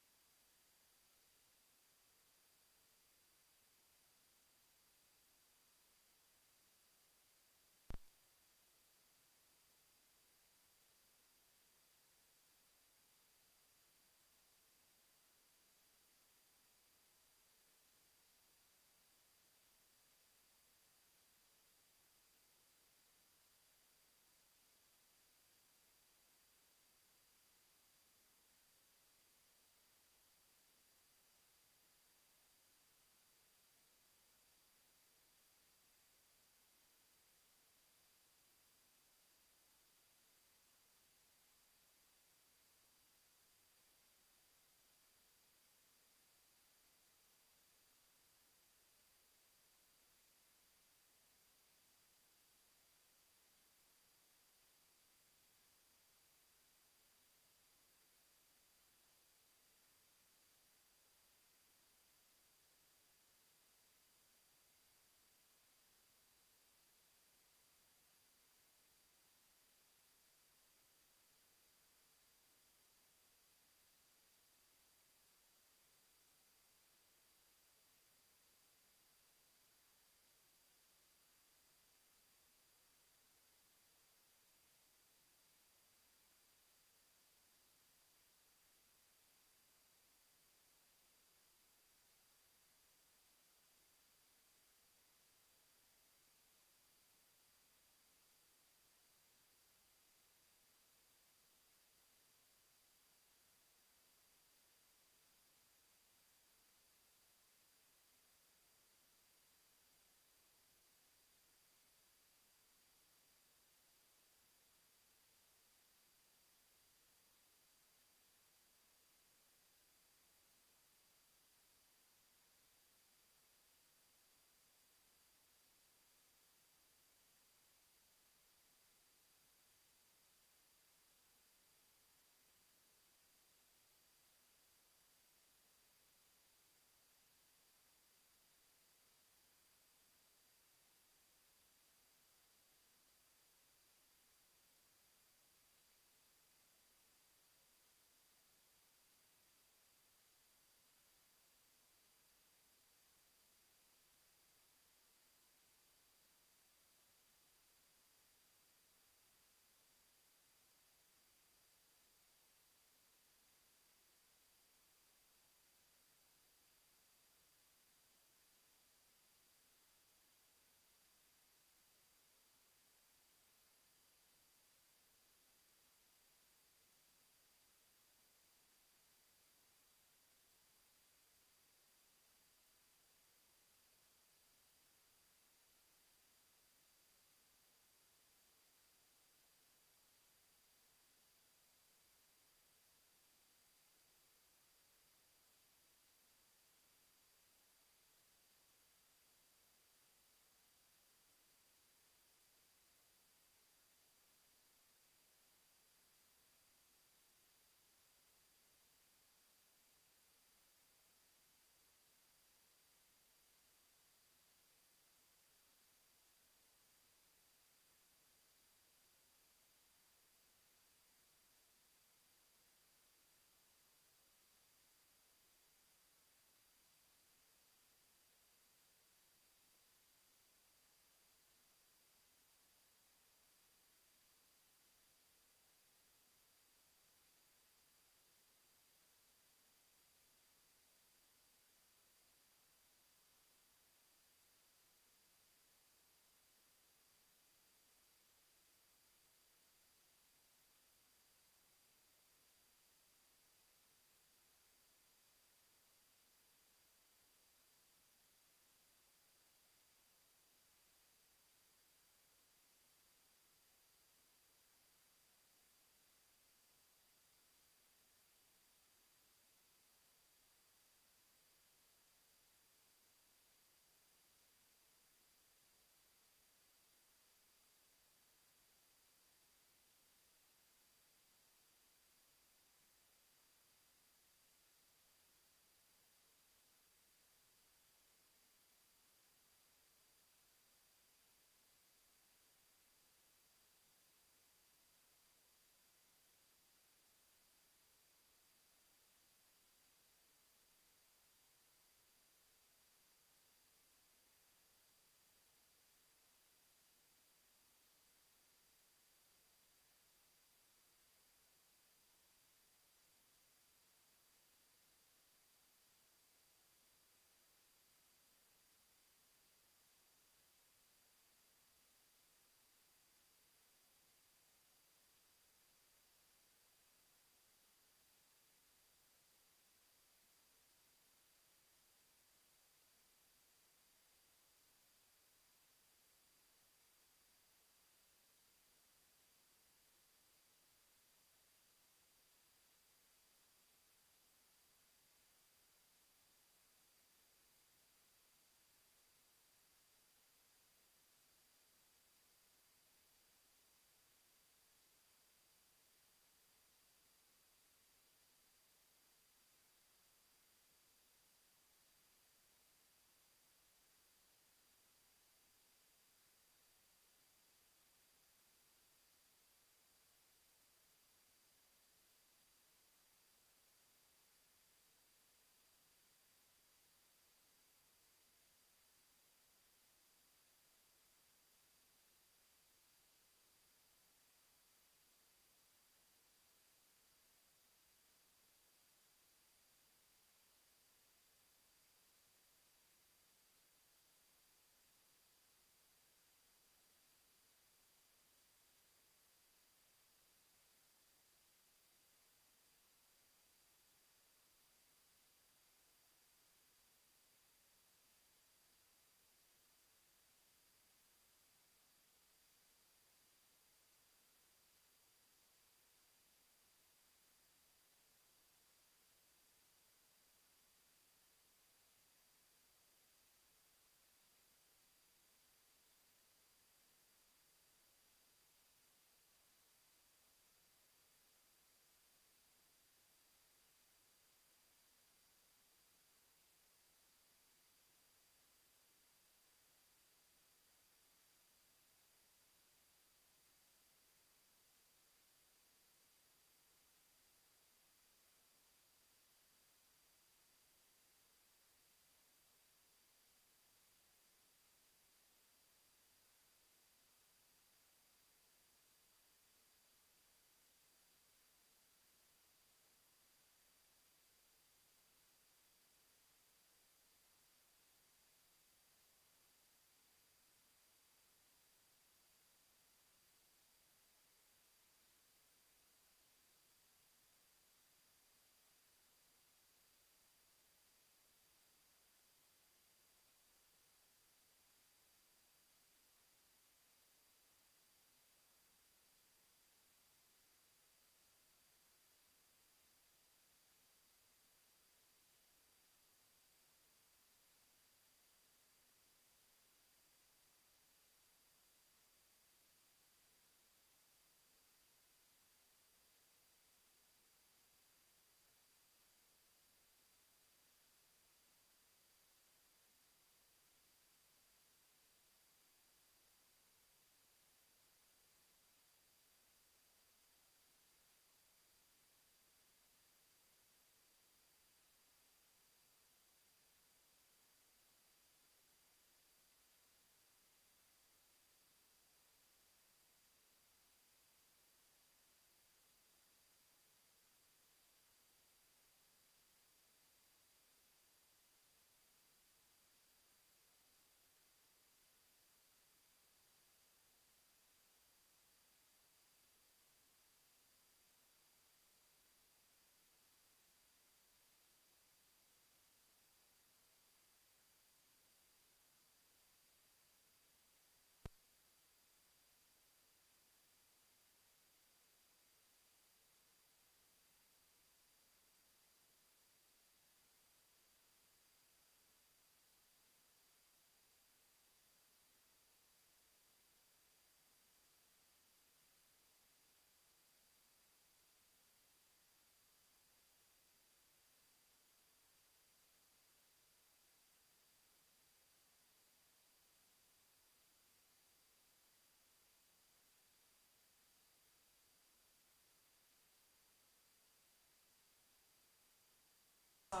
So,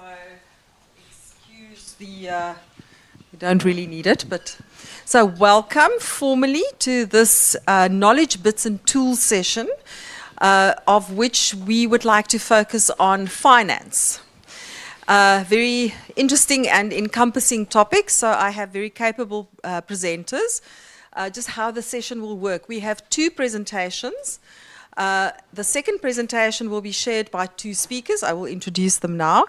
excuse the, we don't really need it, but. So welcome formally to this Knowledge Bits and Tools session, of which we would like to focus on finance. Very interesting and encompassing topic, so I have very capable presenters. Just how the session will work. We have 2 presentations. The second presentation will be shared by 2 speakers. I will introduce them now.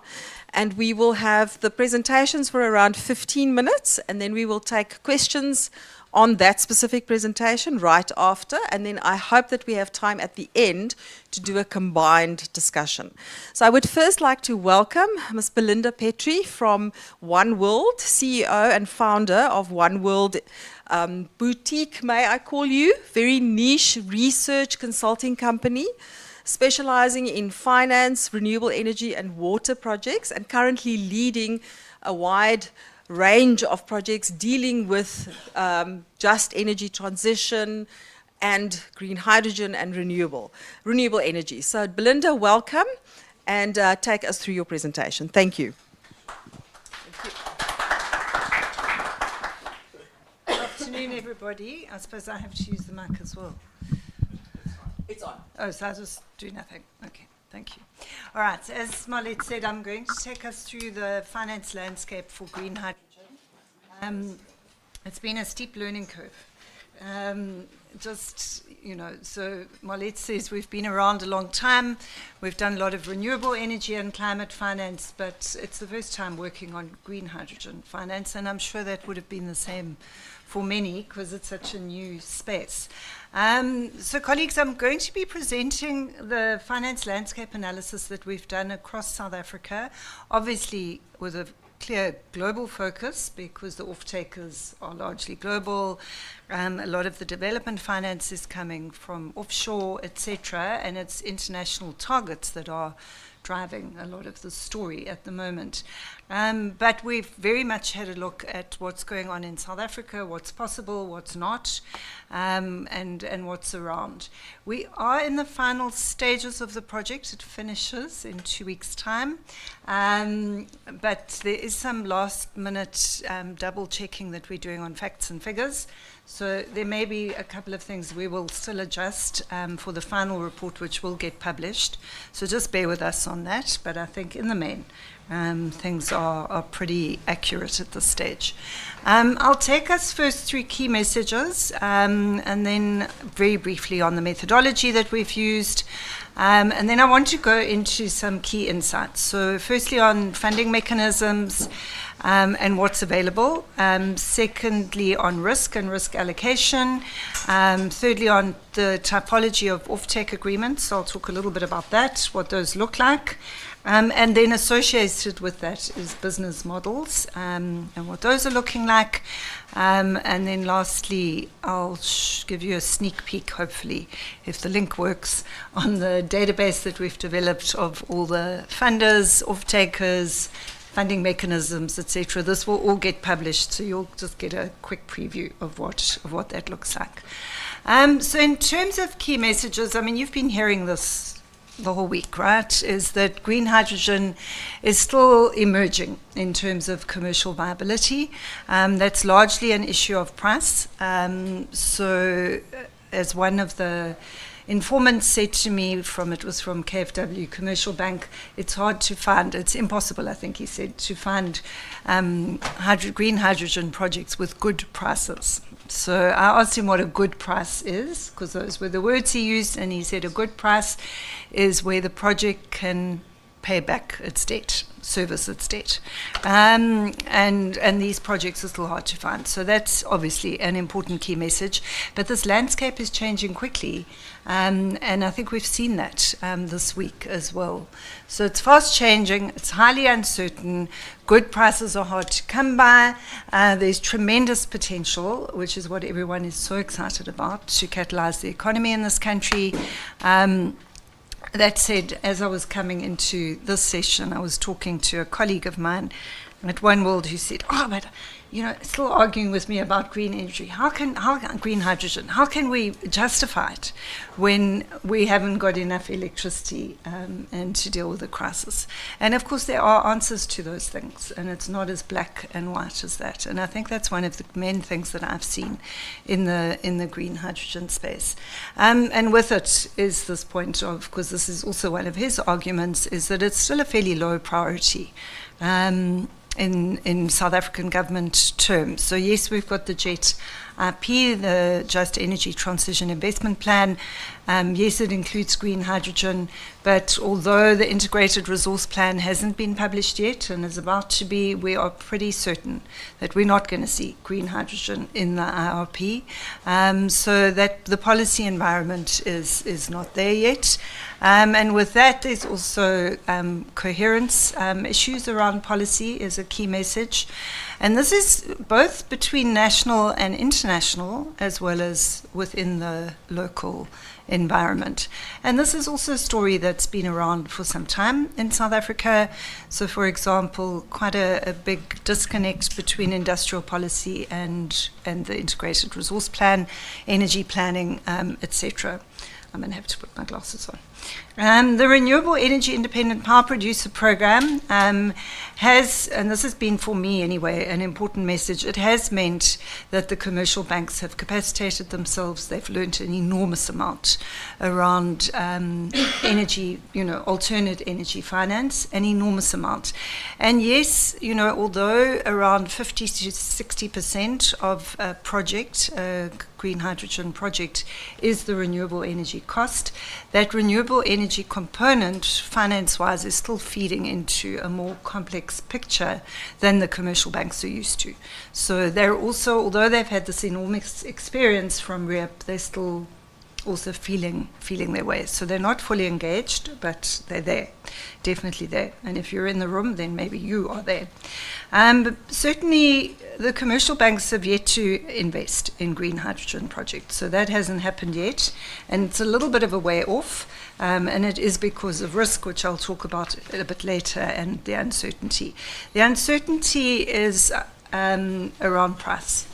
And we will have the presentations for around 15 minutes, and then we will take questions on that specific presentation right after, and then I hope that we have time at the end to do a combined discussion. So I would first like to welcome Ms. Belinda Petrie from One World, CEO and founder of One World Boutique, may I call you, very niche research consulting company, specializing in finance, renewable energy and water projects, and currently leading a wide range of projects dealing with just energy transition and green hydrogen and renewable energy. So Belinda, welcome, and take us through your presentation. Thank you. Good afternoon, everybody. I suppose I have to use the mic as well. It's on. Oh, so I'll just do nothing. Okay, thank you. All right, so as Marlette said, I'm going to take us through the finance landscape for green hydrogen. It's been a steep learning curve. So Marlette says we've been around a long time. We've done a lot of renewable energy and climate finance, but it's the first time working on green hydrogen finance, and I'm sure that would have been the same for many because it's such a new space. So colleagues, I'm going to be presenting the finance landscape analysis that we've done across South Africa, obviously with a clear global focus because the off-takers are largely global. A lot of the development finance is coming from offshore, etc., and it's international targets that are driving a lot of the story at the moment. But we've very much had a look at what's going on in South Africa, what's possible, what's not, and what's around. We are in the final stages of the project. It finishes in 2 weeks' time. But there is some last-minute double-checking that we're doing on facts and figures. So there may be a couple of things we will still adjust for the final report, which will get published. So just bear with us on that. But I think in the main, things are pretty accurate at this stage. I'll take us first through key messages and then very briefly on the methodology that we've used. And then I want to go into some key insights. So firstly on funding mechanisms and what's available. Secondly on risk and risk allocation. Thirdly on the typology of offtake agreements. So I'll talk a little bit about that, what those look like. And then associated with that is business models and what those are looking like. And then lastly, I'll give you a sneak peek, hopefully, if the link works, on the database that we've developed of all the funders, off-takers, funding mechanisms, etc. This will all get published, so you'll just get a quick preview of what that looks like. So in terms of key messages, I mean, you've been hearing this the whole week, right, is that green hydrogen is still emerging in terms of commercial viability. That's largely an issue of price. So as one of the informants said to me, it was from KfW Commercial Bank, it's hard to find, it's impossible, I think he said, to find green hydrogen projects with good prices. So I asked him what a good price is, because those were the words he used, and he said a good price is where the project can pay back its debt, service its debt. And these projects are still hard to find. So that's obviously an important key message. But this landscape is changing quickly, and I think we've seen that this week as well. So it's fast changing, it's highly uncertain, good prices are hard to come by, there's tremendous potential, which is what everyone is so excited about, to catalyze the economy in this country. That said, as I was coming into this session, I was talking to a colleague of mine at One World who said, but still arguing with me about green energy. How green hydrogen? How can we justify it when we haven't got enough electricity and to deal with the crisis? And of course, there are answers to those things, and it's not as black and white as that. And I think that's one of the main things that I've seen in the green hydrogen space. And with it is this point of, because this is also one of his arguments, is that it's still a fairly low priority. In South African government terms. So yes, we've got the JET IP, the Just Energy Transition Investment Plan. Yes, it includes green hydrogen, but although the Integrated Resource Plan hasn't been published yet and is about to be, we are pretty certain that we're not going to see green hydrogen in the IRP. So that the policy environment is not there yet. And with that, there's also coherence issues around policy is a key message. And this is both between national and international, as well as within the local environment. And this is also a story that's been around for some time in South Africa. So, for example, quite a big disconnect between industrial policy and the Integrated Resource Plan, energy planning, etc. I'm going to have to put my glasses on. The Renewable Energy Independent Power Producer Program has, and this has been for me anyway, an important message. It has meant that the commercial banks have capacitated themselves. They've learned an enormous amount around energy, alternate energy finance, an enormous amount. And yes, although around 50 to 60% of a project, green hydrogen project, is the renewable energy cost, that renewable energy component, finance-wise, is still feeding into a more complex picture than the commercial banks are used to. So they're also, although they've had this enormous experience from REAP, they're still also feeling their way. So they're not fully engaged, but they're there, definitely there. And if you're in the room, then maybe you are there. But certainly, the commercial banks have yet to invest in green hydrogen projects. So that hasn't happened yet. And it's a little bit of a way off. And it is because of risk, which I'll talk about a bit later, and the uncertainty. The uncertainty is around price.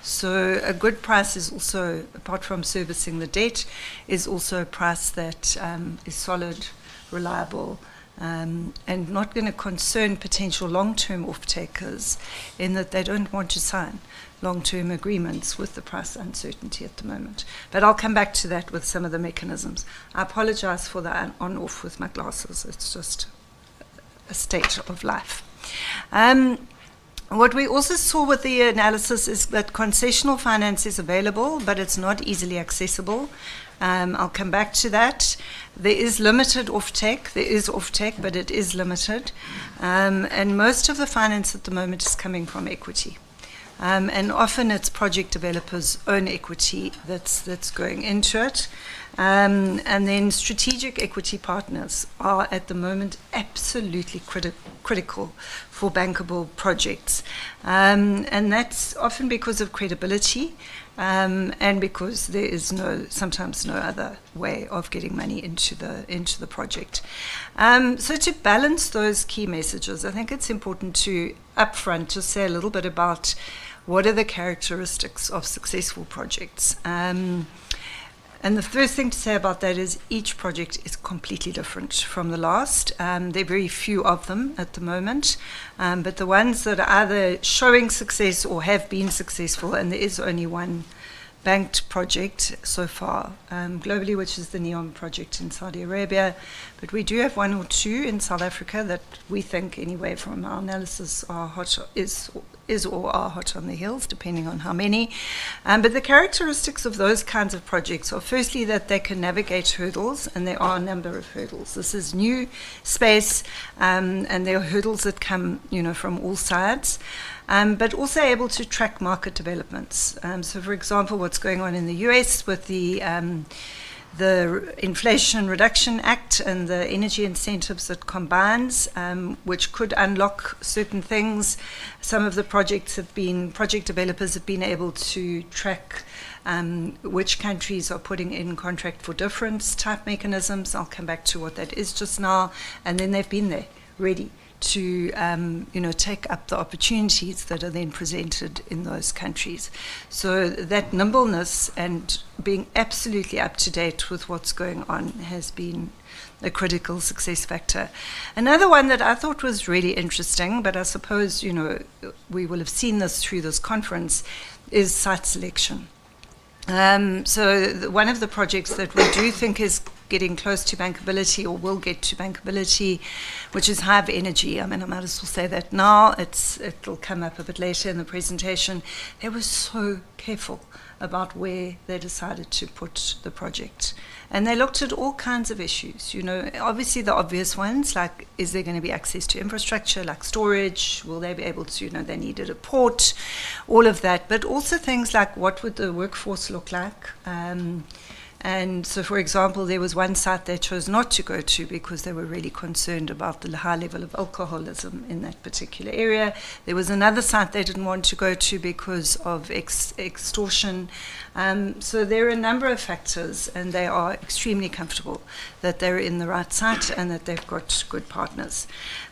So a good price is also, apart from servicing the debt, is also a price that is solid, reliable, and not going to concern potential long-term off-takers in that they don't want to sign long-term agreements with the price uncertainty at the moment. But I'll come back to that with some of the mechanisms. I apologize for the on-off with my glasses. It's just a state of life. What we also saw with the analysis is that concessional finance is available, but it's not easily accessible. I'll come back to that. There is limited offtake. There is offtake, but it is limited. And most of the finance at the moment is coming from equity. And often it's project developers' own equity that's going into it. And then strategic equity partners are at the moment absolutely critical for bankable projects. And that's often because of credibility and because there is sometimes no other way of getting money into the project. So to balance those key messages, I think it's important to upfront just say a little bit about what are the characteristics of successful projects. And the first thing to say about that is each project is completely different from the last. There are very few of them at the moment, but the ones that are either showing success or have been successful, and there is only one banked project so far globally, which is the NEOM project in Saudi Arabia. But we do have one or two in South Africa that we think, anyway, from our analysis, are hot, is or are hot on the heels, depending on how many. But the characteristics of those kinds of projects are firstly that they can navigate hurdles, and there are a number of hurdles. This is new space, and there are hurdles that come, from all sides. But also able to track market developments. So, for example, what's going on in the US with the Inflation Reduction Act and the energy incentives that combines, which could unlock certain things. Some of the project developers have been able to track which countries are putting in contract for difference type mechanisms. I'll come back to what that is just now. And then they've been there, ready to take up the opportunities that are then presented in those countries. So that nimbleness and being absolutely up to date with what's going on has been a critical success factor. Another one that I thought was really interesting, but I suppose we will have seen this through this conference, is site selection. One of the projects that we do think is getting close to bankability, or will get to bankability, which is Hive Energy. I mean, I might as well say that now. It'll come up a bit later in the presentation. They were so careful about where they decided to put the project. And they looked at all kinds of issues, obviously the obvious ones, like is there going to be access to infrastructure, like storage, will they be able to, they needed a port, all of that, but also things like what would the workforce look like. And so, for example, there was one site they chose not to go to because they were really concerned about the high level of alcoholism in that particular area. There was another site they didn't want to go to because of extortion. So there are a number of factors, and they are extremely comfortable that they're in the right site and that they've got good partners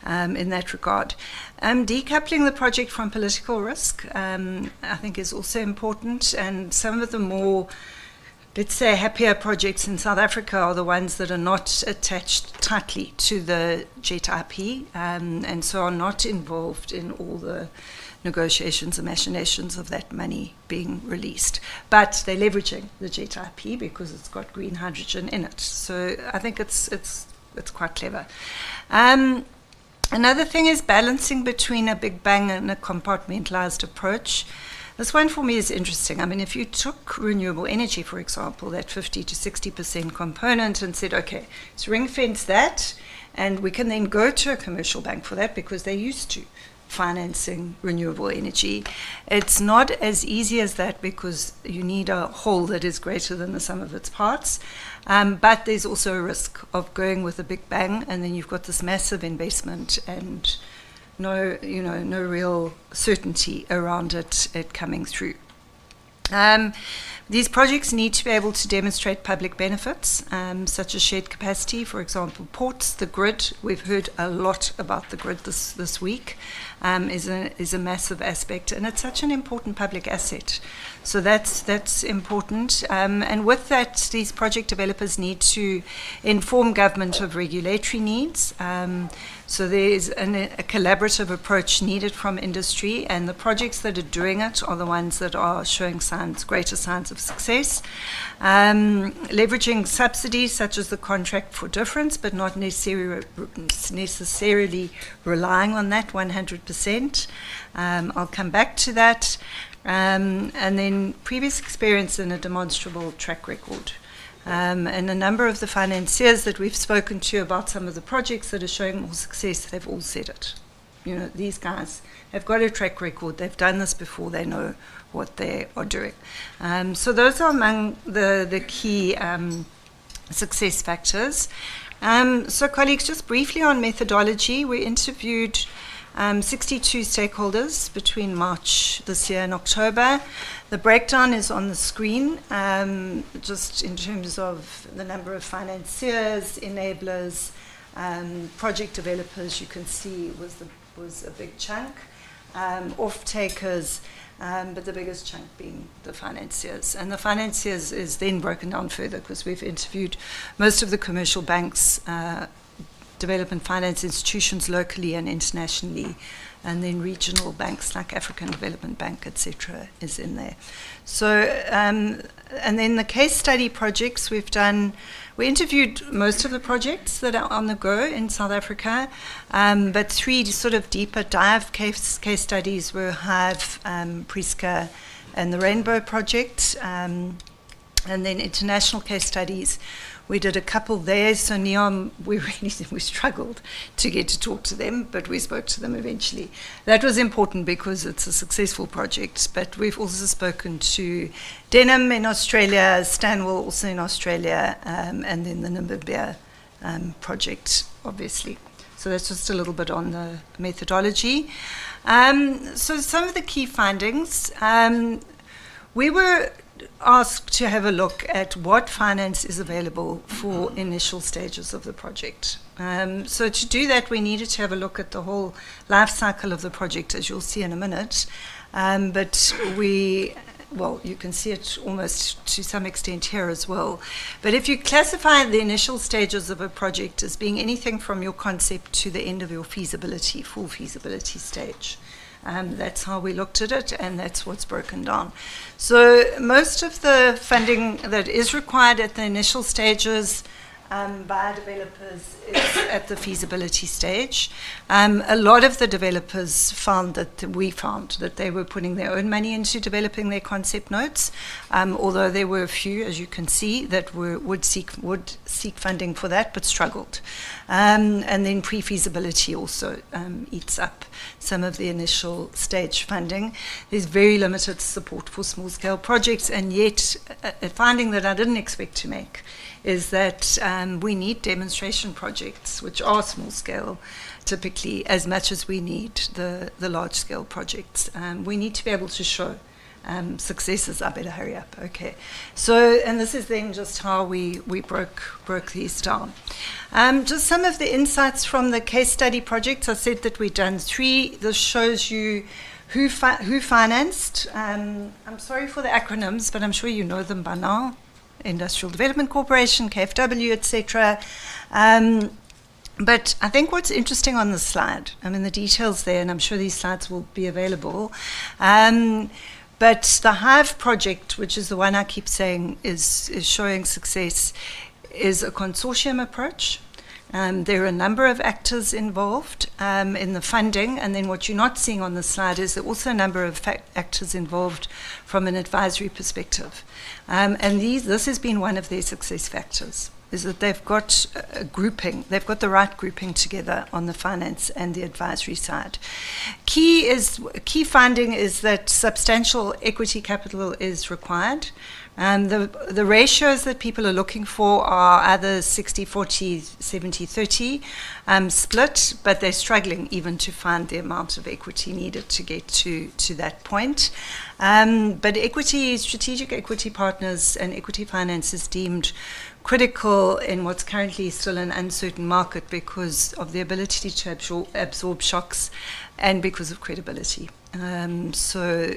in that regard. Decoupling the project from political risk, I think, is also important, and some of the more, let's say, happier projects in South Africa are the ones that are not attached tightly to the JET IP, and so are not involved in all the negotiations and machinations of that money being released. But they're leveraging the JET IP because it's got green hydrogen in it. So I think it's quite clever. Another thing is balancing between a big bang and a compartmentalized approach. This one for me is interesting. I mean, if you took renewable energy, for example, that 50 to 60% component, and said, okay, let's ring fence that, and we can then go to a commercial bank for that because they're used to financing renewable energy. It's not as easy as that because you need a whole that is greater than the sum of its parts. But there's also a risk of going with a big bang, and then you've got this massive investment and no real certainty around it coming through. These projects need to be able to demonstrate public benefits, such as shared capacity, for example, ports, the grid. We've heard a lot about the grid this week, is a massive aspect, and it's such an important public asset. So that's important. And with that, these project developers need to inform government of regulatory needs. So there's a collaborative approach needed from industry, and the projects that are doing it are the ones that are showing greater signs of success. Leveraging subsidies such as the contract for difference, but not necessarily relying on that 100%. I'll come back to that. And then previous experience and a demonstrable track record. And a number of the financiers that we've spoken to about some of the projects that are showing more success, they've all said it. These guys have got a track record. They've done this before. They know what they are doing. So those are among the key success factors. So colleagues, just briefly on methodology, we interviewed 62 stakeholders between March this year and October. The breakdown is on the screen, just in terms of the number of financiers, enablers, project developers. You can see was a big chunk, off-takers, but the biggest chunk being the financiers. And the financiers is then broken down further because we've interviewed most of the commercial banks, development finance institutions locally and internationally, and then regional banks like African Development Bank, etc., is in there. So, and then the case study projects we've done, we interviewed most of the projects that are on the go in South Africa, but 3 sort of deeper dive case studies were Hive, Priska, and the Rainbow Project, and then international case studies. We did a couple there, so NEOM, we struggled to get to talk to them, but we spoke to them eventually. That was important because it's a successful project, but we've also spoken to Denham in Australia, Stanwell also in Australia, and then the Namibia project, obviously. So that's just a little bit on the methodology. So some of the key findings, we were asked to have a look at what finance is available for initial stages of the project. So to do that, we needed to have a look at the whole life cycle of the project, as you'll see in a minute. But you can see it almost to some extent here as well. But if you classify the initial stages of a project as being anything from your concept to the end of your feasibility, full feasibility stage, that's how we looked at it, and that's what's broken down. So most of the funding that is required at the initial stages by developers is at the feasibility stage. A lot of the developers found that they were putting their own money into developing their concept notes, although there were a few, as you can see, that would seek funding for that, but struggled. And then pre-feasibility also eats up some of the initial stage funding. There's very limited support for small-scale projects, and yet a finding that I didn't expect to make is that we need demonstration projects, which are small-scale, typically, as much as we need the large-scale projects. We need to be able to show successes. I better hurry up. Okay. So, and this is then just how we broke these down. Just some of the insights from the case study projects. I said that we've done 3. This shows you who financed. I'm sorry for the acronyms, but I'm sure you know them by now. Industrial Development Corporation, KfW, etc. But I think what's interesting on this slide, I mean, the details there, and I'm sure these slides will be available, but the Hive project, which is the one I keep saying is showing success, is a consortium approach. There are a number of actors involved in the funding, and then what you're not seeing on the slide is there are also a number of actors involved from an advisory perspective. And this has been one of their success factors, is that they've got a grouping, they've got the right grouping together on the finance and the advisory side. Key finding is that substantial equity capital is required. The ratios that people are looking for are either 60-40, 70-30 split, but they're struggling even to find the amount of equity needed to get to that point. But strategic equity partners and equity finance is deemed critical in what's currently still an uncertain market because of the ability to absorb shocks and because of credibility. So,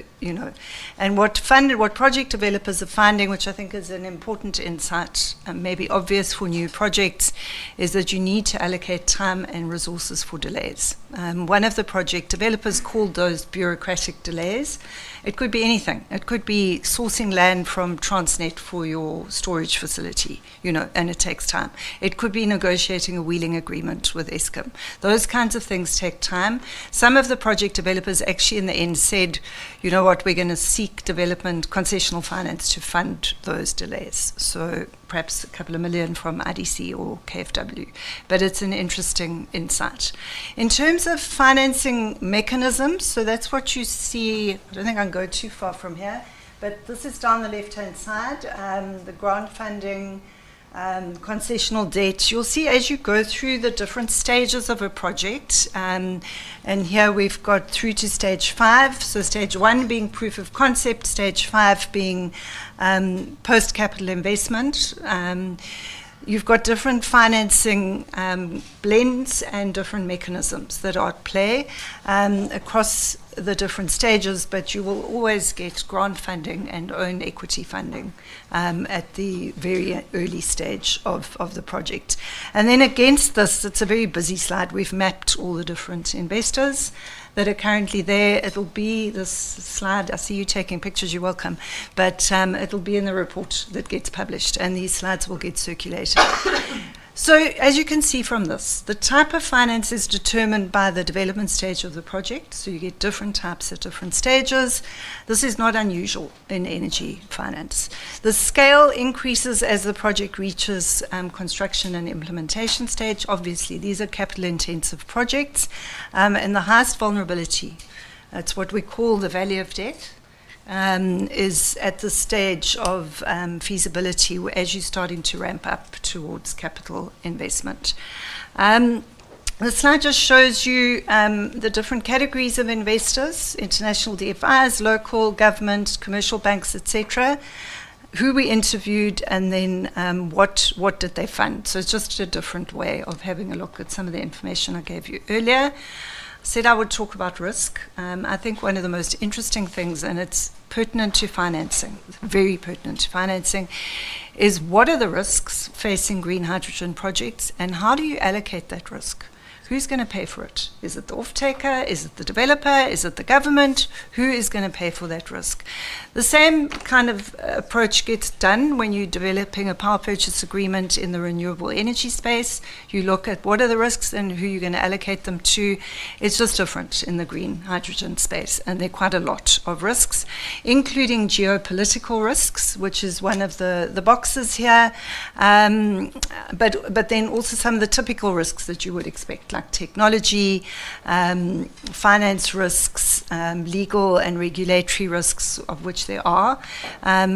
and what project developers are finding, which I think is an important insight, maybe obvious for new projects, is that you need to allocate time and resources for delays. One of the project developers called those bureaucratic delays. It could be anything. It could be sourcing land from Transnet for your storage facility, and it takes time. It could be negotiating a wheeling agreement with Eskom. Those kinds of things take time. Some of the project developers actually in the end said, you know what, we're going to seek development, concessional finance to fund those delays. So perhaps a couple of million from IDC or KfW. But it's an interesting insight. In terms of financing mechanisms, so that's what you see. I don't think I can go too far from here, but this is down the left-hand side, the grant funding, concessional debt. You'll see as you go through the different stages of a project, and here we've got through to stage 5. So stage 1 being proof of concept, stage 5 being post-capital investment. You've got different financing blends and different mechanisms that are at play across the different stages, but you will always get grant funding and own equity funding at the very early stage of the project. And then against this, it's a very busy slide. We've mapped all the different investors that are currently there. It'll be this slide. I see you taking pictures, you're welcome. But it'll be in the report that gets published, and these slides will get circulated. So as you can see from this, the type of finance is determined by the development stage of the project. So you get different types at different stages. This is not unusual in energy finance. The scale increases as the project reaches construction and implementation stage. Obviously, these are capital-intensive projects. And the highest vulnerability, that's what we call the valley of death, is at the stage of feasibility as you're starting to ramp up towards capital investment. The slide just shows you the different categories of investors: international DFIs, local government, commercial banks, etc. Who we interviewed, and then what did they fund. So it's just a different way of having a look at some of the information I gave you earlier. I said I would talk about risk. I think one of the most interesting things, and it's pertinent to financing, very pertinent to financing, is what are the risks facing green hydrogen projects, and how do you allocate that risk? Who's going to pay for it? Is it the off-taker? Is it the developer? Is it the government? Who is going to pay for that risk? The same kind of approach gets done when you're developing a power purchase agreement in the renewable energy space. You look at what are the risks and who you're going to allocate them to. It's just different in the green hydrogen space, and there are quite a lot of risks, including geopolitical risks, which is one of the boxes here, but then also some of the typical risks that you would expect, like technology, finance risks, legal and regulatory risks, of which there are,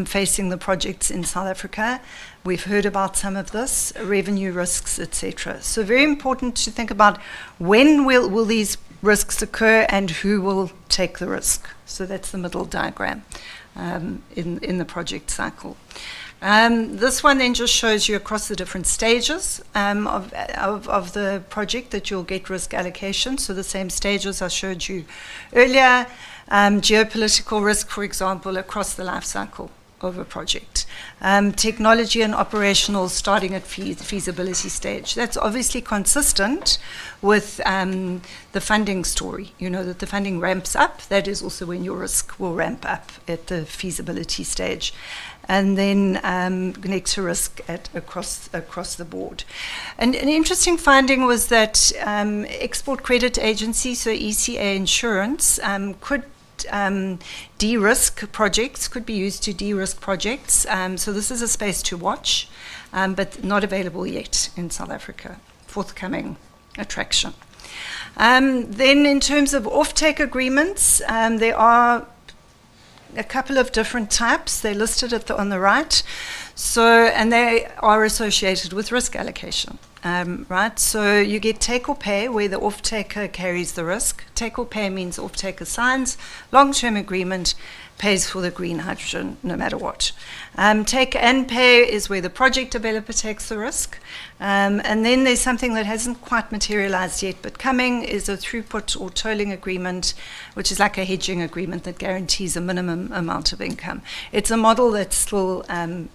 facing the projects in South Africa. We've heard about some of this, revenue risks, etc. So very important to think about when will these risks occur and who will take the risk. So that's the middle diagram in the project cycle. This one then just shows you across the different stages of the project that you'll get risk allocation. So the same stages I showed you earlier. Geopolitical risk, for example, across the life cycle of a project. Technology and operational starting at feasibility stage. That's obviously consistent with the funding story. You know that the funding ramps up. That is also when your risk will ramp up at the feasibility stage. And then next to risk across the board. And an interesting finding was that Export Credit Agency, so ECA Insurance, could de-risk projects, could be used to de-risk projects. So this is a space to watch, but not available yet in South Africa. Forthcoming attraction. Then in terms of offtake agreements, there are a couple of different types. They're listed on the right. So, and they are associated with risk allocation. Right, so you get take or pay, where the off-taker carries the risk. Take or pay means off-taker signs long-term agreement, pays for the green hydrogen no matter what. Take and pay is where the project developer takes the risk. And then there's something that hasn't quite materialized yet, but coming is a throughput or tolling agreement, which is like a hedging agreement that guarantees a minimum amount of income. It's a model that's still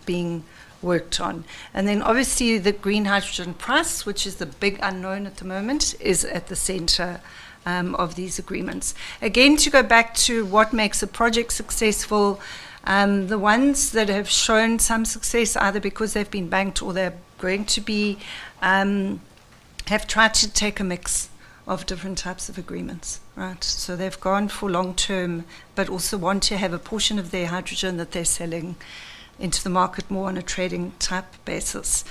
being worked on. And then obviously the green hydrogen price, which is the big unknown at the moment, is at the center of these agreements. Again, to go back to what makes a project successful, the ones that have shown some success, either because they've been banked or they're going to be, have tried to take a mix of different types of agreements, right? So they've gone for long-term, but also want to have a portion of their hydrogen that they're selling into the market more on a trading type basis.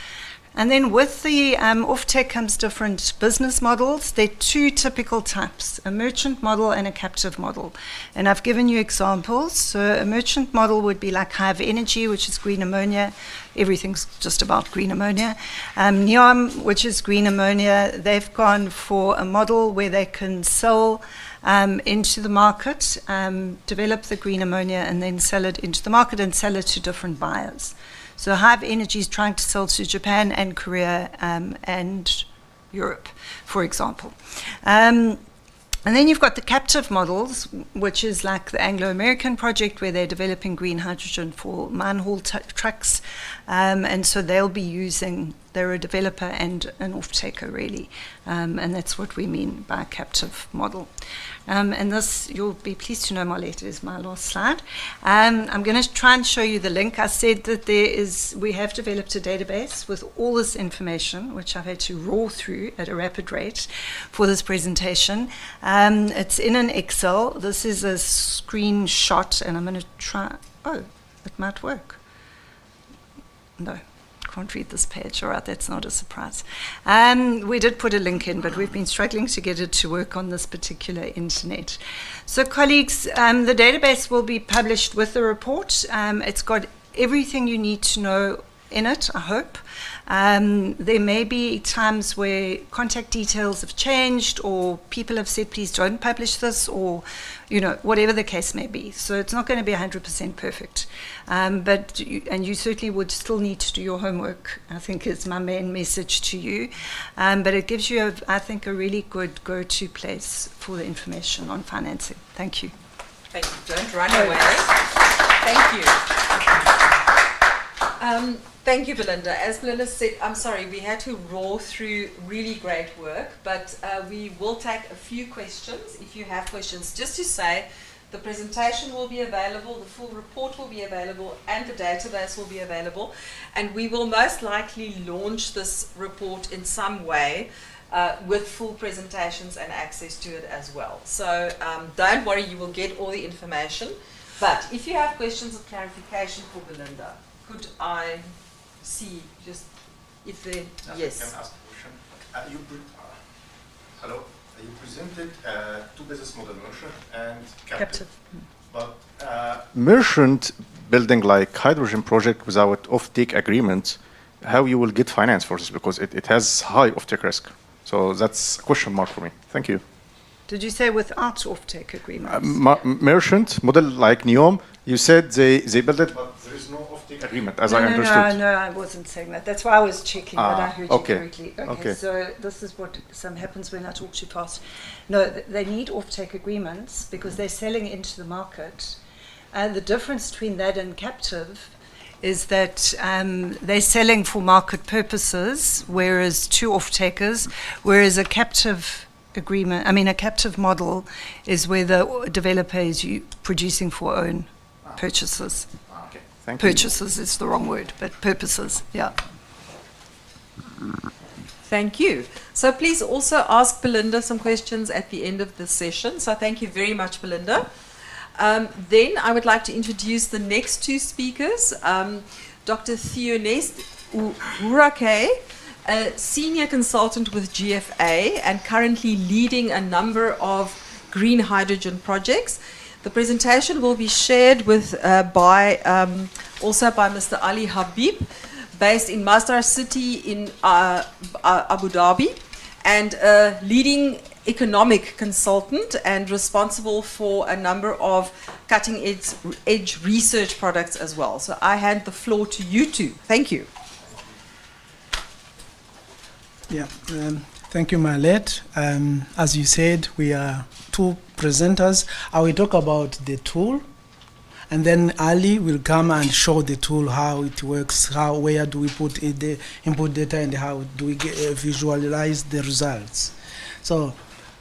And then with the offtake comes different business models. There are two typical types, a merchant model and a captive model. And I've given you examples. So a merchant model would be like Hive Energy, which is green ammonia. Everything's just about green ammonia. NEOM, which is green ammonia, they've gone for a model where they can sell into the market, develop the green ammonia, and then sell it into the market and sell it to different buyers. So Hive Energy is trying to sell to Japan and Korea and Europe, for example. And then you've got the captive models, which is like the Anglo-American project, where they're developing green hydrogen for mine haul trucks. And so they'll be using, they're a developer and an off-taker, really. And that's what we mean by a captive model. And this, you'll be pleased to know, Marlette, is my last slide. I'm going to try and show you the link. I said that we have developed a database with all this information, which I've had to raw through at a rapid rate for this presentation. It's in an Excel. This is a screenshot, and I'm going to try, oh, it might work. No. Can't read this page. All right, that's not a surprise. We did put a link in, but we've been struggling to get it to work on this particular internet. So colleagues, the database will be published with the report. It's got everything you need to know in it, I hope. There may be times where contact details have changed, or people have said, please don't publish this, or, whatever the case may be. So it's not going to be 100% perfect. And you certainly would still need to do your homework, I think is my main message to you. But it gives you, I think, a really good go-to place for the information on financing. Thank you. Thank you. Don't run away. Thank you. Thank you, Belinda. As Belinda said, I'm sorry, we had to roar through really great work, but we will take a few questions. If you have questions, just to say, the presentation will be available, the full report will be available, and the database will be available. And we will most likely launch this report in some way with full presentations and access to it as well. So don't worry, you will get all the information. But if you have questions or clarification for Belinda, could I see just if they, yes. Can I ask a question? Hello. You presented two business model, merchant and captive. But merchant building like hydrogen project without off-take agreement, how you will get finance for this? Because it has high off-take risk. So that's a question mark for me. Thank you. Did you say without off-take agreements? Merchant model like NEOM, you said they build it, but there is no off-take agreement, as I understood. No, I wasn't saying that. That's why I was checking that I heard you correctly. Okay, so this is what happens when I talk too fast. No, they need off-take agreements because they're selling into the market. And the difference between that and captive is that they're selling for market purposes, whereas to off-takers, whereas a captive agreement, a captive model is where the developer is producing for own purchases. Okay, thank you. Purchases is the wrong word, but purposes, yeah. Thank you. So please also ask Belinda some questions at the end of the session. So thank you very much, Belinda. Then I would like to introduce the next two speakers, Dr. Theoneste Urake, a senior consultant with GFA and currently leading a number of green hydrogen projects. The presentation will be shared with also by Mr. Ali Habib, based in Masdar City in Abu Dhabi, and a leading economic consultant and responsible for a number of cutting-edge research products as well. So I hand the floor to you two. Thank you. Yeah, thank you, Marlette. As you said, we are two presenters. I will talk about the tool, and then Ali will come and show the tool, how it works, where do we put the input data, and how do we visualize the results. So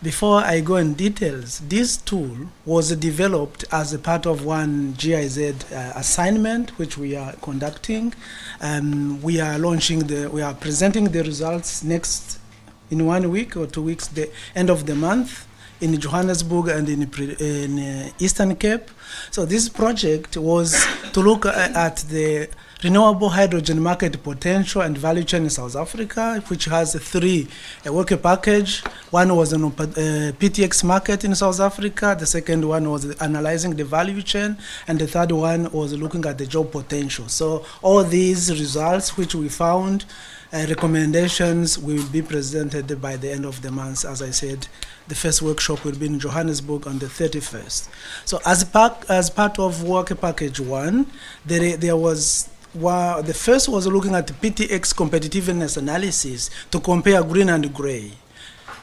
before I go in details, this tool was developed as a part of one GIZ assignment which we are conducting. We are presenting the results in 1 week or 2 weeks, the end of the month, in Johannesburg and in Eastern Cape. So this project was to look at the renewable hydrogen market potential and value chain in South Africa, which has three work package. One was on PTX market in South Africa. The second one was analyzing the value chain. And the third one was looking at the job potential. So all these results which we found, recommendations will be presented by the end of the month. As I said, the first workshop will be in Johannesburg on the 31st. So as part of work package 1, there was the first was looking at the PTX competitiveness analysis to compare green and gray.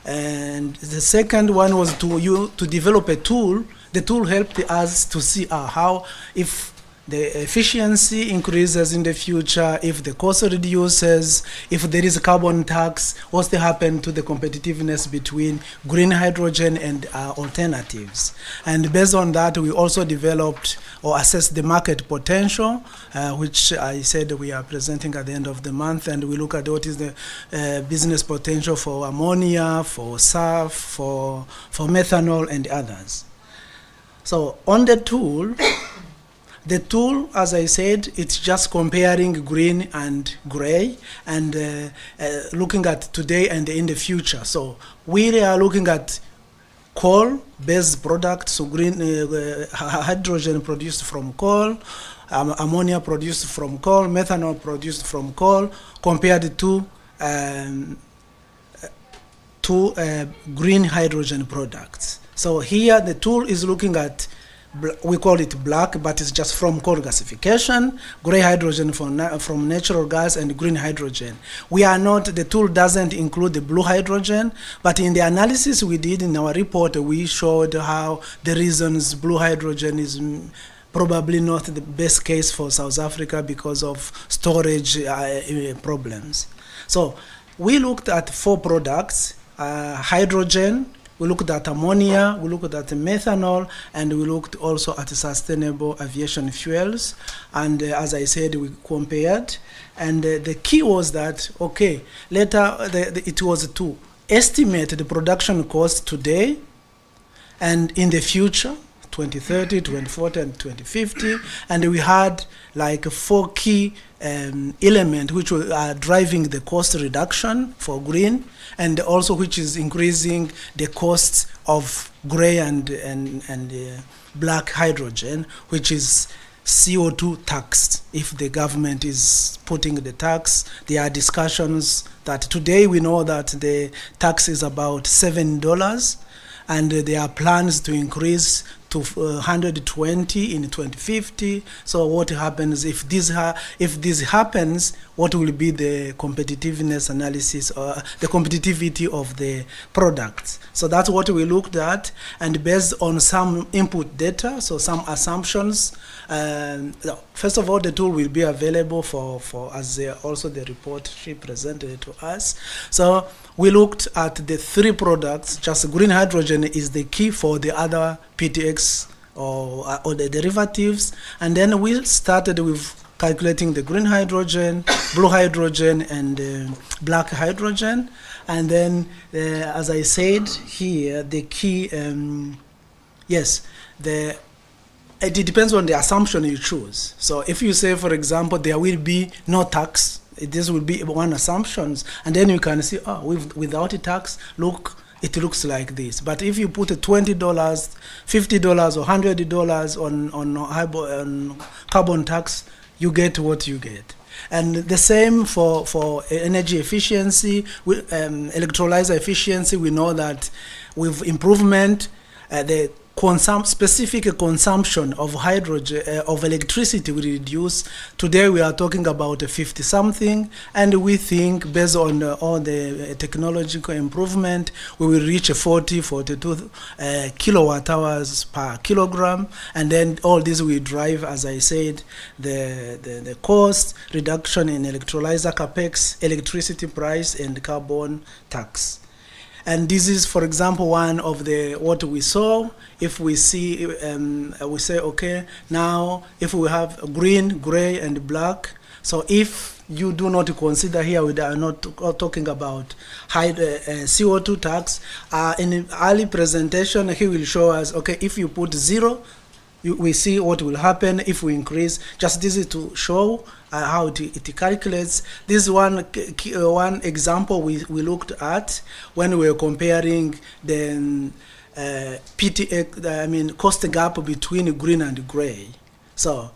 And the second one was to develop a tool. The tool helped us to see how, if the efficiency increases in the future, if the cost reduces, if there is a carbon tax, what's to happen to the competitiveness between green hydrogen and alternatives. And based on that, we also developed or assessed the market potential, which I said we are presenting at the end of the month, and we look at what is the business potential for ammonia, for SAF, for methanol, and others. So on the tool, as I said, it's just comparing green and gray and looking at today and in the future. So we are looking at coal-based products, so green hydrogen produced from coal, ammonia produced from coal, methanol produced from coal, compared to green hydrogen products. So here the tool is looking at, we call it black, but it's just from coal gasification, gray hydrogen from natural gas, and green hydrogen. The tool doesn't include the blue hydrogen, but in the analysis we did in our report, we showed how the reasons blue hydrogen is probably not the best case for South Africa because of storage problems. So we looked at 4 products, hydrogen, we looked at ammonia, we looked at methanol, and we looked also at sustainable aviation fuels. And as I said, we compared. And the key was that, okay, later it was to estimate the production cost today and in the future, 2030, 2040, and 2050. And we had like 4 key elements which are driving the cost reduction for green, and also which is increasing the costs of gray and black hydrogen, which is CO2 tax. If the government is putting the tax, there are discussions that today we know that the tax is about $7, and there are plans to increase to 120 in 2050. So what happens if this happens? What will be the competitiveness analysis or the competitivity of the products? So that's what we looked at, and based on some input data, so some assumptions. First of all, the tool will be available for as also the report she presented to us. So we looked at the 3 products. Just green hydrogen is the key for the other PTX or the derivatives, and then we started with calculating the green hydrogen, blue hydrogen, and black hydrogen. And then, as I said here, the key, it depends on the assumption you choose. So if you say, for example, there will be no tax, this will be one assumption, and then you can see, without a tax, it looks like this. But if you put $20, $50, or $100 on carbon tax, you get what you get. And the same for energy efficiency, electrolyzer efficiency. We know that with improvement, the specific consumption of hydrogen, of electricity will reduce. Today we are talking about 50 something, and we think based on all the technological improvement, we will reach 42 kilowatt hours per kilogram, and then all this will drive, as I said, the cost reduction in electrolyzer capex, electricity price, and carbon tax. And this is, for example, one of what we saw. If we see, we say, okay, now if we have green, gray, and black. So if you do not consider here, we are not talking about high CO2 tax. In an early presentation, he will show us, okay, if you put 0, we see what will happen if we increase. Just this is to show how it calculates. This is one example we looked at when we were comparing the PTX, cost gap between green and gray. So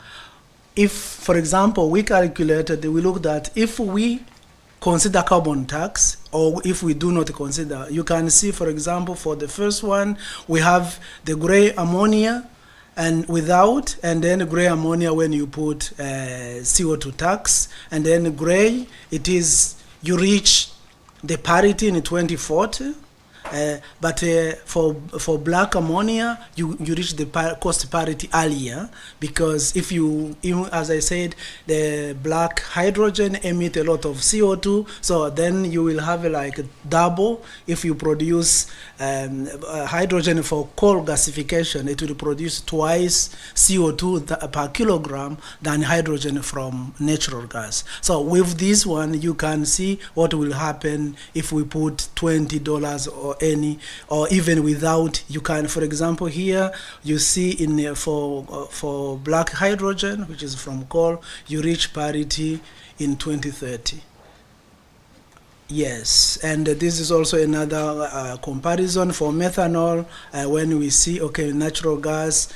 if, for example, we looked at if we consider carbon tax, or if we do not consider, you can see, for example, for the first one, we have the gray ammonia, and without, and then gray ammonia when you put CO2 tax, and then gray, you reach the parity in 2040, but for black ammonia, you reach the cost parity earlier, because if as I said, the black hydrogen emit a lot of CO2, so then you will have like double. If you produce hydrogen for coal gasification, it will produce twice CO2 per kilogram than hydrogen from natural gas. So with this one, you can see what will happen if we put $20 or even without. You can, for example, here you see for black hydrogen, which is from coal, you reach parity in 2030. Yes, and this is also another comparison for methanol when we see, okay, natural gas,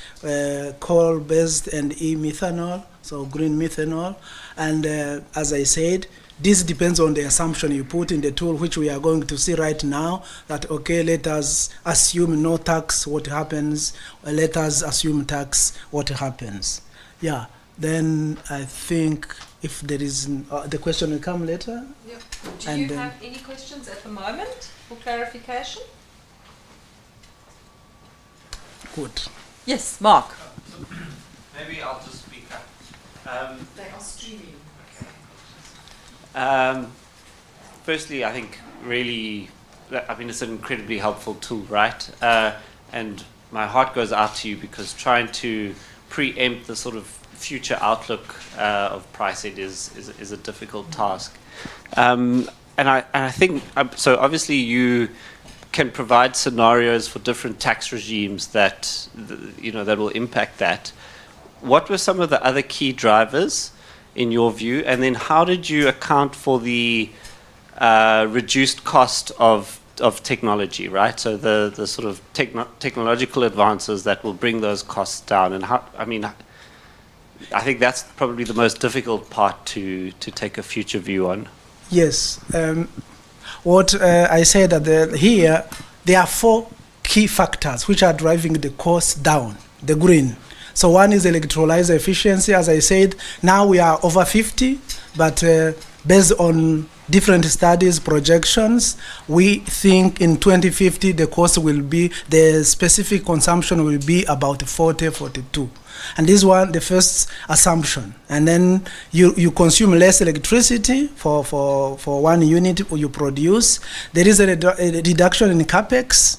coal-based and e-methanol, so green methanol. And as I said, this depends on the assumption you put in the tool, which we are going to see right now, that, okay, let us assume no tax, what happens? Let us assume tax, what happens? Yeah, then I think if there is, the question will come later. Yeah. Do you have any questions at the moment for clarification? Good. Yes, Mark. Maybe I'll just speak up. They are streaming. Firstly, I think really, it's an incredibly helpful tool, right? And my heart goes out to you because trying to preempt the sort of future outlook of pricing is a difficult task. And I think, so obviously you can provide scenarios for different tax regimes that, that will impact that. What were some of the other key drivers in your view? And then how did you account for the reduced cost of technology, right? So the sort of technological advances that will bring those costs down. And how, I think that's probably the most difficult part to take a future view on. Yes. What I said that here, there are 4 key factors which are driving the cost down, the green. So one is electrolyzer efficiency. As I said, now we are over 50, but based on different studies, projections, we think in 2050 the cost will be, the specific consumption will be about 40, 42. And this one, the first assumption. And then you consume less electricity for 1 unit you produce. There is a reduction in capex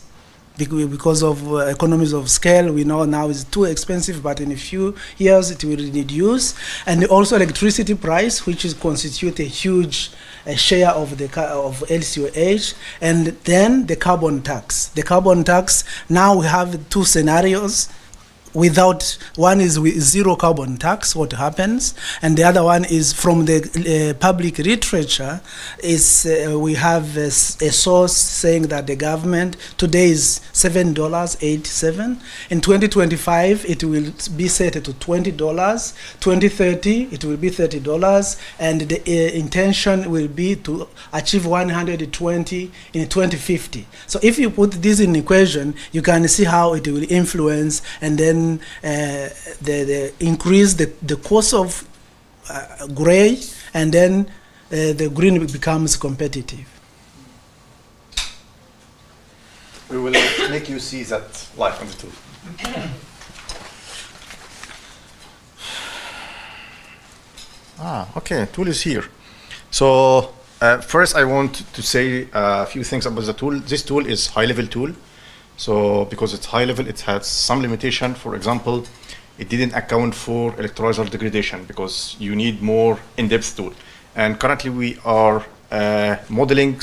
because of economies of scale. We know now it's too expensive, but in a few years it will reduce. And also electricity price, which is constitute a huge share of the of LCOH, and then the carbon tax. The carbon tax, now we have 2 scenarios. Without, one is with 0 carbon tax, what happens, and the other one is from the public literature, is we have a source saying that the government today is $7.87. In 2025 it will be set to $20. 2030 it will be $30, and the intention will be to achieve 120 in 2050. So if you put this in equation, you can see how it will influence, and then the increase the cost of gray, and then the green becomes competitive. We will make you see that live on the tool. Okay, tool is here. So first I want to say a few things about the tool. This tool is high-level tool. So because it's high level, it has some limitation. For example, it didn't account for electrolyzer degradation because you need more in-depth tool. And currently we are modeling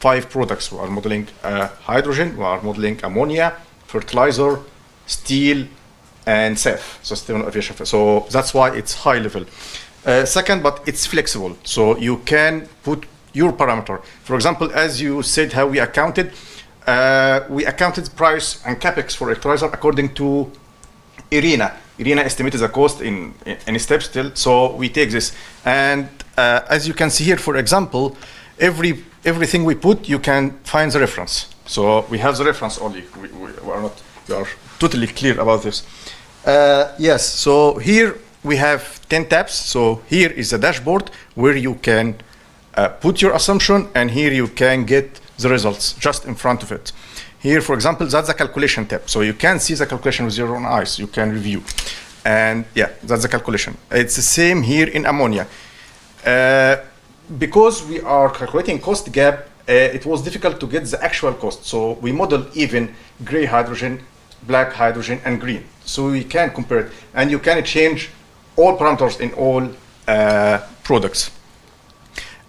5 products. We are modeling hydrogen, we are modeling ammonia, fertilizer, steel, and SAF, sustainable aviation fuel. So that's why it's high level. Second, but it's flexible. So you can put your parameter. For example, as you said, how we accounted price and capex for electrolyzer according to IRENA. IRENA estimated the cost in steps still, so we take this. And as you can see here, for example, everything we put, you can find the reference. So we have the reference only. We are totally clear about this. Yes, so here we have 10 tabs. So here is the dashboard where you can put your assumption, and here you can get the results just in front of it. Here, for example, that's the calculation tab. So you can see the calculation with your own eyes. You can review. And yeah, that's the calculation. It's the same here in ammonia. Because we are calculating cost gap, it was difficult to get the actual cost. So we model even gray hydrogen, black hydrogen, and green. So we can compare it. And you can change all parameters in all products.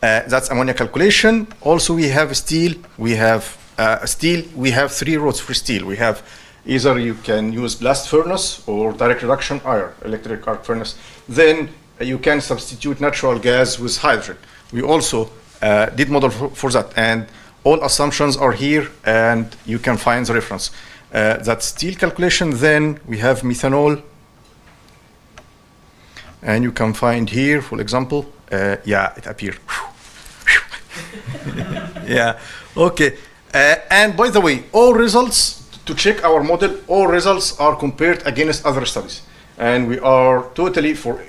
That's ammonia calculation. Also, we have steel. We have steel. We have 3 routes for steel. We have either you can use blast furnace or direct reduction iron, electric arc furnace. Then you can substitute natural gas with hydrogen. We also did model for that. And all assumptions are here, and you can find the reference. That steel calculation, then we have methanol. And you can find here, for example, yeah, it appeared. Yeah, okay. And by the way, all results, to check our model, all results are compared against other studies. And we are totally, for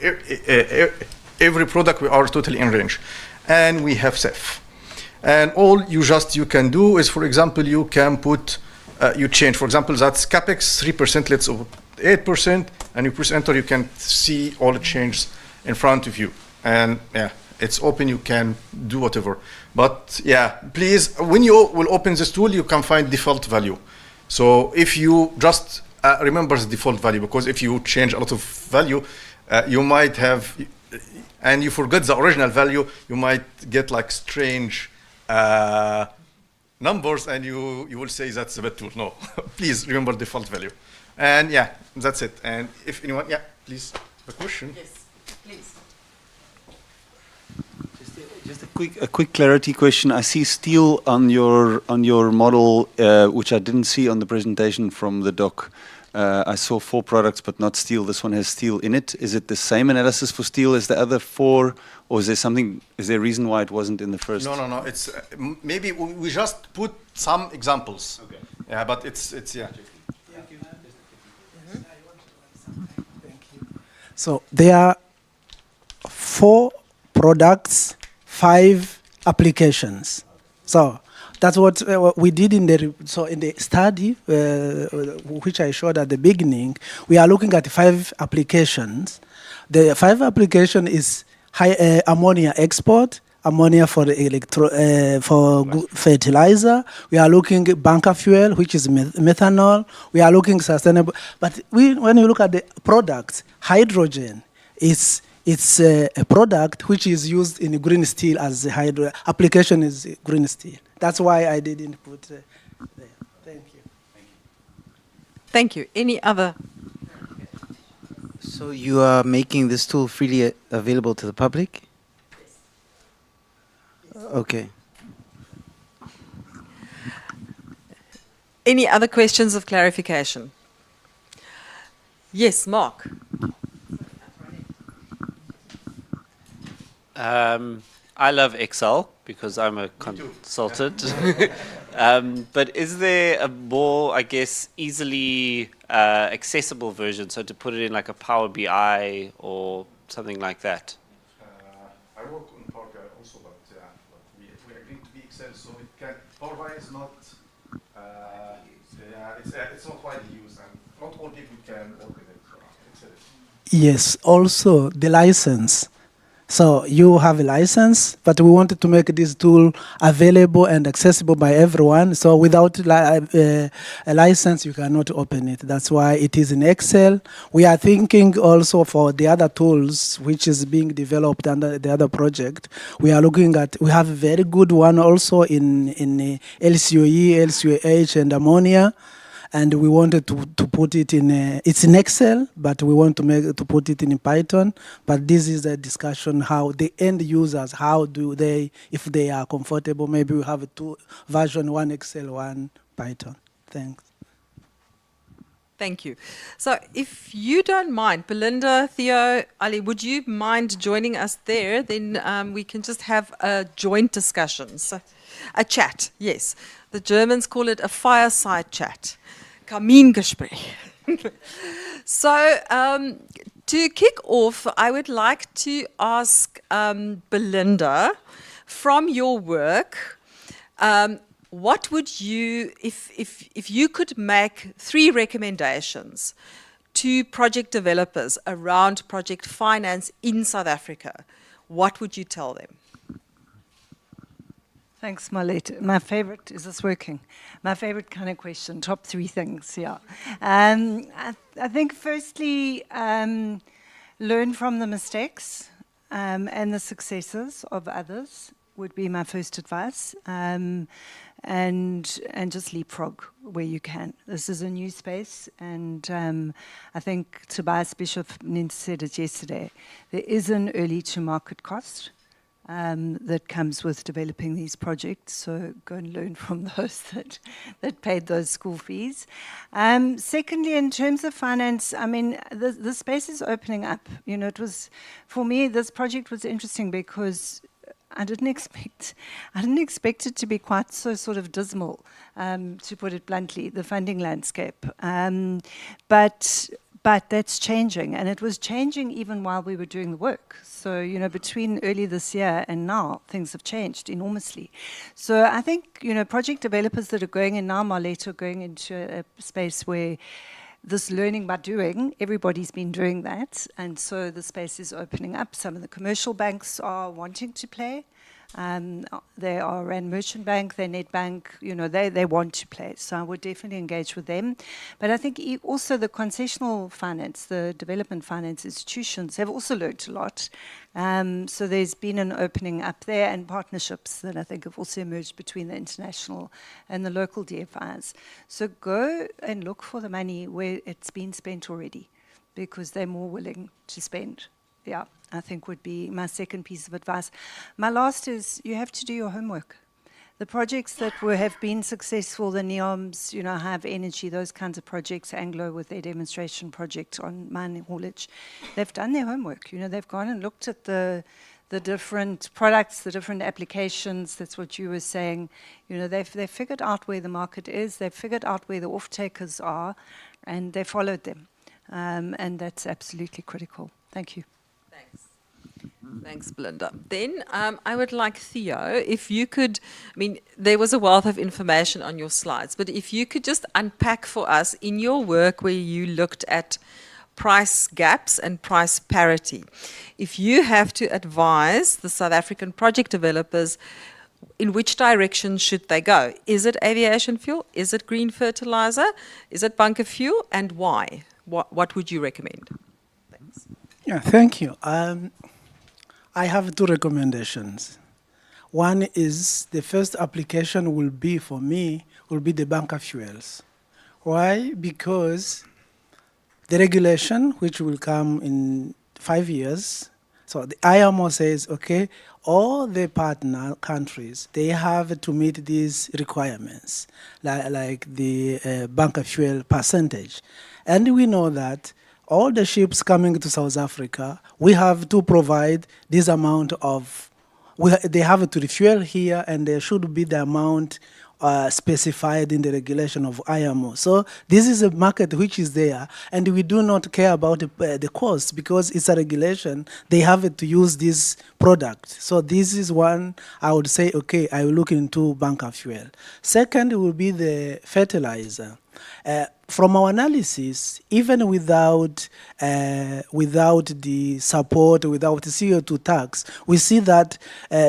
every product, we are totally in range. And we have SEF. And all you can do is, for example, you can put, you change, for example, that's CapEx 3%, let's say 8%, and you press enter, you can see all the changes in front of you. And yeah, it's open, you can do whatever. But yeah, please, when you will open this tool, you can find default value. So if you just remember the default value, because if you change a lot of value, you might have, and you forget the original value, you might get like strange numbers, and you will say that's a bad tool. No, please remember default value. And yeah, that's it. And if anyone, yeah, please, a question? Yes, please. Just a quick clarity question. I see steel on your model, which I didn't see on the presentation from the doc. I saw 4 products, but not steel. This one has steel in it. Is it the same analysis for steel as the other 4, or is there something? Is there a reason why it wasn't in the first? No. It's maybe we just put some examples. Okay. Yeah, but it's yeah. So there are 4 products, 5 applications. So that's what we did in the study, which I showed at the beginning. We are looking at 5 applications. The 5 application is ammonia export, ammonia for fertilizer. We are looking at bunker fuel, which is methanol. We are looking sustainable. But when you look at the products, hydrogen it's a product which is used in green steel as the application is green steel. That's why I didn't put there. Thank you. Thank you. Any other? So you are making this tool freely available to the public? Okay. Any other questions of clarification? Yes, Mark. I love Excel because I'm a consultant. But is there a more, I guess, easily accessible version? So to put it in like a Power BI or something like that? I work on Power BI also, but we agreed to be Excel, so it can. Power BI is not. It's not widely used, and not all people can work with it. Yes. Also, the license. So you have a license, but we wanted to make this tool available and accessible by everyone. So without a license, you cannot open it. That's why it is in Excel. We are thinking also for the other tools, which is being developed under the other project. We are looking at, we have a very good one also in LCOE, LCOH, and ammonia. And we wanted to put it in, it's in Excel, but we want to put it in Python. But this is a discussion how the end users, how do they, if they are comfortable, maybe we have version 1 Excel, 1 Python. Thanks. Thank you. So if you don't mind, Belinda, Theo, Ali, would you mind joining us there? Then we can just have a joint discussion. So, a chat, yes. The Germans call it a fireside chat. Kamingespräch. So to kick off, I would like to ask Belinda, from your work, what would you, if you could make 3 recommendations to project developers around project finance in South Africa, what would you tell them? Thanks, Marlette. My favorite, is this working? My favorite kind of question, top 3 things, yeah. I think firstly, learn from the mistakes and the successes of others would be my first advice. And just leapfrog where you can. This is a new space, and I think Tobias Bishop said it yesterday. There is an early to market cost. that comes with developing these projects. So go and learn from those that paid those school fees. Secondly, in terms of finance, I mean, the space is opening up. You know, it was, for me, this project was interesting because I didn't expect it to be quite so sort of dismal, to put it bluntly, the funding landscape. But that's changing, and it was changing even while we were doing the work. So, you know, between early this year and now, things have changed enormously. So I think, you know, project developers that are going in now, Marlette, are going into a space where this learning by doing, everybody's been doing that, and so the space is opening up. Some of the commercial banks are wanting to play. They are Rand Merchant Bank, they're Nedbank, you know, they want to play. So I would definitely engage with them. But I think also the concessional finance, the development finance institutions have also learned a lot. So there's been an opening up there and partnerships that I think have also emerged between the international and the local DFIs. So go and look for the money where it's been spent already, because they're more willing to spend. Yeah, I think would be my second piece of advice. My last is you have to do your homework. The projects that have been successful, the NEOMs, you know, Have Energy, those kinds of projects, Anglo with their demonstration project on mine haulage, they've done their homework. You know, they've gone and looked at the different products, the different applications. That's what you were saying. You know, they've figured out where the market is. They've figured out where the off-takers are, and they followed them. And that's absolutely critical. Thank you. Thanks, Belinda. Then I would like Theo, if you could, I mean, there was a wealth of information on your slides, but if you could just unpack for us in your work where you looked at price gaps and price parity. If you have to advise the South African project developers, in which direction should they go? Is it aviation fuel? Is it green fertilizer? Is it bunker fuel? And why? What would you recommend? Thanks. Yeah, thank you. I have two recommendations. One is the first application will be, for me, will be the bunker fuels. Why? Because the regulation, which will come in 5 years, so the IMO says, okay, all the partner countries, they have to meet these requirements, like the bunker fuel percentage. And we know that all the ships coming to South Africa, we have to provide this amount of, they have to refuel here, and there should be the amount specified in the regulation of IMO. So this is a market which is there, and we do not care about the cost because it's a regulation. They have to use this product. So this is one I would say, okay, I will look into bunker fuel. Second will be the fertilizer. From our analysis, even without the support, without the CO2 tax, we see that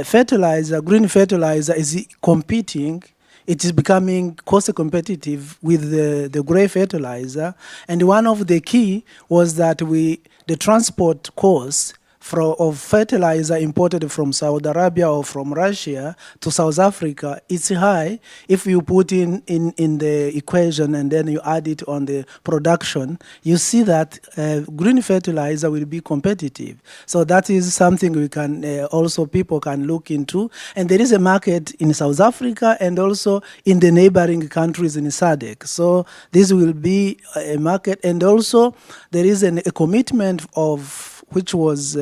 fertilizer, green fertilizer, is competing. It is becoming cost competitive with the grey fertilizer. And one of the key was that the transport costs of fertilizer imported from Saudi Arabia or from Russia to South Africa, it's high. If you put in the equation and then you add it on the production, you see that green fertilizer will be competitive. So that is something we can also people can look into. And there is a market in South Africa and also in the neighboring countries in SADC. So this will be a market. And also there is a commitment of which was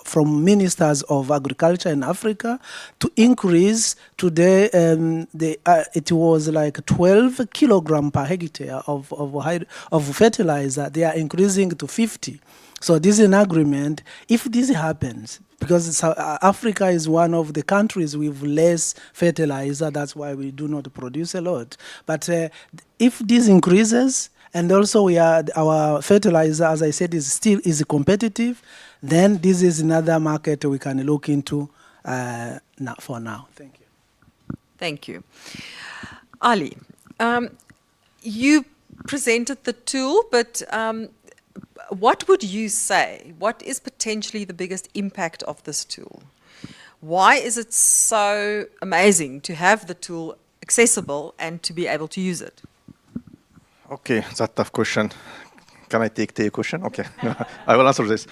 from ministers of agriculture in Africa to increase today, it was like 12 kilogram per hectare of fertilizer. They are increasing to 50. So this is an agreement. If this happens, because Africa is one of the countries with less fertilizer, that's why we do not produce a lot. But if this increases, and also our fertilizer, as I said, is competitive, then this is another market we can look into for now. Thank you. Thank you. Ali, you presented the tool, but what would you say? What is potentially the biggest impact of this tool? Why is it so amazing to have the tool accessible and to be able to use it? Okay, that's a tough question. can I take the question? Okay, I will answer this.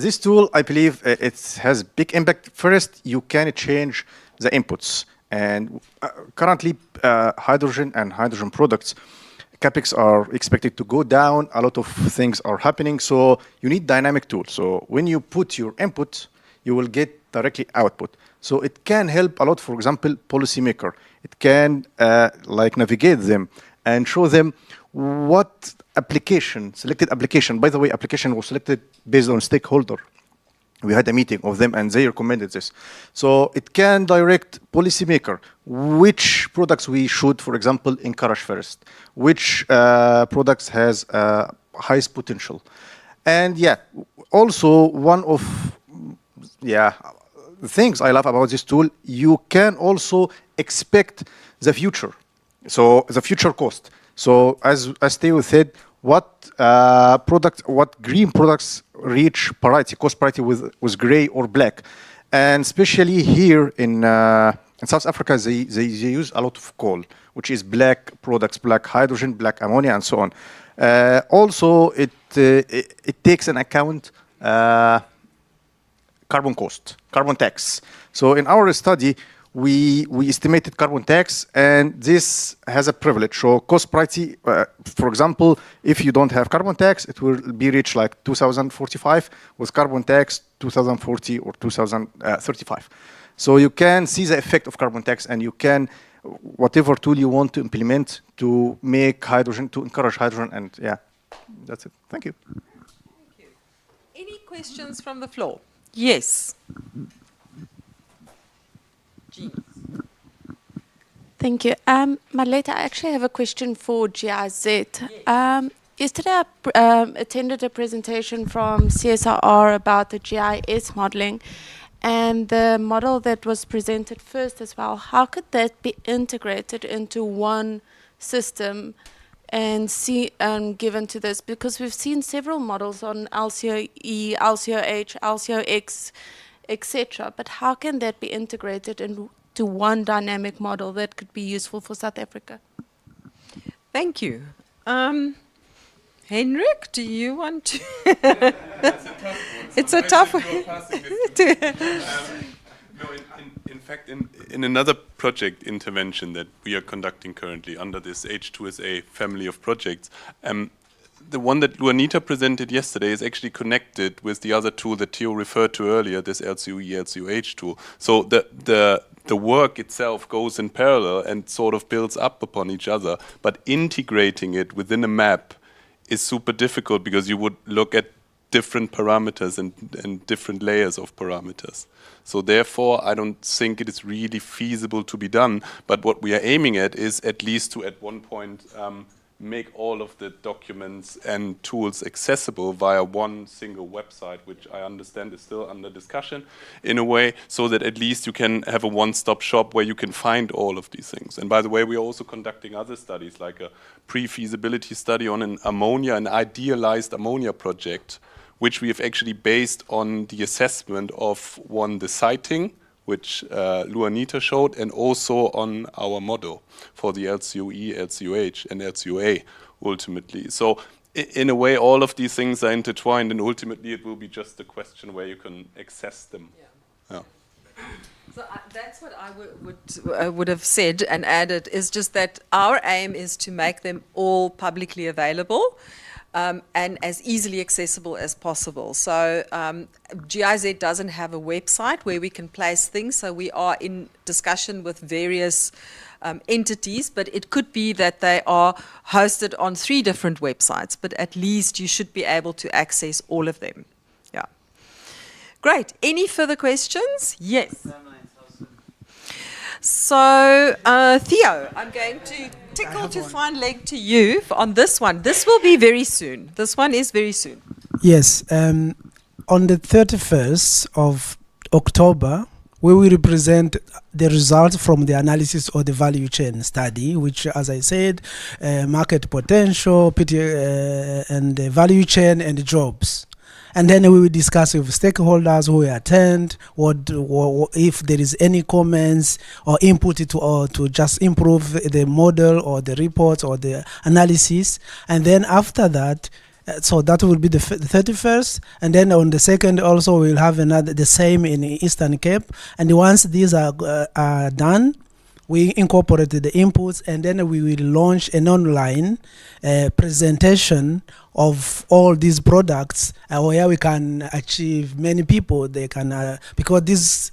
This tool, I believe, it has big impact. First, you can change the inputs, and currently, hydrogen and hydrogen products, capex are expected to go down. A lot of things are happening, so you need dynamic tools. So when you put your input, you will get directly output. So it can help a lot. For example, policymaker, it can like navigate them and show them what selected application. By the way, application was selected based on stakeholder. We had a meeting of them and they recommended this. So it can direct policymaker which products we should, for example, encourage first, which products has highest potential. And yeah, also one of the things I love about this tool, you can also expect the future. So the future cost. So as Theo said, what green products reach parity, cost parity with gray or black, and especially here in South Africa, they use a lot of coal, which is black products, black hydrogen, black ammonia, and so on. Also, it takes an account carbon cost, carbon tax. So in our study, we estimated carbon tax, and this has a privilege. So cost parity, for example, if you don't have carbon tax, it will be reached like 2045, with carbon tax 2040 or 2035. So you can see the effect of carbon tax, and you can, whatever tool you want to implement to make hydrogen, to encourage hydrogen, and yeah, that's it. Thank you. Thank you. Any questions from the floor? Yes. Thank you. Marleta, I actually have a question for GIZ. Yesterday I attended a presentation from CSIR about the GIS modeling and the model that was presented first as well. How could that be integrated into one system and given to this? Because we've seen several models on LCOE, LCOH, LCOX, etc. But how can that be integrated into one dynamic model that could be useful for South Africa? Thank you. Henrik, do you want to? It's a tough one. No, in fact, in another project intervention that we are conducting currently under this H2SA family of projects, the one that Luanita presented yesterday is actually connected with the other tool that Theo referred to earlier, this LCOE, LCOH tool. So the work itself goes in parallel and sort of builds up upon each other, but integrating it within a map is super difficult because you would look at different parameters and different layers of parameters. So therefore, I don't think it is really feasible to be done, but what we are aiming at is at least to, at one point, make all of the documents and tools accessible via one single website, which I understand is still under discussion in a way, so that at least you can have a one-stop shop where you can find all of these things. And by the way, we are also conducting other studies, like a pre-feasibility study on an idealized ammonia project, which we have actually based on the assessment of the siting, which Luanita showed, and also on our model for the LCOE, LCOH, and LCOA, ultimately. So in a way, all of these things are intertwined, and ultimately it will be just a question where you can access them. Yeah. So that's what I would have said and added, is just that our aim is to make them all publicly available. And as easily accessible as possible. So GIZ doesn't have a website where we can place things, so we are in discussion with various entities, but it could be that they are hosted on 3 different websites, but at least you should be able to access all of them. Yeah. Great. Any further questions? Yes. So, Theo, I'm going to tickle to find leg to you on this one. This will be very soon. This one is very soon. Yes. On the 31st of October, we will represent the results from the analysis of the value chain study, which, as I said, market potential, and the value chain and jobs. And then we will discuss with stakeholders who attend, what if there is any comments or input to just improve the model or the reports or the analysis. And then after that, So that will be the 31st, and then on the 2nd also we'll have another the same in Eastern Cape. And once these are done, we incorporated the inputs, and then we will launch an online presentation of all these products where we can achieve many people. They can because these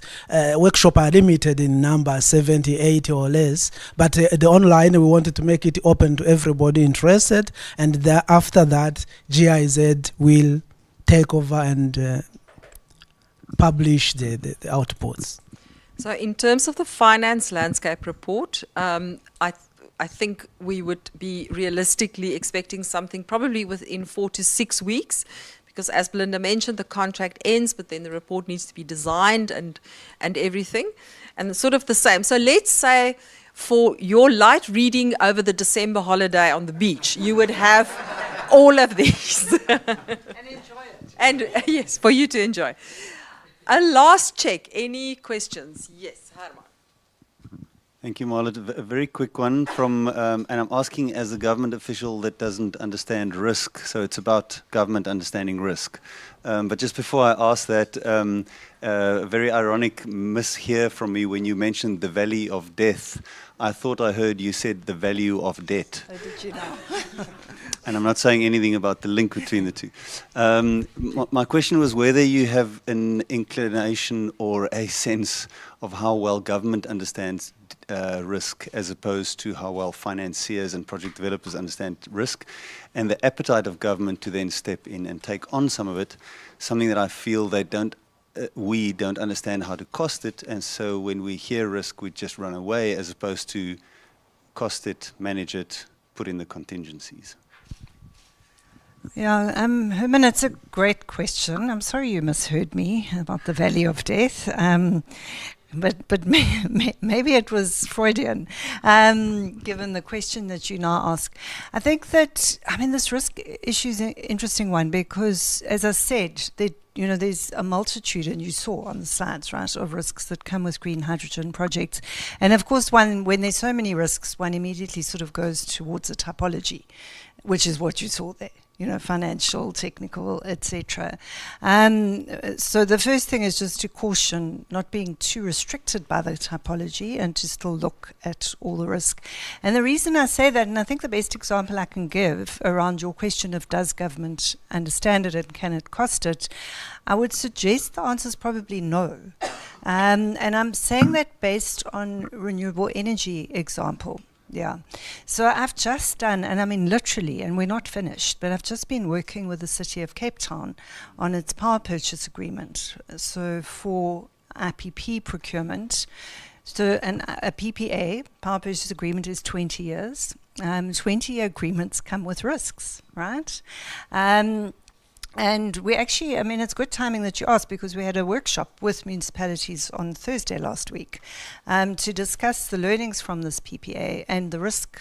workshops are limited in number, 70, 80 or less. But the online, we wanted to make it open to everybody interested, and after that, GIZ will take over and publish the outputs. So in terms of the finance landscape report, I think we would be realistically expecting something probably within 4 to 6 weeks, because as Belinda mentioned, the contract ends, but then the report needs to be designed and everything, and sort of the same. So let's say for your light reading over the December holiday on the beach, you would have all of these. And enjoy it. And yes, for you to enjoy. A last check. Any questions? Yes, Herman. Thank you, Marlet. A very quick one from, and I'm asking as a government official that doesn't understand risk, so it's about government understanding risk. But just before I ask that, a very ironic miss here from me when you mentioned the valley of death. I thought I heard you said the value of debt. Oh, did you know? And I'm not saying anything about the link between the two. My question was whether you have an inclination or a sense of how well government understands risk as opposed to how well financiers and project developers understand risk, and the appetite of government to then step in and take on some of it, something that I feel they don't, we don't understand how to cost it, and so when we hear risk, we just run away as opposed to cost it, manage it, put in the contingencies. Yeah, Herman, it's a great question. I'm sorry you misheard me about the valley of death. But maybe it was Freudian, given the question that you now ask. I think that, this risk issue is an interesting one because, as I said, there's a multitude, and you saw on the slides, right, of risks that come with green hydrogen projects. And of course, when there's so many risks, one immediately sort of goes towards a typology, which is what you saw there. Financial, technical, etc. So the first thing is just to caution not being too restricted by the typology and to still look at all the risk. And the reason I say that, and I think the best example I can give around your question of does government understand it and can it cost it, I would suggest the answer is probably no. And I'm saying that based on renewable energy example. Yeah. So I've just done, and I mean literally, and we're not finished, but I've just been working with the City of Cape Town on its power purchase agreement. So for IPP procurement, so a PPA, power purchase agreement, is 20 years. 20-year agreements come with risks, right? And we actually, it's good timing that you asked because we had a workshop with municipalities on Thursday last week to discuss the learnings from this PPA and the risk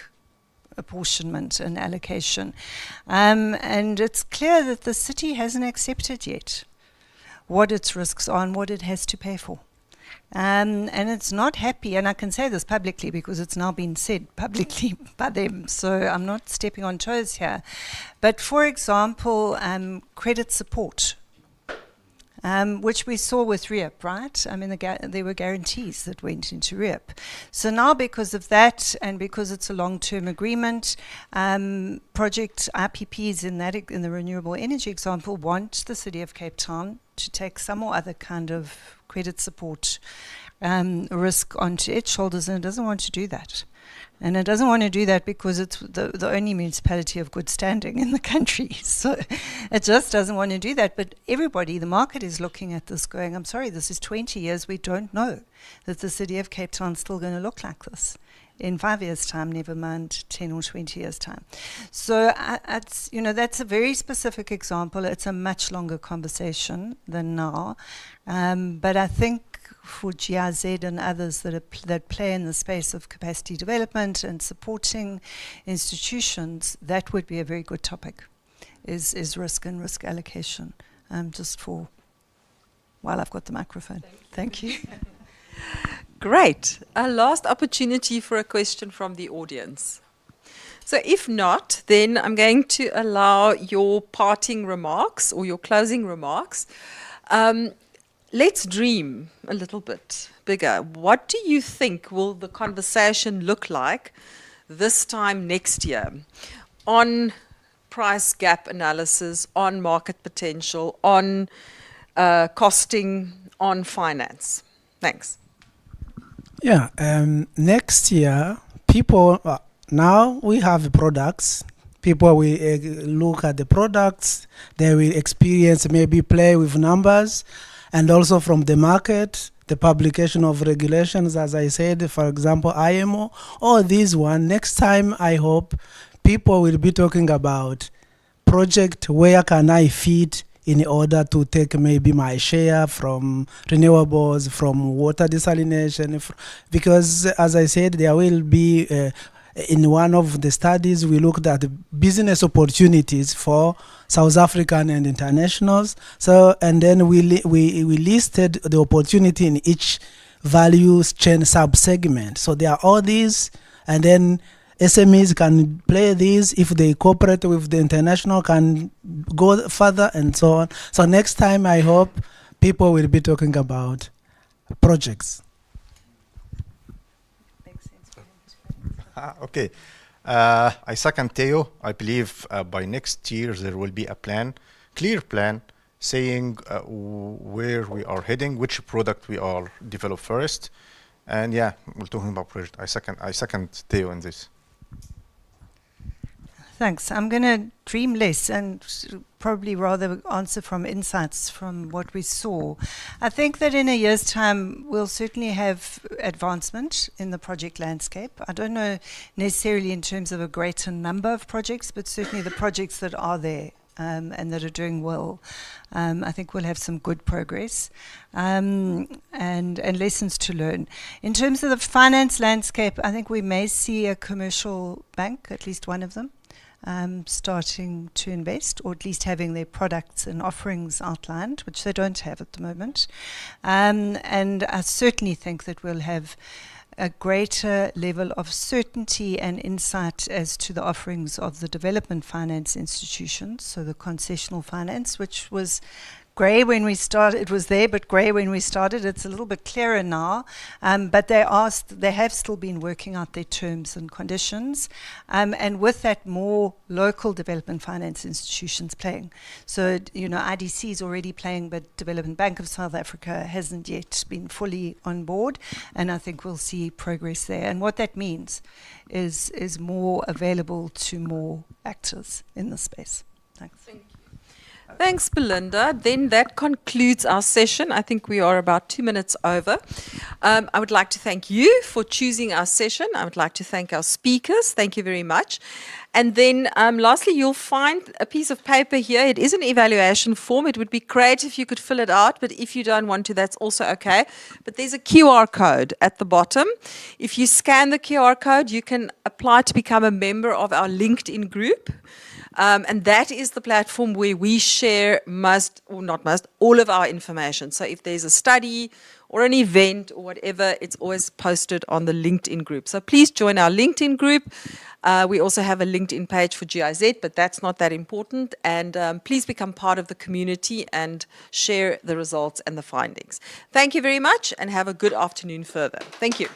apportionment and allocation. And it's clear that the city hasn't accepted yet what its risks are and what it has to pay for. And it's not happy, and I can say this publicly because it's now been said publicly by them, so I'm not stepping on toes here. But for example, credit support, which we saw with REAP, right? There were guarantees that went into REAP. So now because of that, and because it's a long-term agreement, project IPPs in the renewable energy example want the City of Cape Town to take some or other kind of credit support risk onto its shoulders, and it doesn't want to do that. And it doesn't want to do that because it's the only municipality of good standing in the country. So it just doesn't want to do that. But everybody, the market is looking at this going, I'm sorry, this is 20 years. We don't know that the City of Cape Town is still going to look like this in 5 years' time, never mind 10 or 20 years' time. So that's a very specific example. It's a much longer conversation than now. But I think for GIZ and others that play in the space of capacity development and supporting institutions, that would be a very good topic, is risk and risk allocation, just for while I've got the microphone. Thank you. Great. A last opportunity for a question from the audience. So if not, then I'm going to allow your parting remarks or your closing remarks. Let's dream a little bit bigger. What do you think will the conversation look like this time next year on price gap analysis, on market potential, on costing, on finance? Thanks. Yeah, next year, people, now we have products. People will look at the products, they will experience, maybe play with numbers, and also from the market, the publication of regulations, as I said, for example, IMO, all these one. Next time, I hope people will be talking about project, where can I fit in order to take maybe my share from renewables, from water desalination, because as I said, there will be, in one of the studies, we looked at the business opportunities for South African and internationals. So, and then we listed the opportunity in each value chain sub-segment. So there are all these, and then SMEs can play these. If they cooperate with the international, can go further and so on. So next time, I hope people will be talking about projects. Okay. I second Theo. I believe by next year there will be a plan, clear plan, saying where we are heading, which product we are develop first. And yeah, we're talking about project. I second Theo in this. Thanks. I'm going to dream less and probably rather answer from insights from what we saw. I think that in a year's time, we'll certainly have advancement in the project landscape. I don't know necessarily in terms of a greater number of projects, but certainly the projects that are there and that are doing well. I think we'll have some good progress and lessons to learn. In terms of the finance landscape, I think we may see a commercial bank, at least one of them, starting to invest, or at least having their products and offerings outlined, which they don't have at the moment. And I certainly think that we'll have a greater level of certainty and insight as to the offerings of the development finance institutions, so the concessional finance, which was grey when we started. It was there, but grey when we started. It's a little bit clearer now, but they have still been working out their terms and conditions, and with that, more local development finance institutions playing. So, IDC is already playing, but Development Bank of South Africa hasn't yet been fully on board, and I think we'll see progress there. And what that means is more available to more actors in the space. Thanks. Thank you. Thanks, Belinda. Then that concludes our session. I think we are about 2 minutes over. I would like to thank you for choosing our session. I would like to thank our speakers. Thank you very much. And then lastly, you'll find a piece of paper here. It is an evaluation form. It would be great if you could fill it out, but if you don't want to, that's also okay. But there's a QR code at the bottom. If you scan the QR code, you can apply to become a member of our LinkedIn group. And that is the platform where we share all of our information. So if there's a study or an event or whatever, it's always posted on the LinkedIn group. So please join our LinkedIn group. We also have a LinkedIn page for GIZ, but that's not that important. And please become part of the community and share the results and the findings. Thank you very much and have a good afternoon further. Thank you.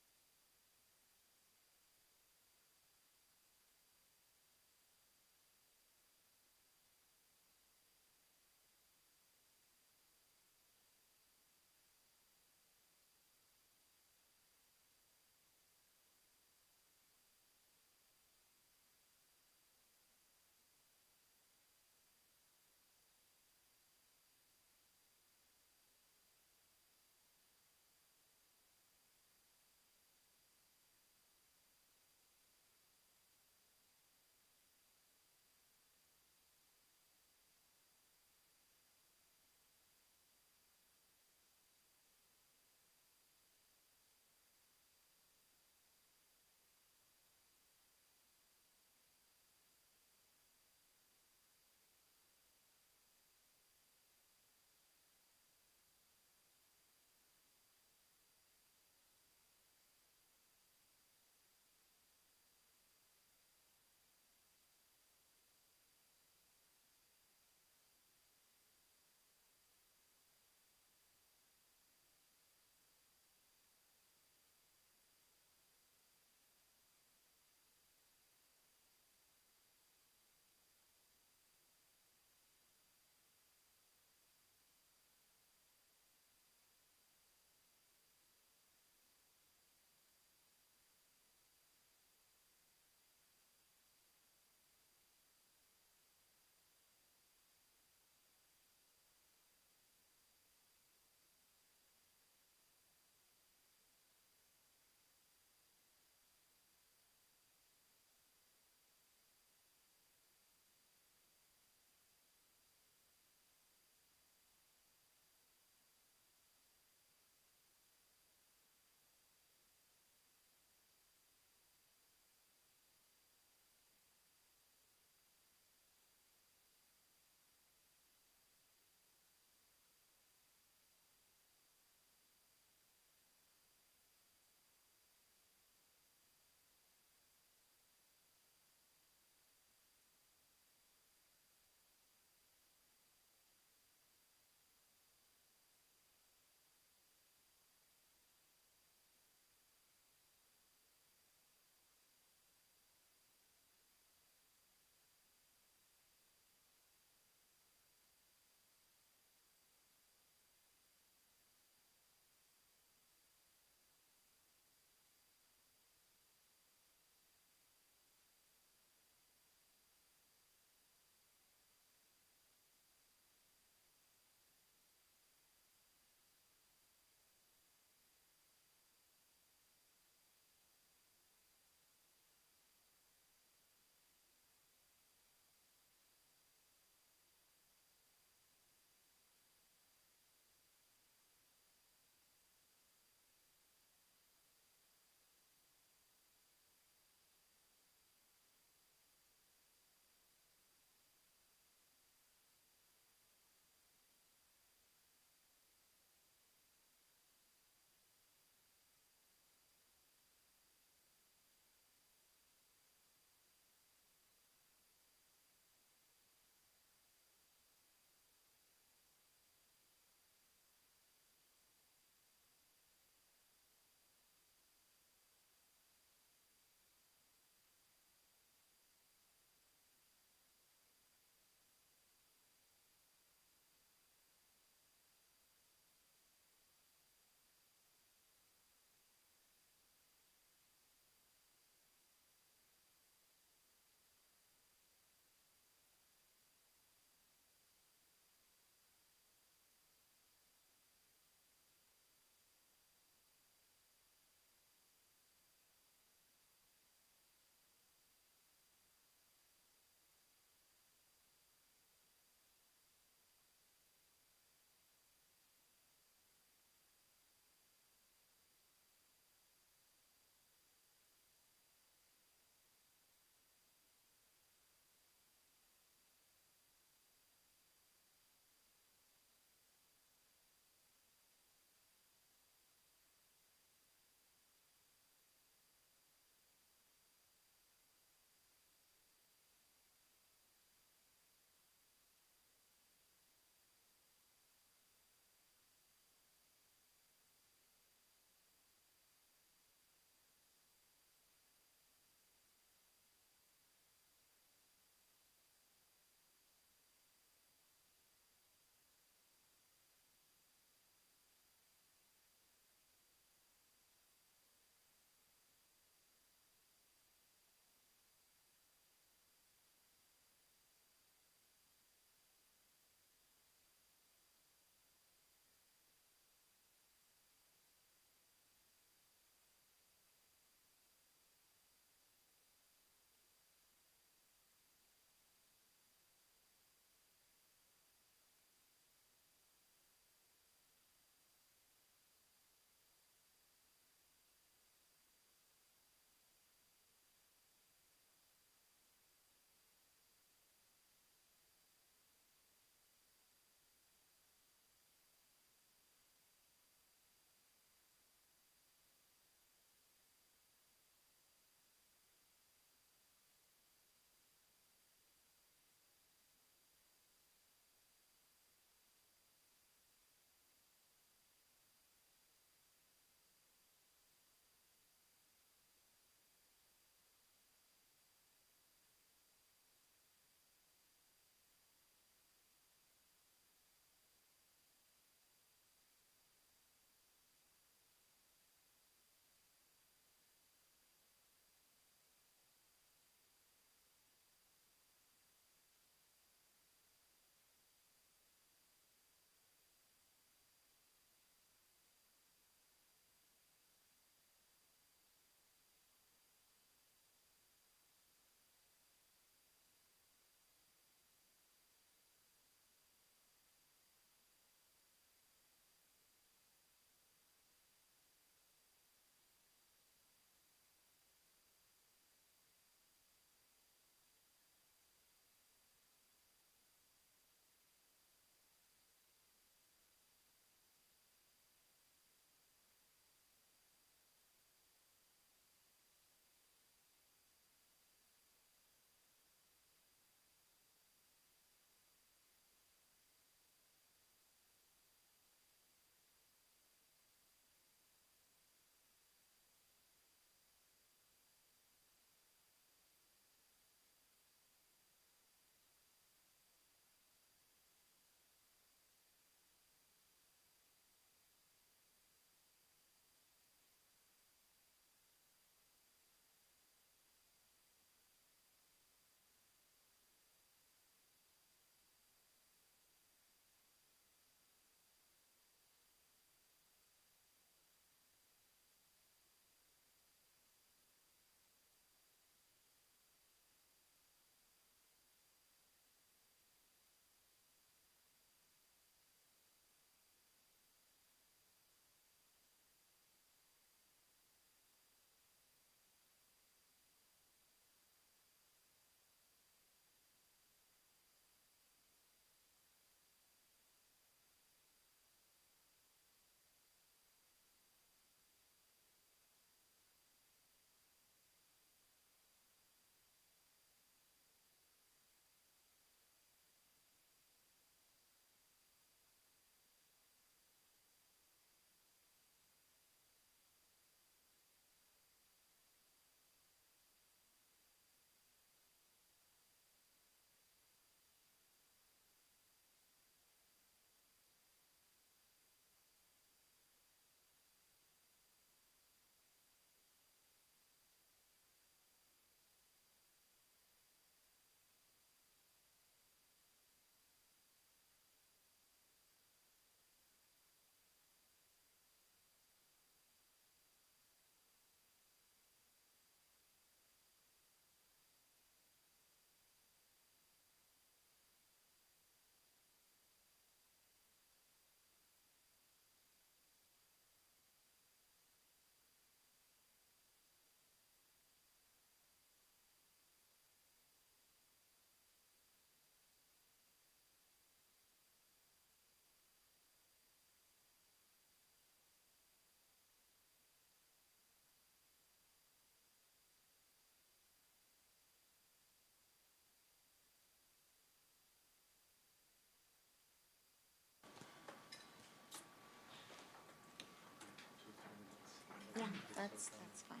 That's fine.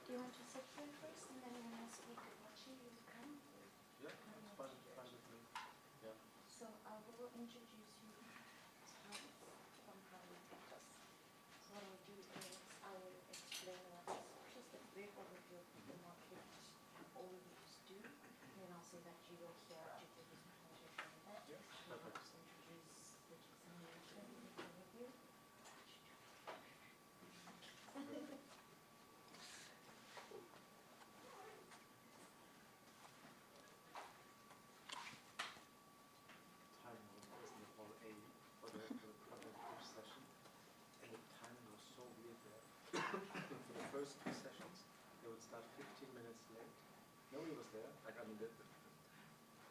Do you want to sit here first and then when I speak, watching you come? Yeah, it's fine with me. Yeah. So I will introduce you to Hans from Harlem Campus. So what I'll do is I will explain what just a brief overview of the market overviews do, and then I'll say that you will hear to do this project and that. We'll just introduce the examination overview. Timing was in the hall A for the first session, and the timing was so weird there. For the first two sessions, they would start 15 minutes late. Nobody was there. Like, I mean, the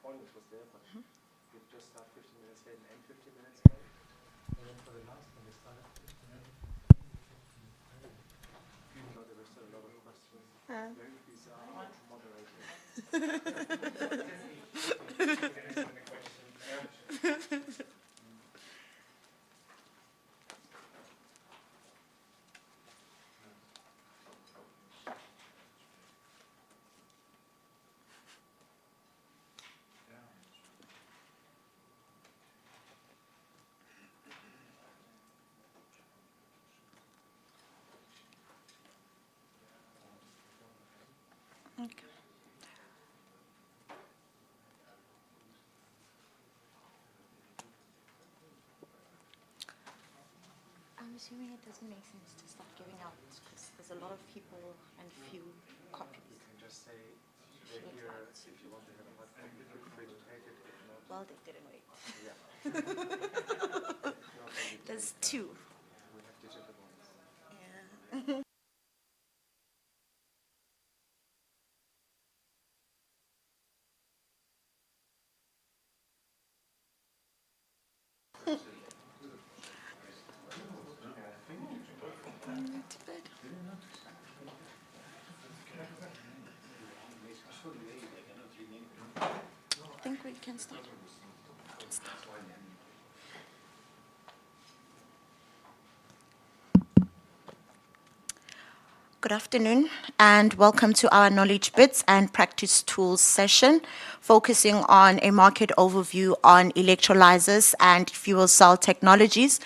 audience was there, but you'd just start 15 minutes late and end 15 minutes late. And then for the last one, they started 15 minutes. Even though there were still a lot of questions. Very bizarre moderator. Okay. I'm assuming it doesn't make sense to start giving out because there's a lot of people and few copies. You can just say, they're here if you want to have a hard copy, feel free to take it. If not, Well, they didn't wait. Yeah. There's two. We have digital ones. Yeah. I think we can start. Good afternoon and welcome to our Knowledge Bits and Practice Tools session, focusing on a market overview on electrolyzers and fuel cell technologies,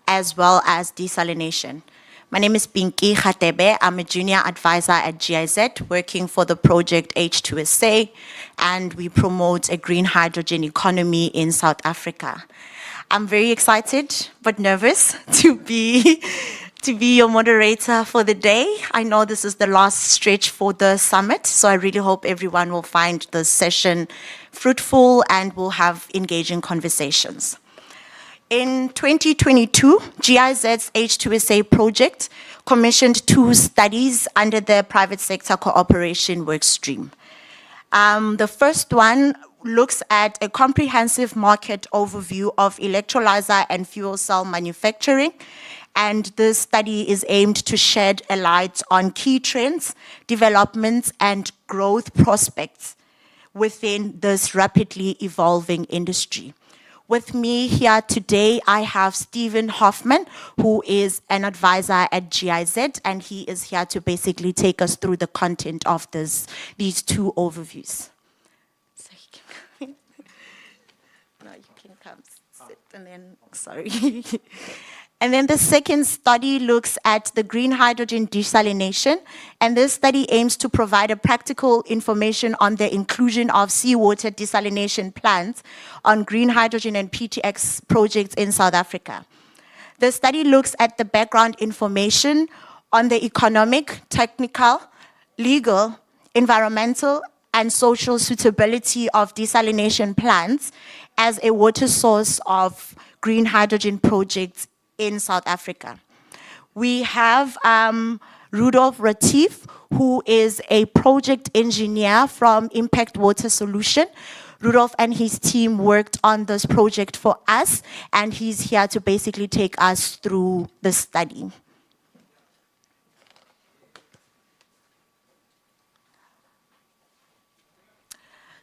as well as desalination. My name is Pinky Khatebe. I'm a junior advisor at GIZ, working for the project H2SA, and we promote a green hydrogen economy in South Africa. I'm very excited but nervous to be your moderator for the day. I know this is the last stretch for the summit, so I really hope everyone will find the session fruitful and will have engaging conversations. In 2022, GIZ's H2SA project commissioned 2 studies under the private sector cooperation workstream. The first one looks at a comprehensive market overview of electrolyzer and fuel cell manufacturing, and this study is aimed to shed a light on key trends, developments, and growth prospects within this rapidly evolving industry. With me here today, I have Stephen Hoffman, who is an advisor at GIZ, and he is here to basically take us through the content of these 2 overviews. So you can no, you can come sit, and then, sorry. And then the second study looks at the green hydrogen desalination, and this study aims to provide a practical information on the inclusion of seawater desalination plants on green hydrogen and PTX projects in South Africa. The study looks at the background information on the economic, technical, legal, environmental, and social suitability of desalination plants as a water source of green hydrogen projects in South Africa. We have Rudolf Retief, who is a project engineer from Impact Water Solution. Rudolf and his team worked on this project for us, and he's here to basically take us through the study.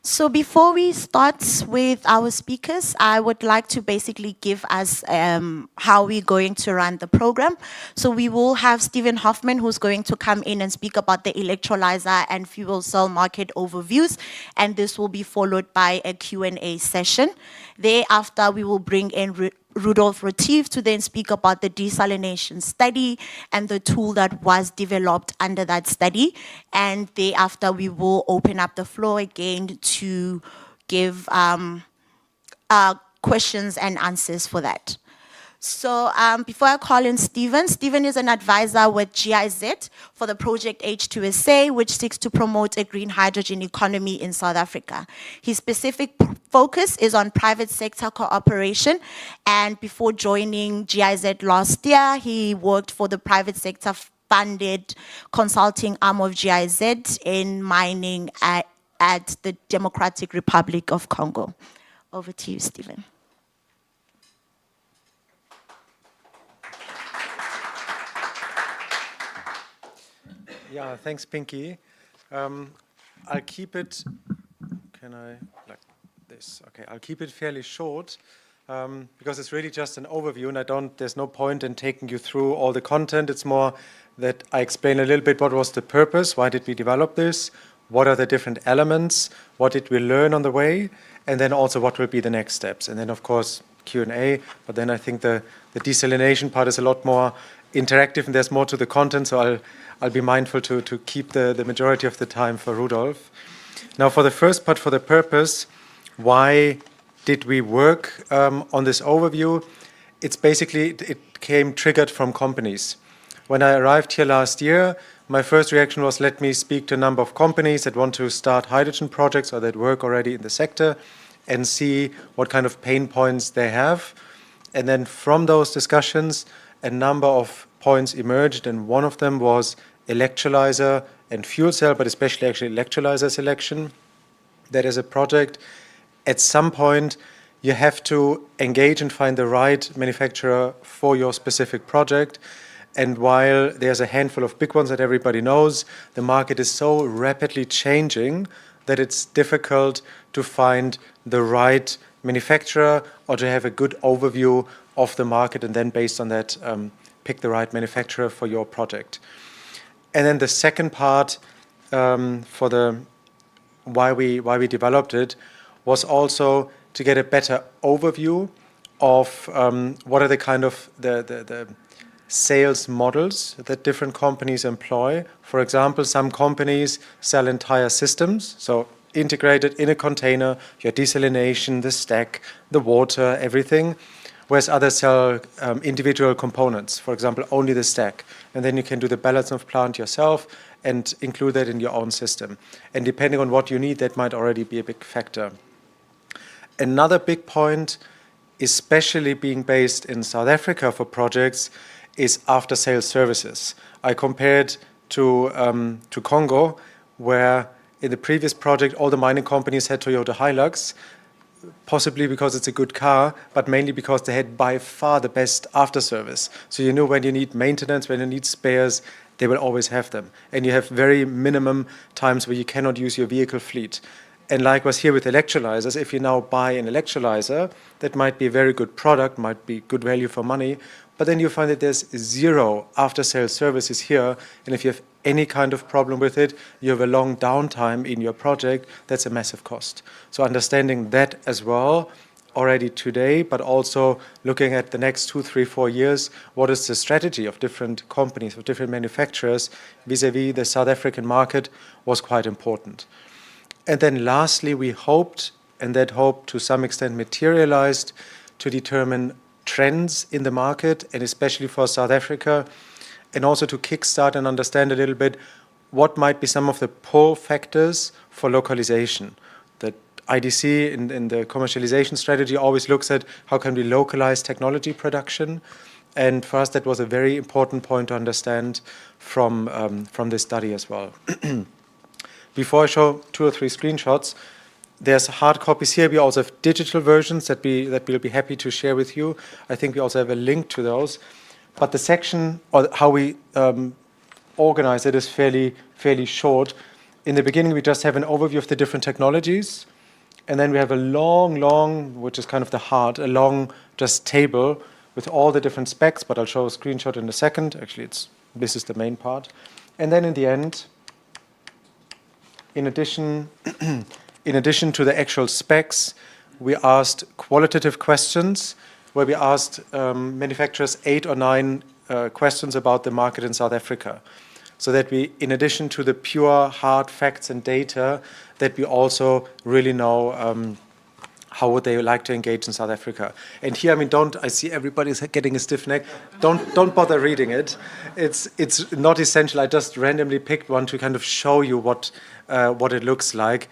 So before we start with our speakers, I would like to basically give us how we're going to run the program. So we will have Stephen Hoffman, who's going to come in and speak about the electrolyzer and fuel cell market overviews, and this will be followed by a Q&A session. Thereafter, we will bring in Rudolf Retief to then speak about the desalination study and the tool that was developed under that study. And thereafter, we will open up the floor again to give questions and answers for that. So before I call in Stephen, Stephen is an advisor with GIZ for the project H2SA, which seeks to promote a green hydrogen economy in South Africa. His specific focus is on private sector cooperation, and before joining GIZ last year, he worked for the private sector funded consulting arm of GIZ in mining at the Democratic Republic of Congo. Over to you, Stephen. Yeah, thanks, Pinky. I'll keep it, can I, like this? Okay, I'll keep it fairly short because it's really just an overview and there's no point in taking you through all the content. It's more that I explain a little bit what was the purpose, why did we develop this, what are the different elements, what did we learn on the way, and then also what will be the next steps. And then, of course, Q&A, but then I think the desalination part is a lot more interactive and there's more to the content, so I'll be mindful to keep the majority of the time for Rudolf. Now, for the first part, for the purpose, why did we work on this overview? It's basically, it came triggered from companies. When I arrived here last year, my first reaction was, let me speak to a number of companies that want to start hydrogen projects or that work already in the sector and see what kind of pain points they have. And then from those discussions, a number of points emerged, and one of them was electrolyzer and fuel cell, but especially actually electrolyzer selection. That is a project. At some point, you have to engage and find the right manufacturer for your specific project. And while there's a handful of big ones that everybody knows, the market is so rapidly changing that it's difficult to find the right manufacturer or to have a good overview of the market and then based on that pick the right manufacturer for your project. And then the second part for the why we developed it was also to get a better overview of what are the kind of the sales models that different companies employ. For example, some companies sell entire systems, so integrated in a container, your desalination, the stack, the water, everything, whereas others sell individual components, for example, only the stack. And then you can do the balance of plant yourself and include that in your own system. And depending on what you need, that might already be a big factor. Another big point, especially being based in South Africa for projects, is after-sales services. I compared to Congo, where in the previous project, all the mining companies had Toyota Hilux, possibly because it's a good car, but mainly because they had by far the best after-service. So you know when you need maintenance, when you need spares, they will always have them. And you have very minimum times where you cannot use your vehicle fleet. And likewise here with electrolyzers, if you now buy an electrolyzer, that might be a very good product, might be good value for money, but then you find that there's zero after-sales services here, and if you have any kind of problem with it, you have a long downtime in your project, that's a massive cost. So understanding that as well already today, but also looking at the next 2, 3, 4 years, what is the strategy of different companies, of different manufacturers vis-a-vis the South African market was quite important. And then lastly, we hoped, and that hope to some extent materialized, to determine trends in the market, and especially for South Africa, and also to kickstart and understand a little bit what might be some of the pull factors for localization. The IDC in the commercialization strategy always looks at how can we localize technology production, and for us that was a very important point to understand from this study as well. Before I show 2 or 3 screenshots, there's hard copies here. We also have digital versions that we'll be happy to share with you. I think we also have a link to those. But the section, or how we organize it, is fairly short. in the beginning, we just have an overview of the different technologies. And then we have a long, which is kind of the heart, a long just table with all the different specs, but I'll show a screenshot in a second. Actually, this is the main part. And then in the end, in addition to the actual specs, we asked qualitative questions where we asked manufacturers 8 or 9 questions about the market in South Africa. So that we, in addition to the pure hard facts and data, that we also really know how would they like to engage in South Africa. And here, I mean, I see everybody's getting a stiff neck. Don't bother reading it. It's not essential. I just randomly picked one to kind of show you what it looks like.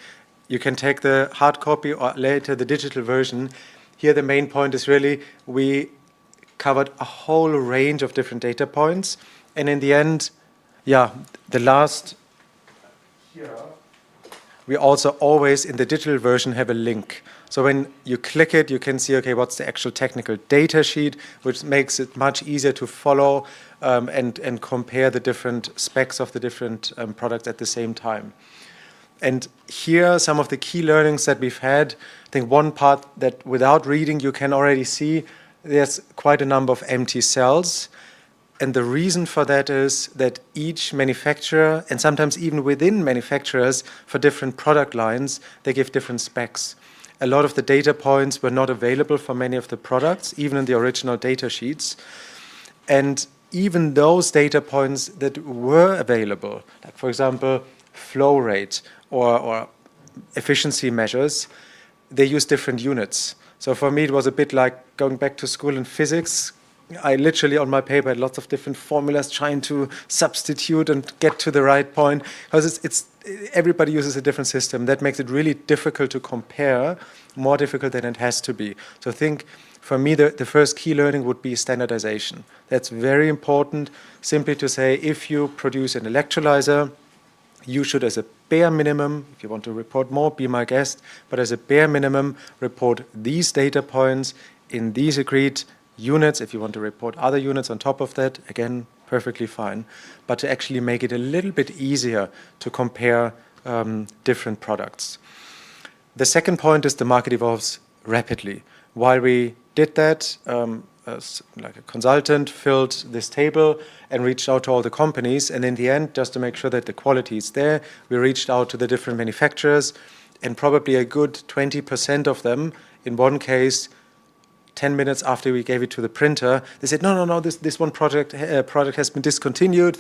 You can take the hard copy or later the digital version. Here, the main point is really we covered a whole range of different data points. And in the end, the last here, we also always in the digital version have a link. So when you click it, you can see, okay, what's the actual technical data sheet, which makes it much easier to follow and compare the different specs of the different products at the same time. And here, some of the key learnings that we've had, I think one part that without reading, you can already see there's quite a number of empty cells. And the reason for that is that each manufacturer, and sometimes even within manufacturers for different product lines, they give different specs. A lot of the data points were not available for many of the products, even in the original data sheets. And even those data points that were available, like for example, flow rate or efficiency measures, they use different units. So for me, it was a bit like going back to school in physics. I literally, on my paper, had lots of different formulas trying to substitute and get to the right point. Because everybody uses a different system. That makes it really difficult to compare, more difficult than it has to be. So I think, for me, the first key learning would be standardization. That's very important, simply to say, if you produce an electrolyzer, you should, as a bare minimum, if you want to report more, be my guest, but as a bare minimum, report these data points in these agreed units. If you want to report other units on top of that, again, perfectly fine. But to actually make it a little bit easier to compare different products. The second point is the market evolves rapidly. While we did that, like a consultant filled this table and reached out to all the companies. And in the end, just to make sure that the quality is there, we reached out to the different manufacturers, and probably a good 20% of them, in one case, 10 minutes after we gave it to the printer, they said, no, this one product has been discontinued,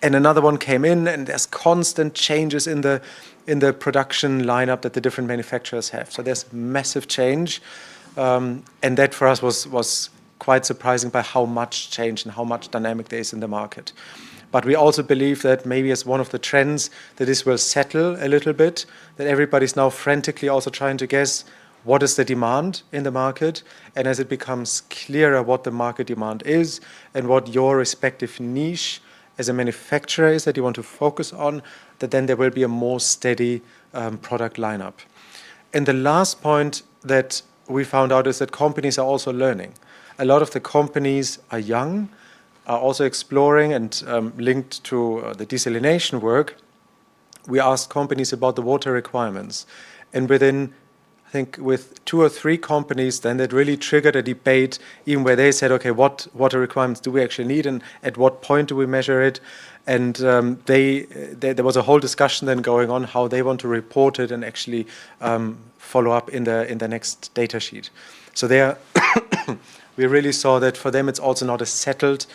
and another one came in, and there's constant changes in the production lineup that the different manufacturers have. So there's massive change, and that for us was quite surprising by how much change and how much dynamic there is in the market. But we also believe that maybe as one of the trends that this will settle a little bit, that everybody's now frantically also trying to guess what is the demand in the market, and as it becomes clearer what the market demand is and what your respective niche as a manufacturer is that you want to focus on, that then there will be a more steady product lineup. And the last point that we found out is that companies are also learning. A lot of the companies are young, are also exploring, and linked to the desalination work, we asked companies about the water requirements. And within, I think, with 2 or 3 companies, then that really triggered a debate, even where they said, okay, what water requirements do we actually need, and at what point do we measure it? And there was a whole discussion then going on how they want to report it and actually follow up in the next data sheet. So there, we really saw that for them it's also not a settled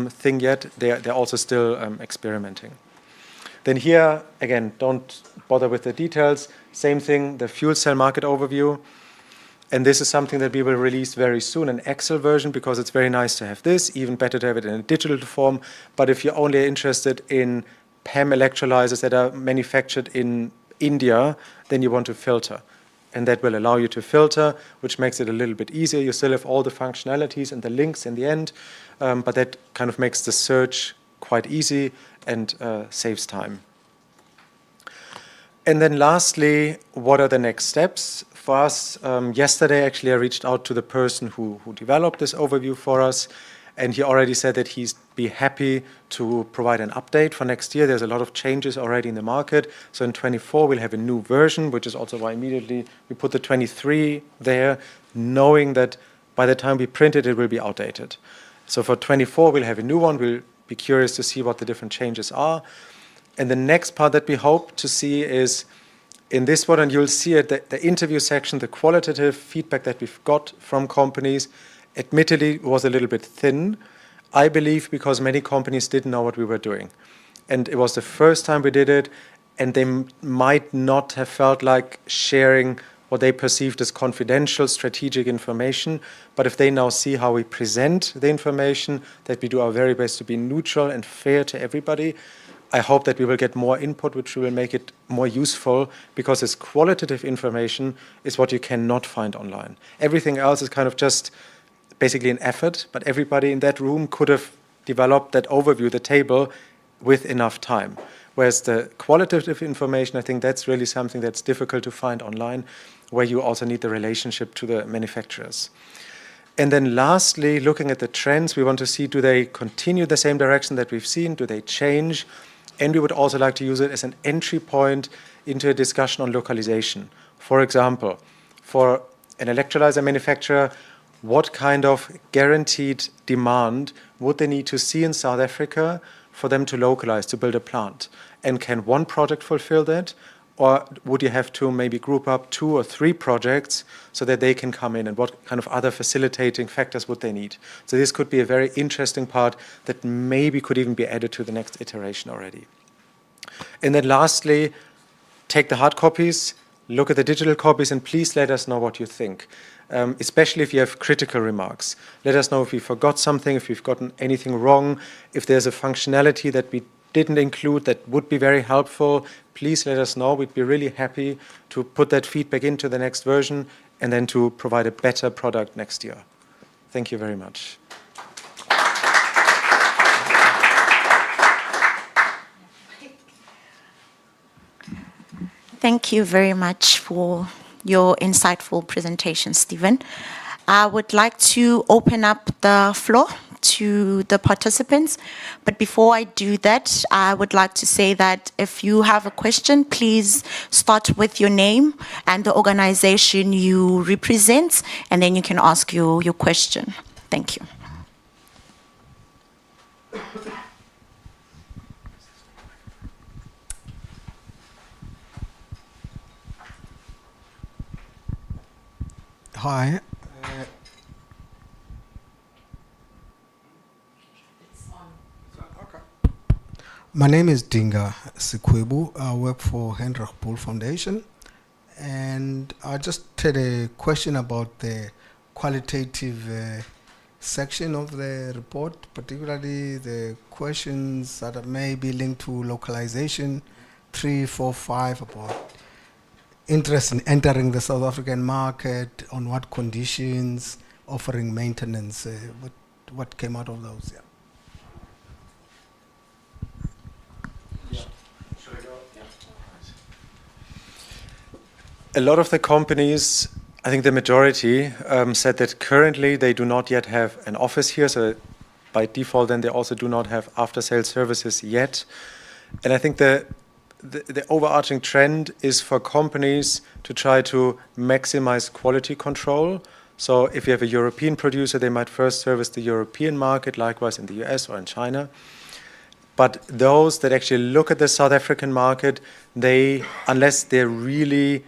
thing yet. They're also still experimenting. Then here, again, don't bother with the details. Same thing, the fuel cell market overview. And this is something that we will release very soon, an Excel version, because it's very nice to have this, even better to have it in a digital form. But if you're only interested in PEM electrolyzers that are manufactured in India, then you want to filter. And that will allow you to filter, which makes it a little bit easier. You still have all the functionalities and the links in the end, but that kind of makes the search quite easy and saves time. And then lastly, what are the next steps? For us, yesterday actually I reached out to the person who developed this overview for us, And he already said that he's be happy to provide an update for next year. There's a lot of changes already in the market. So in 24, we'll have a new version, which is also why immediately we put the 23 there, knowing that by the time we print it, it will be outdated. So for 24, we'll have a new one. We'll be curious to see what the different changes are. And the next part that we hope to see is in this one, and you'll see it, the interview section, the qualitative feedback that we've got from companies, admittedly was a little bit thin, I believe, because many companies didn't know what we were doing. And it was the first time we did it, and they might not have felt like sharing what they perceived as confidential strategic information. But if they now see how we present the information, that we do our very best to be neutral and fair to everybody, I hope that we will get more input, which will make it more useful, because this qualitative information is what you cannot find online. Everything else is kind of just basically an effort, but everybody in that room could have developed that overview, the table, with enough time. Whereas the qualitative information, I think that's really something that's difficult to find online, where you also need the relationship to the manufacturers. And then lastly, looking at the trends, we want to see, do they continue the same direction that we've seen? Do they change? And we would also like to use it as an entry point into a discussion on localization. For example, for an electrolyzer manufacturer, what kind of guaranteed demand would they need to see in South Africa for them to localize, to build a plant? And can one project fulfill that? Or would you have to maybe group up 2 or 3 projects so that they can come in? And what kind of other facilitating factors would they need? So this could be a very interesting part that maybe could even be added to the next iteration already. And then lastly, take the hard copies, look at the digital copies, and please let us know what you think. Especially if you have critical remarks. Let us know if we forgot something, if we've gotten anything wrong, if there's a functionality that we didn't include that would be very helpful. Please let us know. We'd be really happy to put that feedback into the next version and then to provide a better product next year. Thank you very much. Thank you very much for your insightful presentation, Stephen. I would like to open up the floor to the participants. But before I do that, I would like to say that if you have a question, please start with your name and the organization you represent, and then you can ask your question. Thank you. Hi. My name is Dinga Sikwebu. I work for Hendrik Bull Foundation. And I just had a question about the qualitative section of the report, particularly the questions that may be linked to localization, 3, 4, 5, about interest in entering the South African market, on what conditions, offering maintenance. What came out of those? Yeah. A lot of the companies, I think the majority, said that currently they do not yet have an office here, so by default then they also do not have after-sales services yet. And I think the overarching trend is for companies to try to maximize quality control. So if you have a European producer, they might first service the European market, likewise in the US or in China. But those that actually look at the South African market, they, unless they're really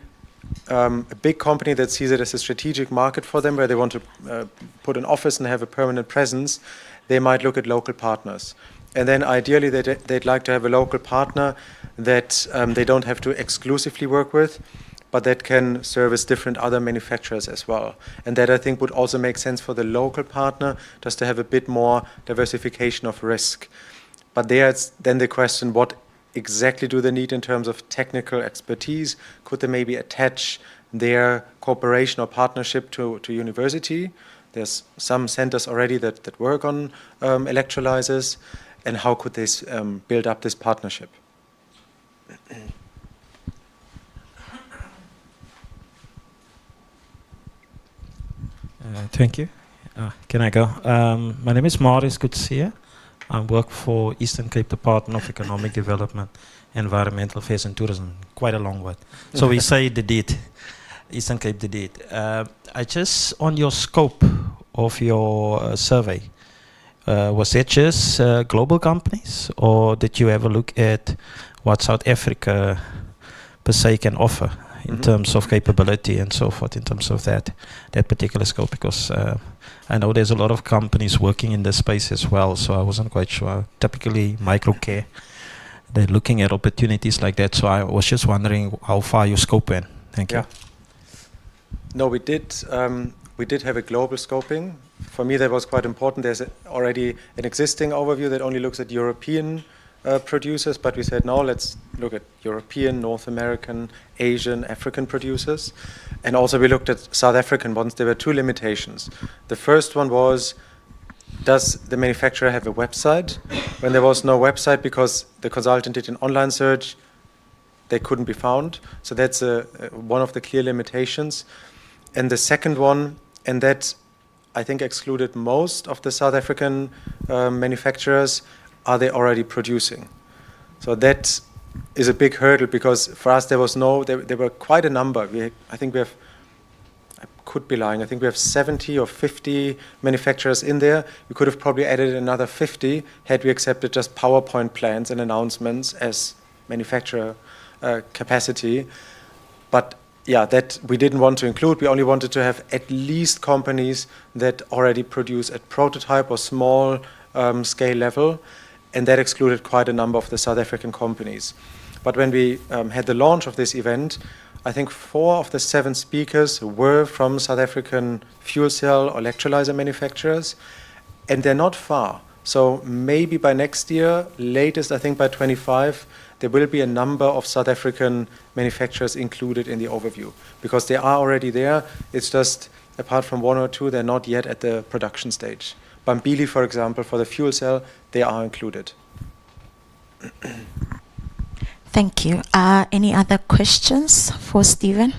a big company that sees it as a strategic market for them, where they want to put an office and have a permanent presence, they might look at local partners. And then ideally they'd like to have a local partner that they don't have to exclusively work with, but that can service different other manufacturers as well. And that I think would also make sense for the local partner, just to have a bit more diversification of risk. But there's then the question, what exactly do they need in terms of technical expertise? Could they maybe attach their cooperation or partnership to university? There's some centers already that work on electrolyzers. And how could they build up this partnership? Thank you. Can I go? My name is Marius, good to see you. I work for Eastern Cape Department of Economic Development, Environmental Affairs and Tourism. Quite a long word. So we say the deed. Eastern Cape the deed. I just, on your scope of your survey, was it just global companies, or did you ever look at what South Africa per se can offer in terms of capability and so forth, in terms of that particular scope? Because I know there's a lot of companies working in this space as well, so I wasn't quite sure. Typically, microcare, they're looking at opportunities like that, so I was just wondering how far your scope went. Thank you. No, we did have a global scoping. For me, that was quite important. There's already an existing overview that only looks at European producers, but we said, no, let's look at European, North American, Asian, African producers. And also we looked at South African ones. There were two limitations. The first one was, does the manufacturer have a website? When there was no website, because the consultant did an online search, they couldn't be found. So that's one of the clear limitations. And the second one, and that I think excluded most of the South African manufacturers, are they already producing? So that is a big hurdle, because for us there were quite a number. I think we have, I could be lying, I think we have 70 or 50 manufacturers in there. We could have probably added another 50 had we accepted just PowerPoint plans and announcements as manufacturer capacity. But yeah, that we didn't want to include. We only wanted to have at least companies that already produce at prototype or small scale level, and that excluded quite a number of the South African companies. But when we had the launch of this event, I think 4 of the 7 speakers were from South African fuel cell or electrolyzer manufacturers, and they're not far. So maybe by next year, latest I think by 25, there will be a number of South African manufacturers included in the overview, because they are already there. It's just, apart from 1 or 2, they're not yet at the production stage. Bambili, for example, for the fuel cell, they are included. Thank you. Any other questions for Stephen?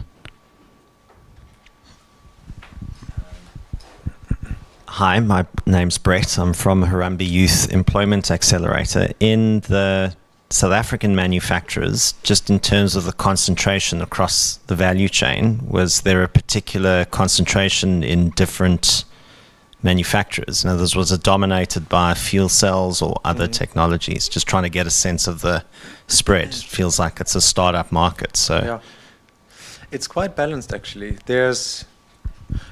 Hi, my name's Brett. I'm from Harambee Youth Employment Accelerator. In the South African manufacturers, just in terms of the concentration across the value chain, was there a particular concentration in different manufacturers? In other words, was it dominated by fuel cells or other technologies? Just trying to get a sense of the spread. It feels like it's a startup market. So yeah, it's quite balanced actually. There's,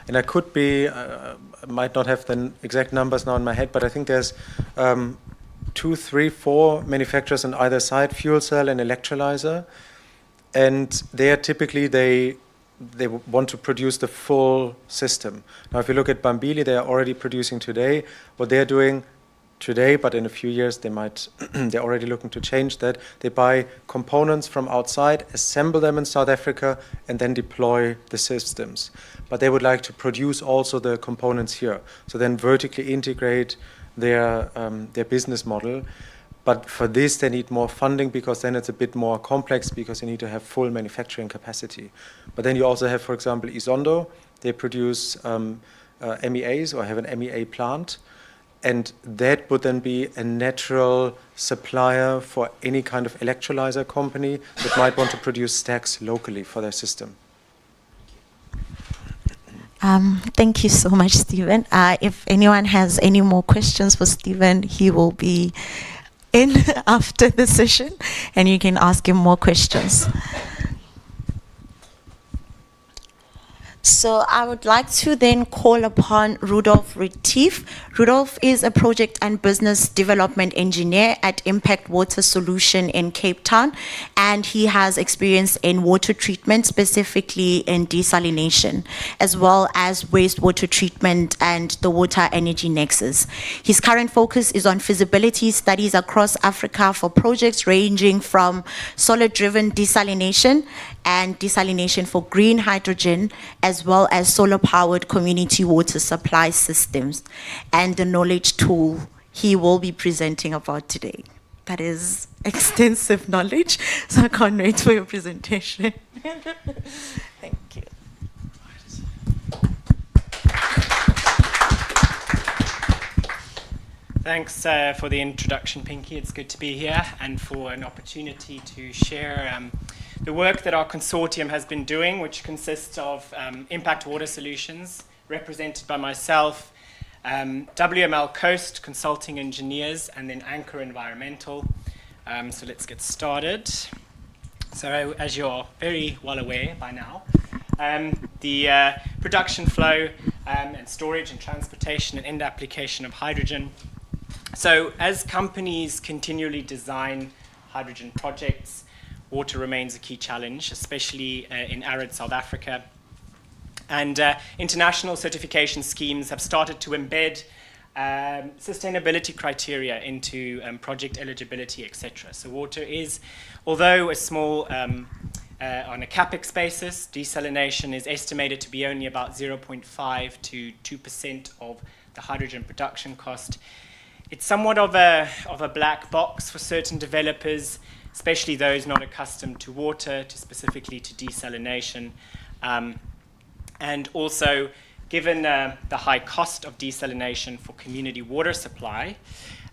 and I could be, I might not have the exact numbers now in my head, but I think there's 2, 3, 4 manufacturers on either side, fuel cell and electrolyzer, and they are typically they want to produce the full system. Now, if you look at Bambili, they are already producing today. What they are doing today, but in a few years they might, they're already looking to change that. They buy components from outside, assemble them in South Africa, and then deploy the systems. But they would like to produce also the components here. So then vertically integrate their business model. But for this, they need more funding, because then it's a bit more complex, because you need to have full manufacturing capacity. But then you also have, for example, Isondo. They produce MEAs, or have an MEA plant. And that would then be a natural supplier for any kind of electrolyzer company that might want to produce stacks locally for their system. Thank you so much, Stephen. If anyone has any more questions for Stephen, he will be in after the session, and you can ask him more questions. So I would like to then call upon Rudolf Retief. Rudolf is a project and business development engineer at Impact Water Solution in Cape Town, and he has experience in water treatment, specifically in desalination, as well as wastewater treatment and the water energy nexus. His current focus is on feasibility studies across Africa for projects ranging from solar-driven desalination and desalination for green hydrogen, as well as solar-powered community water supply systems, and the knowledge tool he will be presenting about today. That is extensive knowledge, so I can't wait for your presentation. Thank you. Thanks for the introduction, Pinky. It's good to be here and for an opportunity to share the work that our consortium has been doing, which consists of Impact Water Solutions, represented by myself, WML Coast Consulting Engineers, and then Anchor Environmental. So let's get started. So as you're very well aware by now, the production flow and storage and transportation and end application of hydrogen. So as companies continually design hydrogen projects, water remains a key challenge, especially in arid South Africa. And international certification schemes have started to embed sustainability criteria into project eligibility, etc. So water is, although a small, on a capex basis, desalination is estimated to be only about 0.5 to 2% of the hydrogen production cost. It's somewhat of a black box for certain developers, especially those not accustomed to water, specifically to desalination. And also, given the high cost of desalination for community water supply,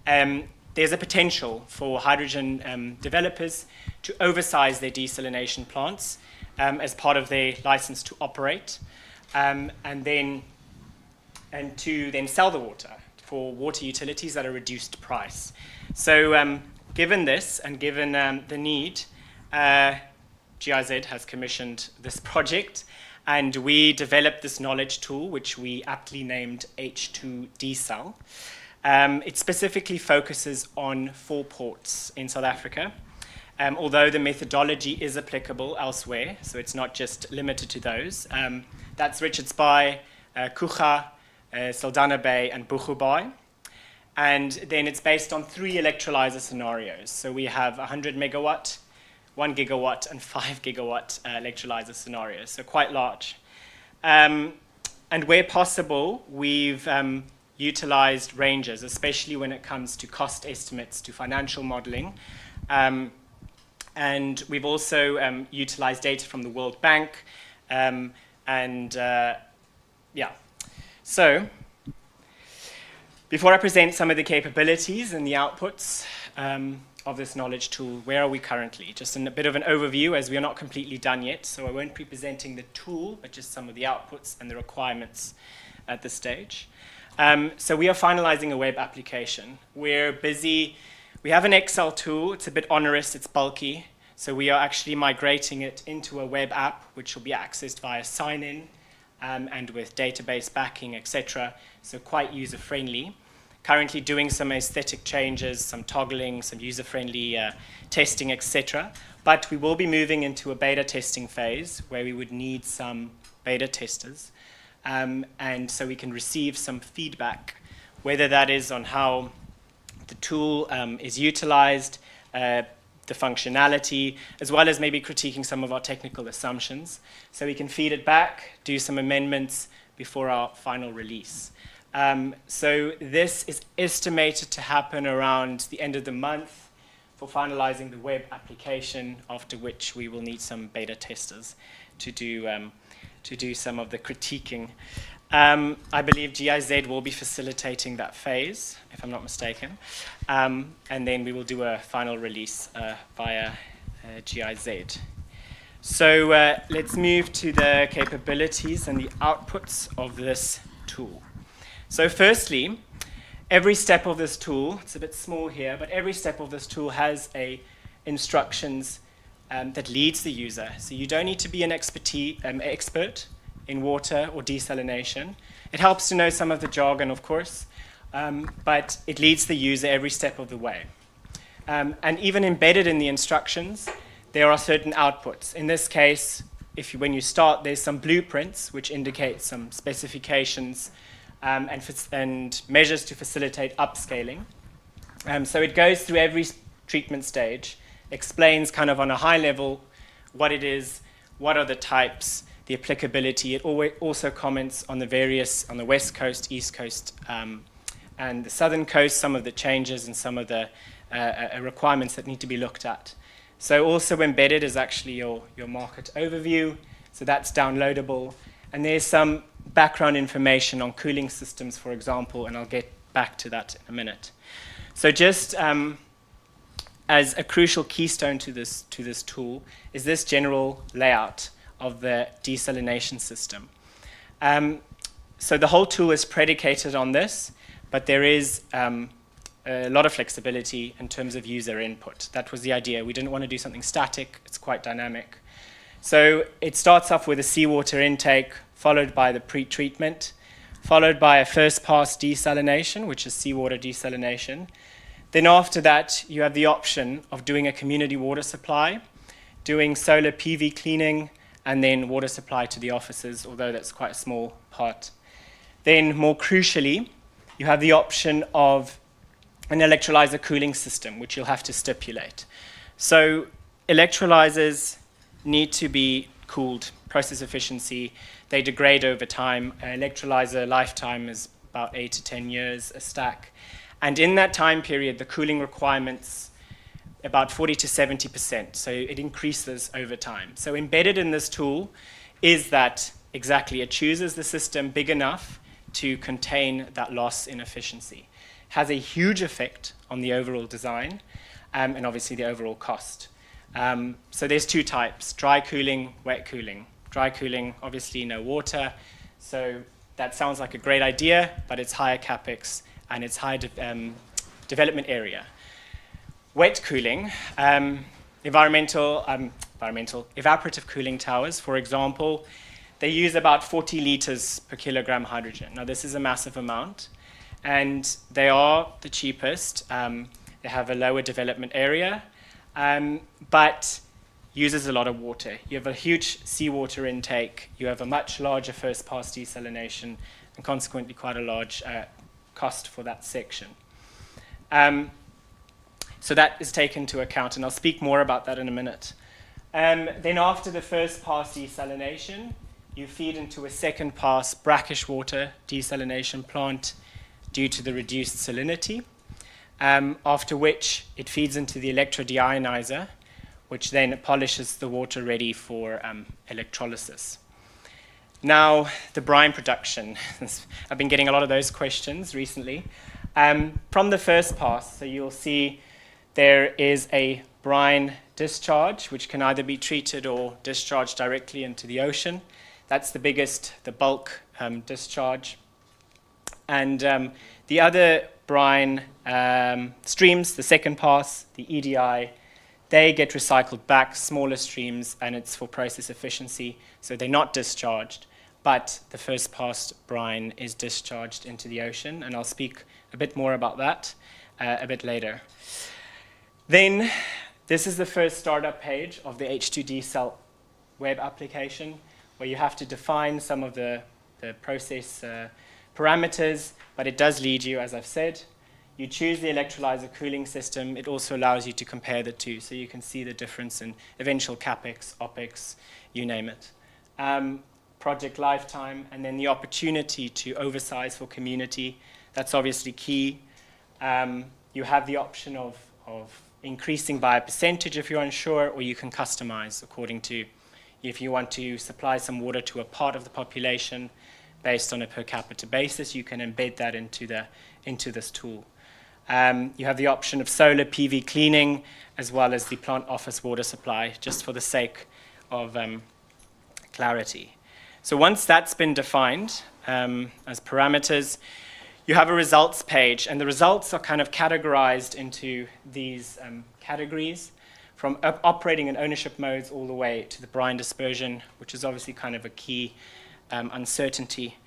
there's a potential for hydrogen developers to oversize their desalination plants as part of their license to operate, and to then sell the water for water utilities at a reduced price. So given this and given the need, GIZ has commissioned this project, and we developed this knowledge tool, which we aptly named H2Desal. It specifically focuses on 4 ports in South Africa, although the methodology is applicable elsewhere, so it's not just limited to those. That's Richards Bay, Kucha, Saldanha Bay, and Buchu Bay. And then it's based on 3 electrolyzer scenarios. So we have 100 megawatt, 1 gigawatt, and 5 gigawatt electrolyzer scenarios, so quite large. And where possible, we've utilized ranges, especially when it comes to cost estimates, to financial modeling. And we've also utilized data from the World Bank. So, before I present some of the capabilities and the outputs of this knowledge tool, where are we currently? Just a bit of an overview, as we are not completely done yet, so I won't be presenting the tool, but just some of the outputs and the requirements at this stage. So we are finalizing a web application. We're busy. We have an Excel tool. It's a bit onerous. It's bulky. So we are actually migrating it into a web app, which will be accessed via sign-in and with database backing, etc. So quite user-friendly. Currently doing some aesthetic changes, some toggling, some user-friendly testing, etc. But we will be moving into a beta testing phase where we would need some beta testers. And so we can receive some feedback, whether that is on how the tool is utilized, the functionality, as well as maybe critiquing some of our technical assumptions. So we can feed it back, do some amendments before our final release. So this is estimated to happen around the end of the month for finalizing the web application, after which we will need some beta testers to do some of the critiquing. I believe GIZ will be facilitating that phase, if I'm not mistaken. And then we will do a final release via GIZ. So let's move to the capabilities and the outputs of this tool. So firstly, every step of this tool, it's a bit small here, but every step of this tool has instructions that leads the user. So you don't need to be an expert in water or desalination. It helps to know some of the jargon, of course, but it leads the user every step of the way. And even embedded in the instructions, there are certain outputs. In this case, when you start, there's some blueprints which indicate some specifications and measures to facilitate upscaling. So it goes through every treatment stage, explains kind of on a high level what it is, what are the types, the applicability. It also comments on the West Coast, East Coast, and the Southern Coast, some of the changes and some of the requirements that need to be looked at. So also embedded is actually your market overview. So that's downloadable. And there's some background information on cooling systems, for example, and I'll get back to that in a minute. So just as a crucial keystone to this tool is this general layout of the desalination system. So the whole tool is predicated on this, but there is a lot of flexibility in terms of user input. That was the idea. We didn't want to do something static. It's quite dynamic. So it starts off with a seawater intake, followed by the pre-treatment, followed by a first pass desalination, which is seawater desalination. Then after that, you have the option of doing a community water supply, doing solar PV cleaning, and then water supply to the offices, although that's quite a small part. Then more crucially, you have the option of an electrolyzer cooling system, which you'll have to stipulate. So electrolyzers need to be cooled, process efficiency. They degrade over time. An electrolyzer lifetime is about 8 to 10 years a stack. And in that time period, the cooling requirements about 40 to 70%. So it increases over time. So embedded in this tool is that exactly it chooses the system big enough to contain that loss in efficiency. Has a huge effect on the overall design and obviously the overall cost. So there's two types, dry cooling, wet cooling. Dry cooling, obviously no water. So that sounds like a great idea, but it's higher capex and it's high development area. Wet cooling, evaporative cooling towers, for example, they use about 40 liters per kilogram hydrogen. Now this is a massive amount, and they are the cheapest. They have a lower development area, but uses a lot of water. You have a huge seawater intake, you have a much larger first pass desalination, and consequently quite a large cost for that section. So that is taken into account, and I'll speak more about that in a minute. Then after the first pass desalination, you feed into a second pass brackish water desalination plant due to the reduced salinity, after which it feeds into the electrodeionizers, which then polishes the water ready for electrolysis. Now, the brine production. I've been getting a lot of those questions recently. From the first pass, so you'll see there is a brine discharge, which can either be treated or discharged directly into the ocean. That's the biggest, the bulk discharge. And the other brine streams, the second pass, the EDI, they get recycled back, smaller streams, and it's for process efficiency, so they're not discharged. But the first pass brine is discharged into the ocean, and I'll speak a bit more about that a bit later. Then, this is the first startup page of the H2Desal web application, where you have to define some of the process parameters, but it does lead you, as I've said. You choose the electrolyzer cooling system. It also allows you to compare the two, so you can see the difference in eventual CapEx, OpEx, you name it. Project lifetime, and then the opportunity to oversize for community. That's obviously key. You have the option of increasing by a percentage if you're unsure, or you can customize according to if you want to supply some water to a part of the population based on a per capita basis, you can embed that into this tool. You have the option of solar PV cleaning as well as the plant office water supply, just for the sake of clarity. So once that's been defined as parameters, you have a results page, and the results are kind of categorized into these categories, from operating and ownership modes all the way to the brine dispersion, which is obviously kind of a key uncertainty.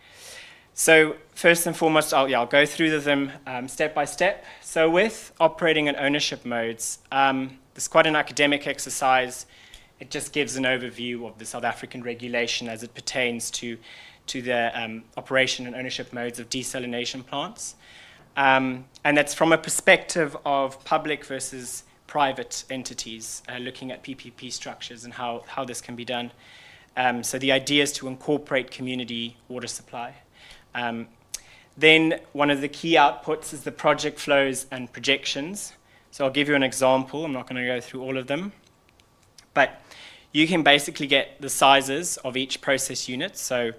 So first and foremost, I'll go through them step by step. So with operating and ownership modes, it's quite an academic exercise. It just gives an overview of the South African regulation as it pertains to the operation and ownership modes of desalination plants. And that's from a perspective of public versus private entities, looking at PPP structures and how this can be done. So the idea is to incorporate community water supply. Then one of the key outputs is the project flows and projections. So I'll give you an example. I'm not going to go through all of them. But you can basically get the sizes of each process unit. So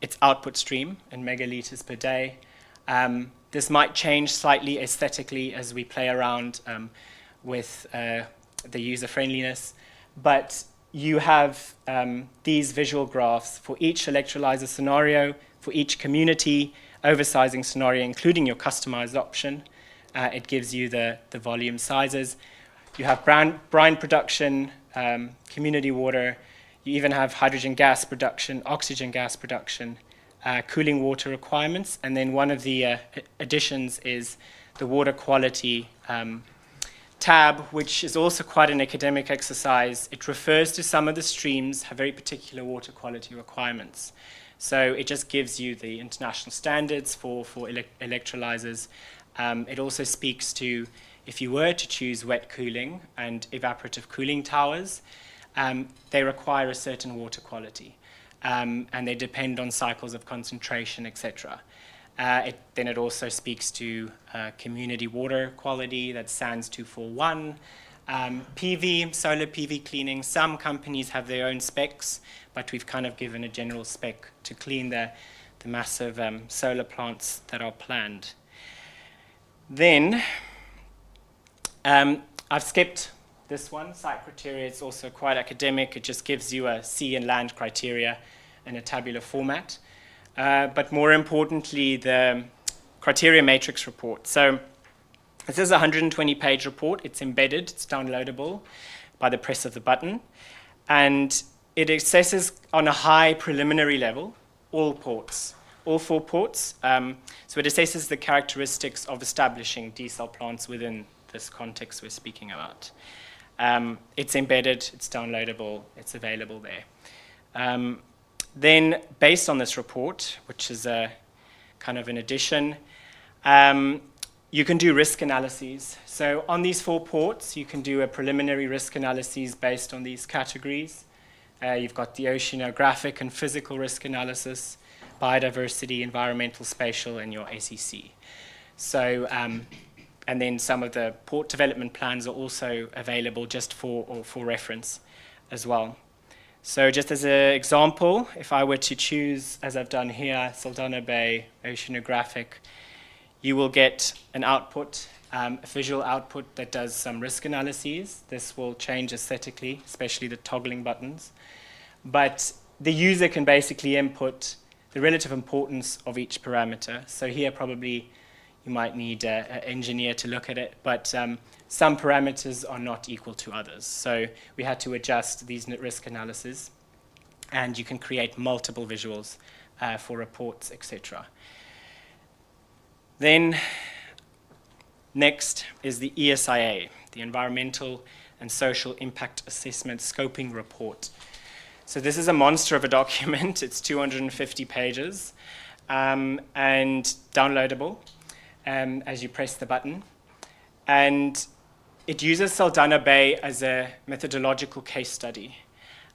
its output stream in megaliters per day, This might change slightly aesthetically as we play around with the user friendliness, but you have these visual graphs for each electrolyzer scenario, for each community oversizing scenario, including your customized option. It gives you the volume sizes. You have brine production, community water. You even have hydrogen gas production, oxygen gas production, cooling water requirements. And then one of the additions is the water quality tab, which is also quite an academic exercise. It refers to some of the streams have very particular water quality requirements. So it just gives you the international standards for electrolyzers. It also speaks to if you were to choose wet cooling and evaporative cooling towers, they require a certain water quality, and they depend on cycles of concentration, etc. Then it also speaks to community water quality, that's SANS 241. PV, solar PV cleaning, some companies have their own specs, but we've kind of given a general spec to clean the massive solar plants that are planned. Then, I've skipped this one, site criteria. It's also quite academic. It just gives you a sea and land criteria in a tabular format. But more importantly, the criteria matrix report. So this is a 120-page report. It's embedded. It's downloadable by the press of the button. And it assesses on a high preliminary level all ports, all 4 ports. So it assesses the characteristics of establishing desal plants within this context we're speaking about. It's embedded, it's downloadable, it's available there. Then, based on this report, which is a kind of an addition, you can do risk analyses. So on these 4 ports, you can do a preliminary risk analysis based on these categories. You've got the oceanographic and physical risk analysis, biodiversity, environmental, spatial, and your ACC. So, and then some of the port development plans are also available just for reference as well. So just as an example, if I were to choose, as I've done here, Saldanha Bay oceanographic, you will get an output, a visual output that does some risk analyses. This will change aesthetically, especially the toggling buttons. But the user can basically input the relative importance of each parameter. So here probably you might need an engineer to look at it, but some parameters are not equal to others. So we had to adjust these risk analyses, and you can create multiple visuals for reports, etc. Then next is the ESIA, the Environmental and Social Impact Assessment Scoping Report. So this is a monster of a document. It's 250 pages and downloadable as you press the button. And it uses Saldanha Bay as a methodological case study.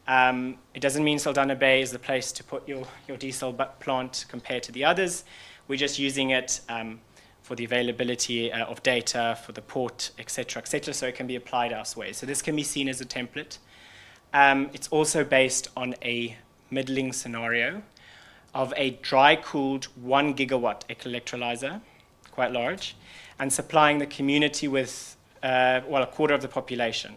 It doesn't mean Saldanha Bay is the place to put your desal plant compared to the others. We're just using it for the availability of data, for the port, etc., so it can be applied elsewhere. So this can be seen as a template. It's also based on a middling scenario of a dry-cooled 1 gigawatt electrolyzer, quite large, and supplying the community with, well, a quarter of the population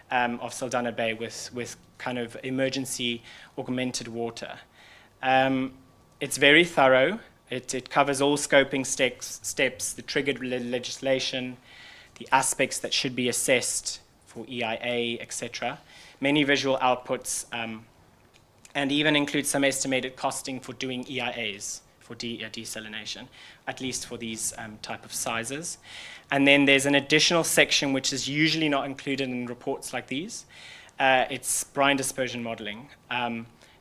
of Saldanha Bay with kind of emergency augmented water. It's very thorough. It covers all scoping steps, the triggered legislation, the aspects that should be assessed for EIA, etc. Many visual outputs, and even includes some estimated costing for doing EIAs for desalination, at least for these type of sizes. And then there's an additional section which is usually not included in reports like these. It's brine dispersion modeling,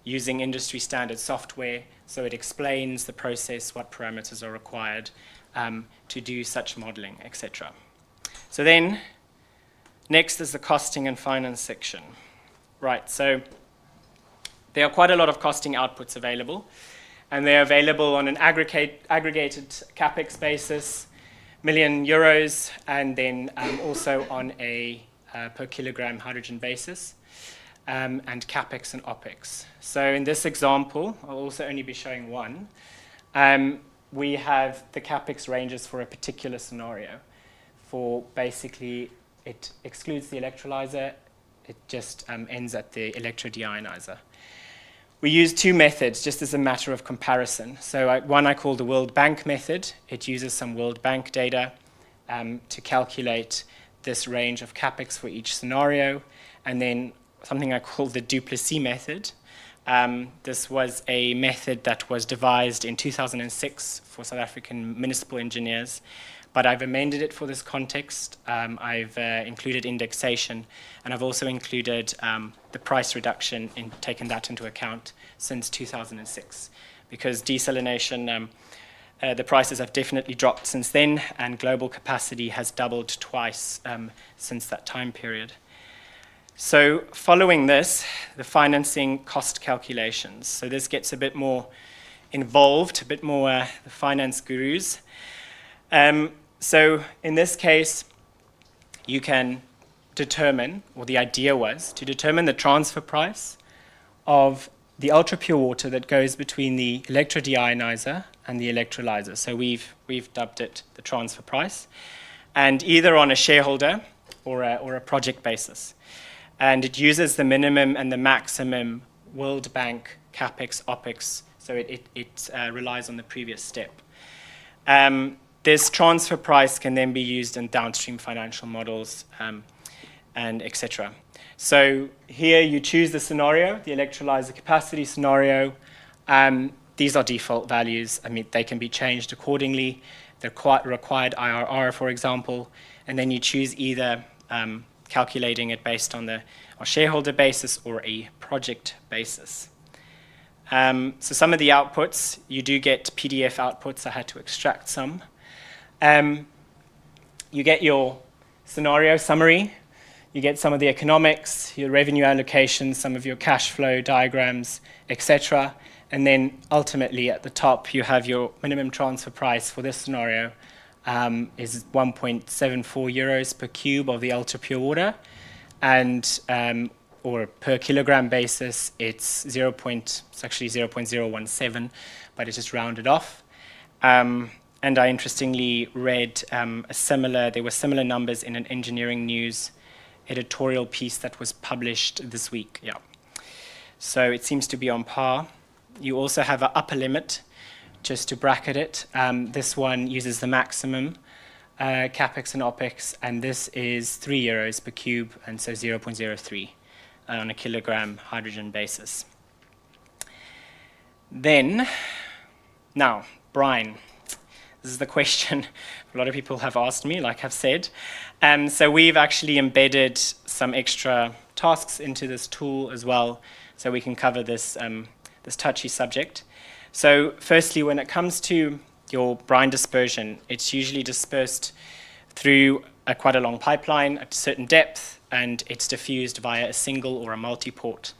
using industry standard software, so it explains the process, what parameters are required to do such modeling, etc. So then, next is the costing and finance section. Right, so there are quite a lot of costing outputs available, and they're available on an aggregated CapEx basis, million euros, and then also on a per kilogram hydrogen basis, and CapEx and OpEx. So in this example, I'll also only be showing one. we have the CapEx ranges for a particular scenario. For basically, it excludes the electrolyzer, it just ends at the electrodeionizor. We use two methods just as a matter of comparison. So one I call the World Bank method. It uses some World Bank data to calculate this range of CapEx for each scenario. And then something I call the Duplessis method. This was a method that was devised in 2006 for South African municipal engineers, but I've amended it for this context. I've included indexation, and I've also included the price reduction and taken that into account since 2006, because desalination, the prices have definitely dropped since then, and global capacity has doubled twice since that time period. So following this, the financing cost calculations. So this gets a bit more involved, a bit more the finance gurus. So in this case, you can determine, or the idea was, to determine the transfer price of the ultra-pure water that goes between the electrodeionizor and the electrolyzer. So we've dubbed it the transfer price, and either on a shareholder or a project basis. And it uses the minimum and the maximum World Bank CapEx, OpEx, so it relies on the previous step. This transfer price can then be used in downstream financial models and etc. So here you choose the scenario, the electrolyzer capacity scenario. These are default values. I mean, they can be changed accordingly. The required IRR, for example, and then you choose either calculating it based on a shareholder basis or a project basis. So some of the outputs, you do get PDF outputs. I had to extract some. You get your scenario summary. You get some of the economics, your revenue allocations, some of your cash flow diagrams, etc. And then ultimately at the top, you have your minimum transfer price for this scenario is 1.74 euros per cube of the ultra-pure water. And or per kilogram basis, it's actually 0.017, but it's just rounded off. And I interestingly read there were similar numbers in an Engineering News editorial piece that was published this week. Yeah. So it seems to be on par. You also have an upper limit, just to bracket it. This one uses the maximum CapEx and OpEx, and this is 3 euros per cube, and so 0.03 on a kilogram hydrogen basis. Now, brine. This is the question a lot of people have asked me, like I've said. So we've actually embedded some extra tasks into this tool as well, so we can cover this, this touchy subject. So firstly, when it comes to your brine dispersion, it's usually dispersed through quite a long pipeline at a certain depth, and it's diffused via a single or a multi-port.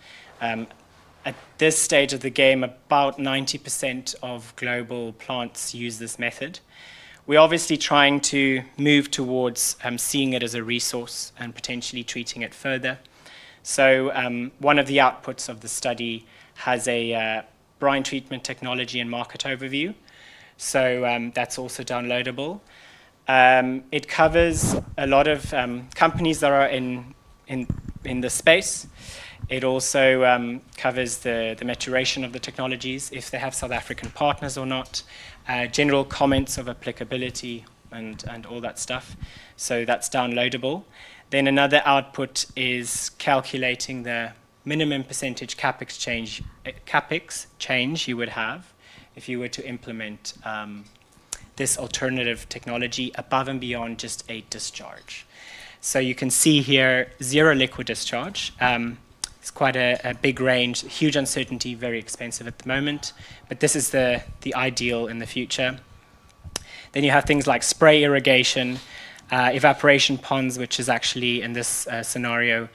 At this stage of the game, about 90% of global plants use this method. We're obviously trying to move towards seeing it as a resource and potentially treating it further. So one of the outputs of the study has a brine treatment technology and market overview. So that's also downloadable. It covers a lot of companies that are in the space. It also covers the maturation of the technologies, if they have South African partners or not, general comments of applicability and all that stuff. So that's downloadable. Then another output is calculating the minimum percentage CapEx change you would have if you were to implement this alternative technology above and beyond just a discharge. So you can see here, zero liquid discharge. It's quite a big range, huge uncertainty, very expensive at the moment, but this is the ideal in the future. Then you have things like spray irrigation, evaporation ponds, which is actually in this scenario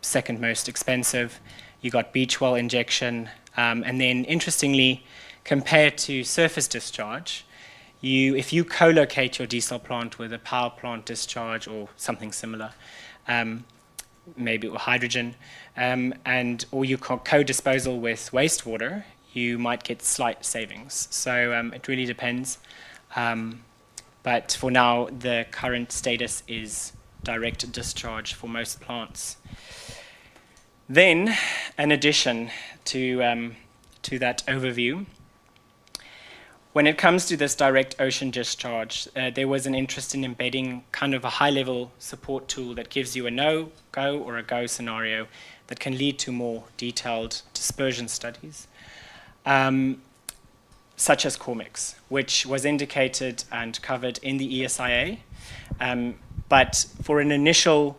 second most expensive. You got beach well injection, and then interestingly, compared to surface discharge, if you co-locate your diesel plant with a power plant discharge or something similar, maybe with hydrogen, or you co-disposal with wastewater, you might get slight savings. So it really depends. But for now, the current status is direct discharge for most plants. Then, in addition to that overview, when it comes to this direct ocean discharge, there was an interest in embedding kind of a high-level support tool that gives you a no-go or a go scenario that can lead to more detailed dispersion studies, such as CORMIX, which was indicated and covered in the ESIA. But for an initial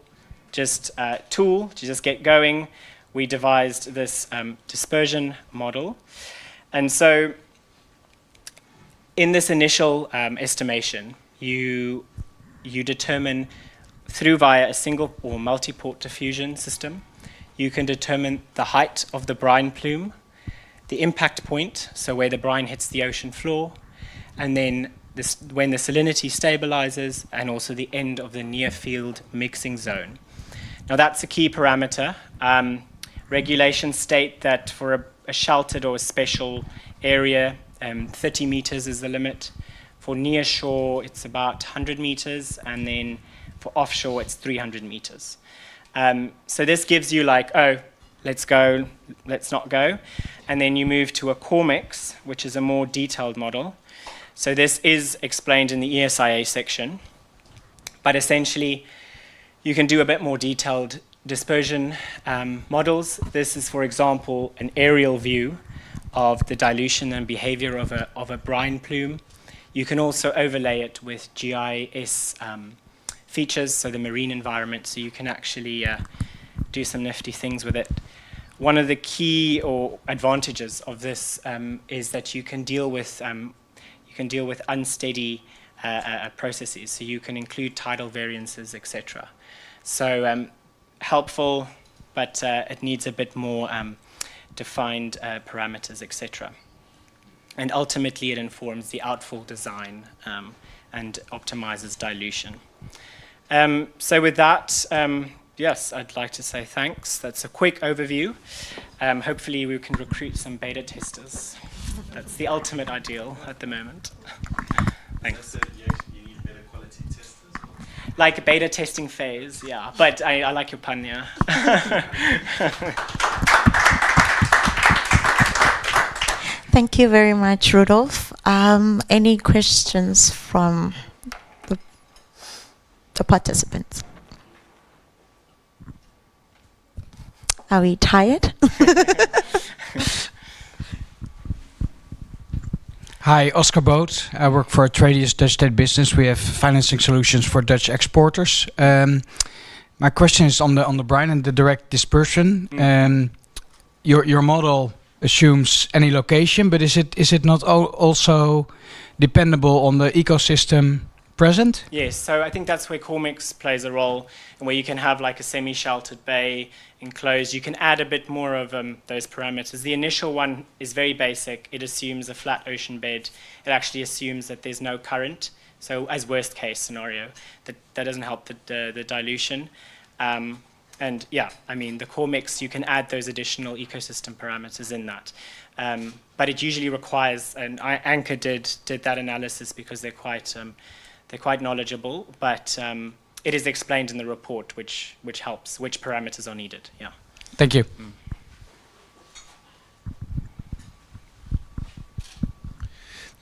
tool to just get going, we devised this dispersion model. And so in this initial estimation, you determine via a single or multi-port diffusion system, you can determine the height of the brine plume, the impact point, so where the brine hits the ocean floor, and then when the salinity stabilizes, and also the end of the near-field mixing zone. Now that's a key parameter. Regulations state that for a sheltered or a special area, 30 meters is the limit. For near shore, it's about 100 meters, and then for offshore, it's 300 meters. So this gives you like, oh, let's go, let's not go. And then you move to a CORMIX, which is a more detailed model. So this is explained in the ESIA section. But essentially, you can do a bit more detailed dispersion models. This is, for example, an aerial view of the dilution and behavior of a brine plume. You can also overlay it with GIS features, so the marine environment, so you can actually do some nifty things with it. One of the key or advantages of this is that you can deal with unsteady processes, so you can include tidal variances, etc. So helpful, but it needs a bit more defined parameters, etc. And ultimately, it informs the outfall design and optimizes dilution. So with that, yes, I'd like to say thanks. That's a quick overview. Hopefully, we can recruit some beta testers. That's the ultimate ideal at the moment. Thanks. You need better quality testers? Like a beta testing phase, yeah. But I like your pun, yeah. Thank you very much, Rudolf. Any questions from the participants? Are we tired? Hi, Oscar Boot. I work for Tradius Dutch State Business. We have financing solutions for Dutch exporters. My question is on the brine and the direct dispersion. Your model assumes any location, but is it not also dependable on the ecosystem present? Yes, so I think that's where CORMIX plays a role, and where you can have like a semi-sheltered bay enclosed. You can add a bit more of those parameters. The initial one is very basic. It assumes a flat ocean bed. It actually assumes that there's no current. So as worst case scenario, that doesn't help the dilution. And yeah, I mean, the CORMIX, you can add those additional ecosystem parameters in that. But it usually requires, and Anchor did that analysis because they're quite knowledgeable, but it is explained in the report which helps, which parameters are needed, yeah. Thank you.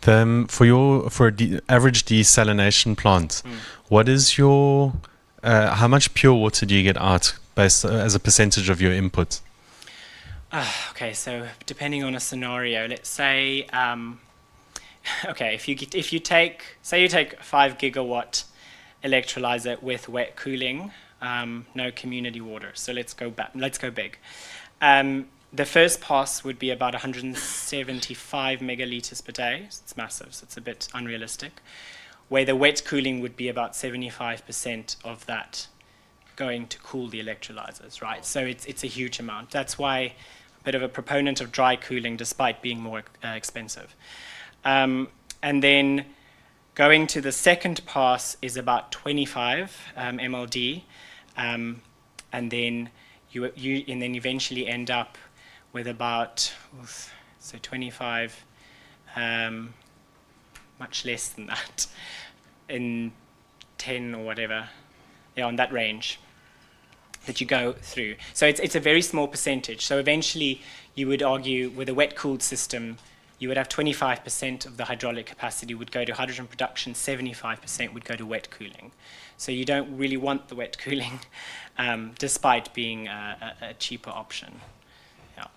For the average desalination plant, what is your how much pure water do you get out based as a percentage of your input? Okay, so depending on a scenario, let's say, okay, if you take 5 gigawatt electrolyzer with wet cooling, no community water. So let's go big. The first pass would be about 175 megaliters per day. So it's massive, so it's a bit unrealistic. Where the wet cooling would be about 75% of that going to cool the electrolyzers, right? So it's a huge amount. That's why I'm a bit of a proponent of dry cooling, despite being more expensive. And then going to the second pass is about 25 MLD, and then you eventually end up with about So 25, much less than that, in 10 or whatever, yeah, on that range that you go through. So it's a very small percentage. So eventually you would argue with a wet-cooled system, you would have 25% of the hydraulic capacity would go to hydrogen production, 75% would go to wet cooling. So you don't really want the wet cooling, despite being a cheaper option. Yeah.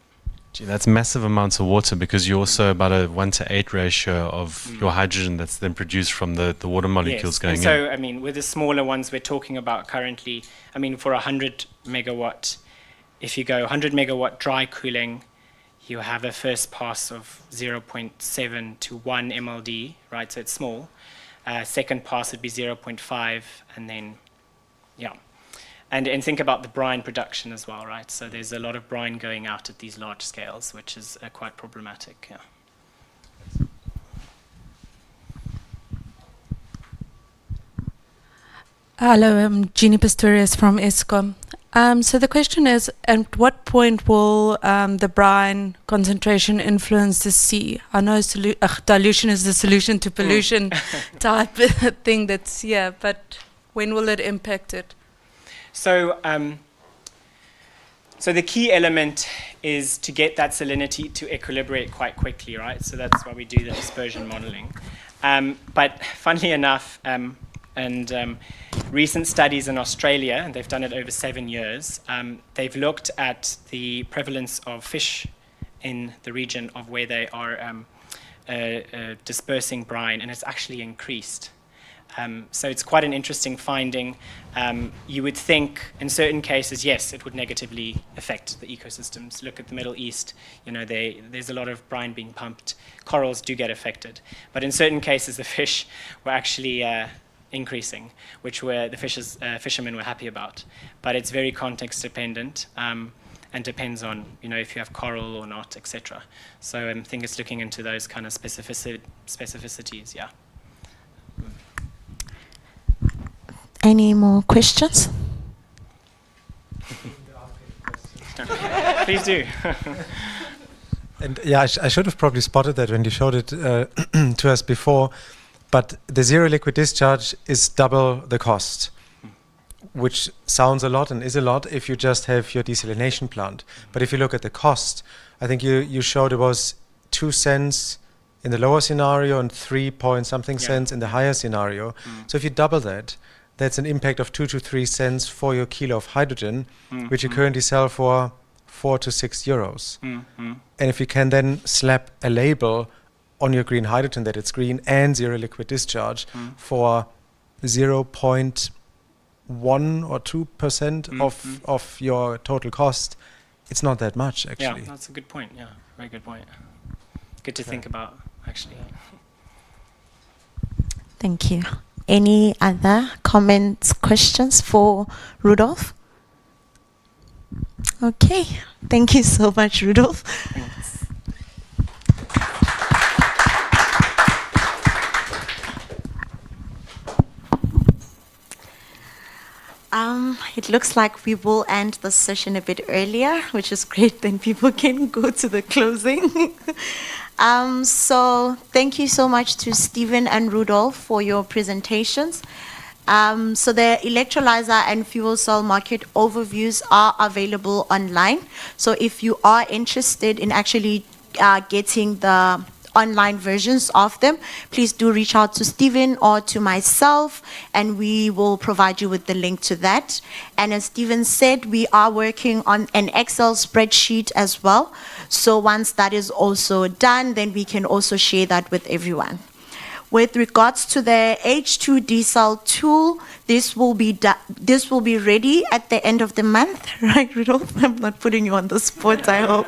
Gee, that's massive amounts of water, because you're also about a 1:8 ratio of your hydrogen that's then produced from the water molecules Yes. going And so, I mean, with the smaller ones we're talking about currently, I mean, for 100 megawatt, if you go 100 megawatt dry cooling, you have a first pass of 0.7 to 1 MLD, right? So it's small. Second pass would be 0.5, and then, yeah. And think about the brine production as well, right? So there's a lot of brine going out at these large scales, which is quite problematic, yeah. Hello, I'm Jeannie Pistorius from ESCOM. So the question is, at what point will the brine concentration influence the sea? I know dilution is the solution to pollution type thing that's here, but when will it impact it? So, so the key element is to get that salinity to equilibrate quite quickly, right? So that's why we do the dispersion modeling. But funnily enough, recent studies in Australia, and they've done it over 7 years, they've looked at the prevalence of fish in the region of where they are dispersing brine, and it's actually increased. So it's quite an interesting finding. You would think in certain cases, yes, it would negatively affect the ecosystems. Look at the Middle East, you know, there's a lot of brine being pumped. Corals do get affected. But in certain cases, the fish were actually increasing, which were the fishermen were happy about. But it's very context dependent and depends on, you know, if you have coral or not, etc. So I think it's looking into those kind of specificities, yeah. Any more questions? Please do. And yeah, I should have probably spotted that when you showed it to us before, but the zero liquid discharge is double the cost, which sounds a lot and is a lot if you just have your desalination plant. But if you look at the cost, I think you showed it was 2 cents in the lower scenario and 3 point something cents in the higher scenario. So if you double that, that's an impact of 2 to 3 cents for your kilo of hydrogen, which you currently sell for 4 to 6 euros. And if you can then slap a label on your green hydrogen that it's green and zero liquid discharge for 0.1 or 2% of your total cost, it's not that much, actually. Yeah, that's a good point. Yeah, very good point. Good to think about, actually. Thank you. Any other comments, questions for Rudolf? Okay, thank you so much, Rudolf. Thanks. It looks like we will end the session a bit earlier, which is great, then people can go to the closing. So thank you so much to Stephen and Rudolf for your presentations. So the electrolyzer and fuel cell market overviews are available online. So if you are interested in actually getting the online versions of them, please do reach out to Stephen or to myself, and we will provide you with the link to that. And as Stephen said, we are working on an Excel spreadsheet as well. So once that is also done, then we can also share that with everyone. With regards to the H2 desal tool, this will be ready at the end of the month, right, Rudolf? I'm not putting you on the spot, I hope.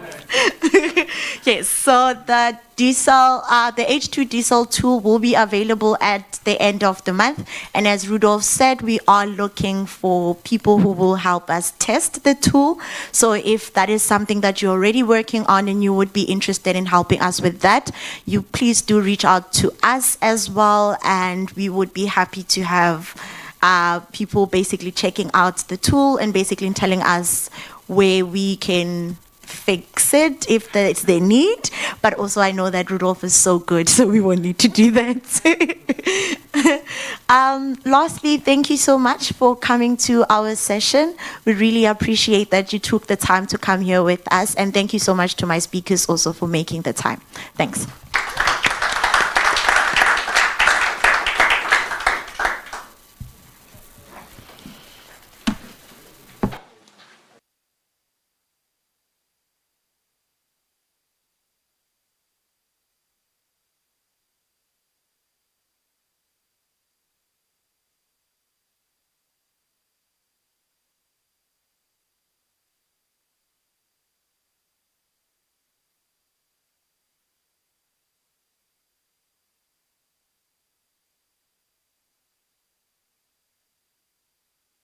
Yes, so the H2 desal tool will be available at the end of the month. And as Rudolf said, we are looking for people who will help us test the tool. So if that is something that you're already working on and you would be interested in helping us with that, you please do reach out to us as well, and we would be happy to have people basically checking out the tool and basically telling us where we can fix it if it's their need, but also I know that Rudolph is so good, so we won't need to do that. Lastly, thank you so much for coming to our session. We really appreciate that you took the time to come here with us, and thank you so much to my speakers also for making the time. Thanks.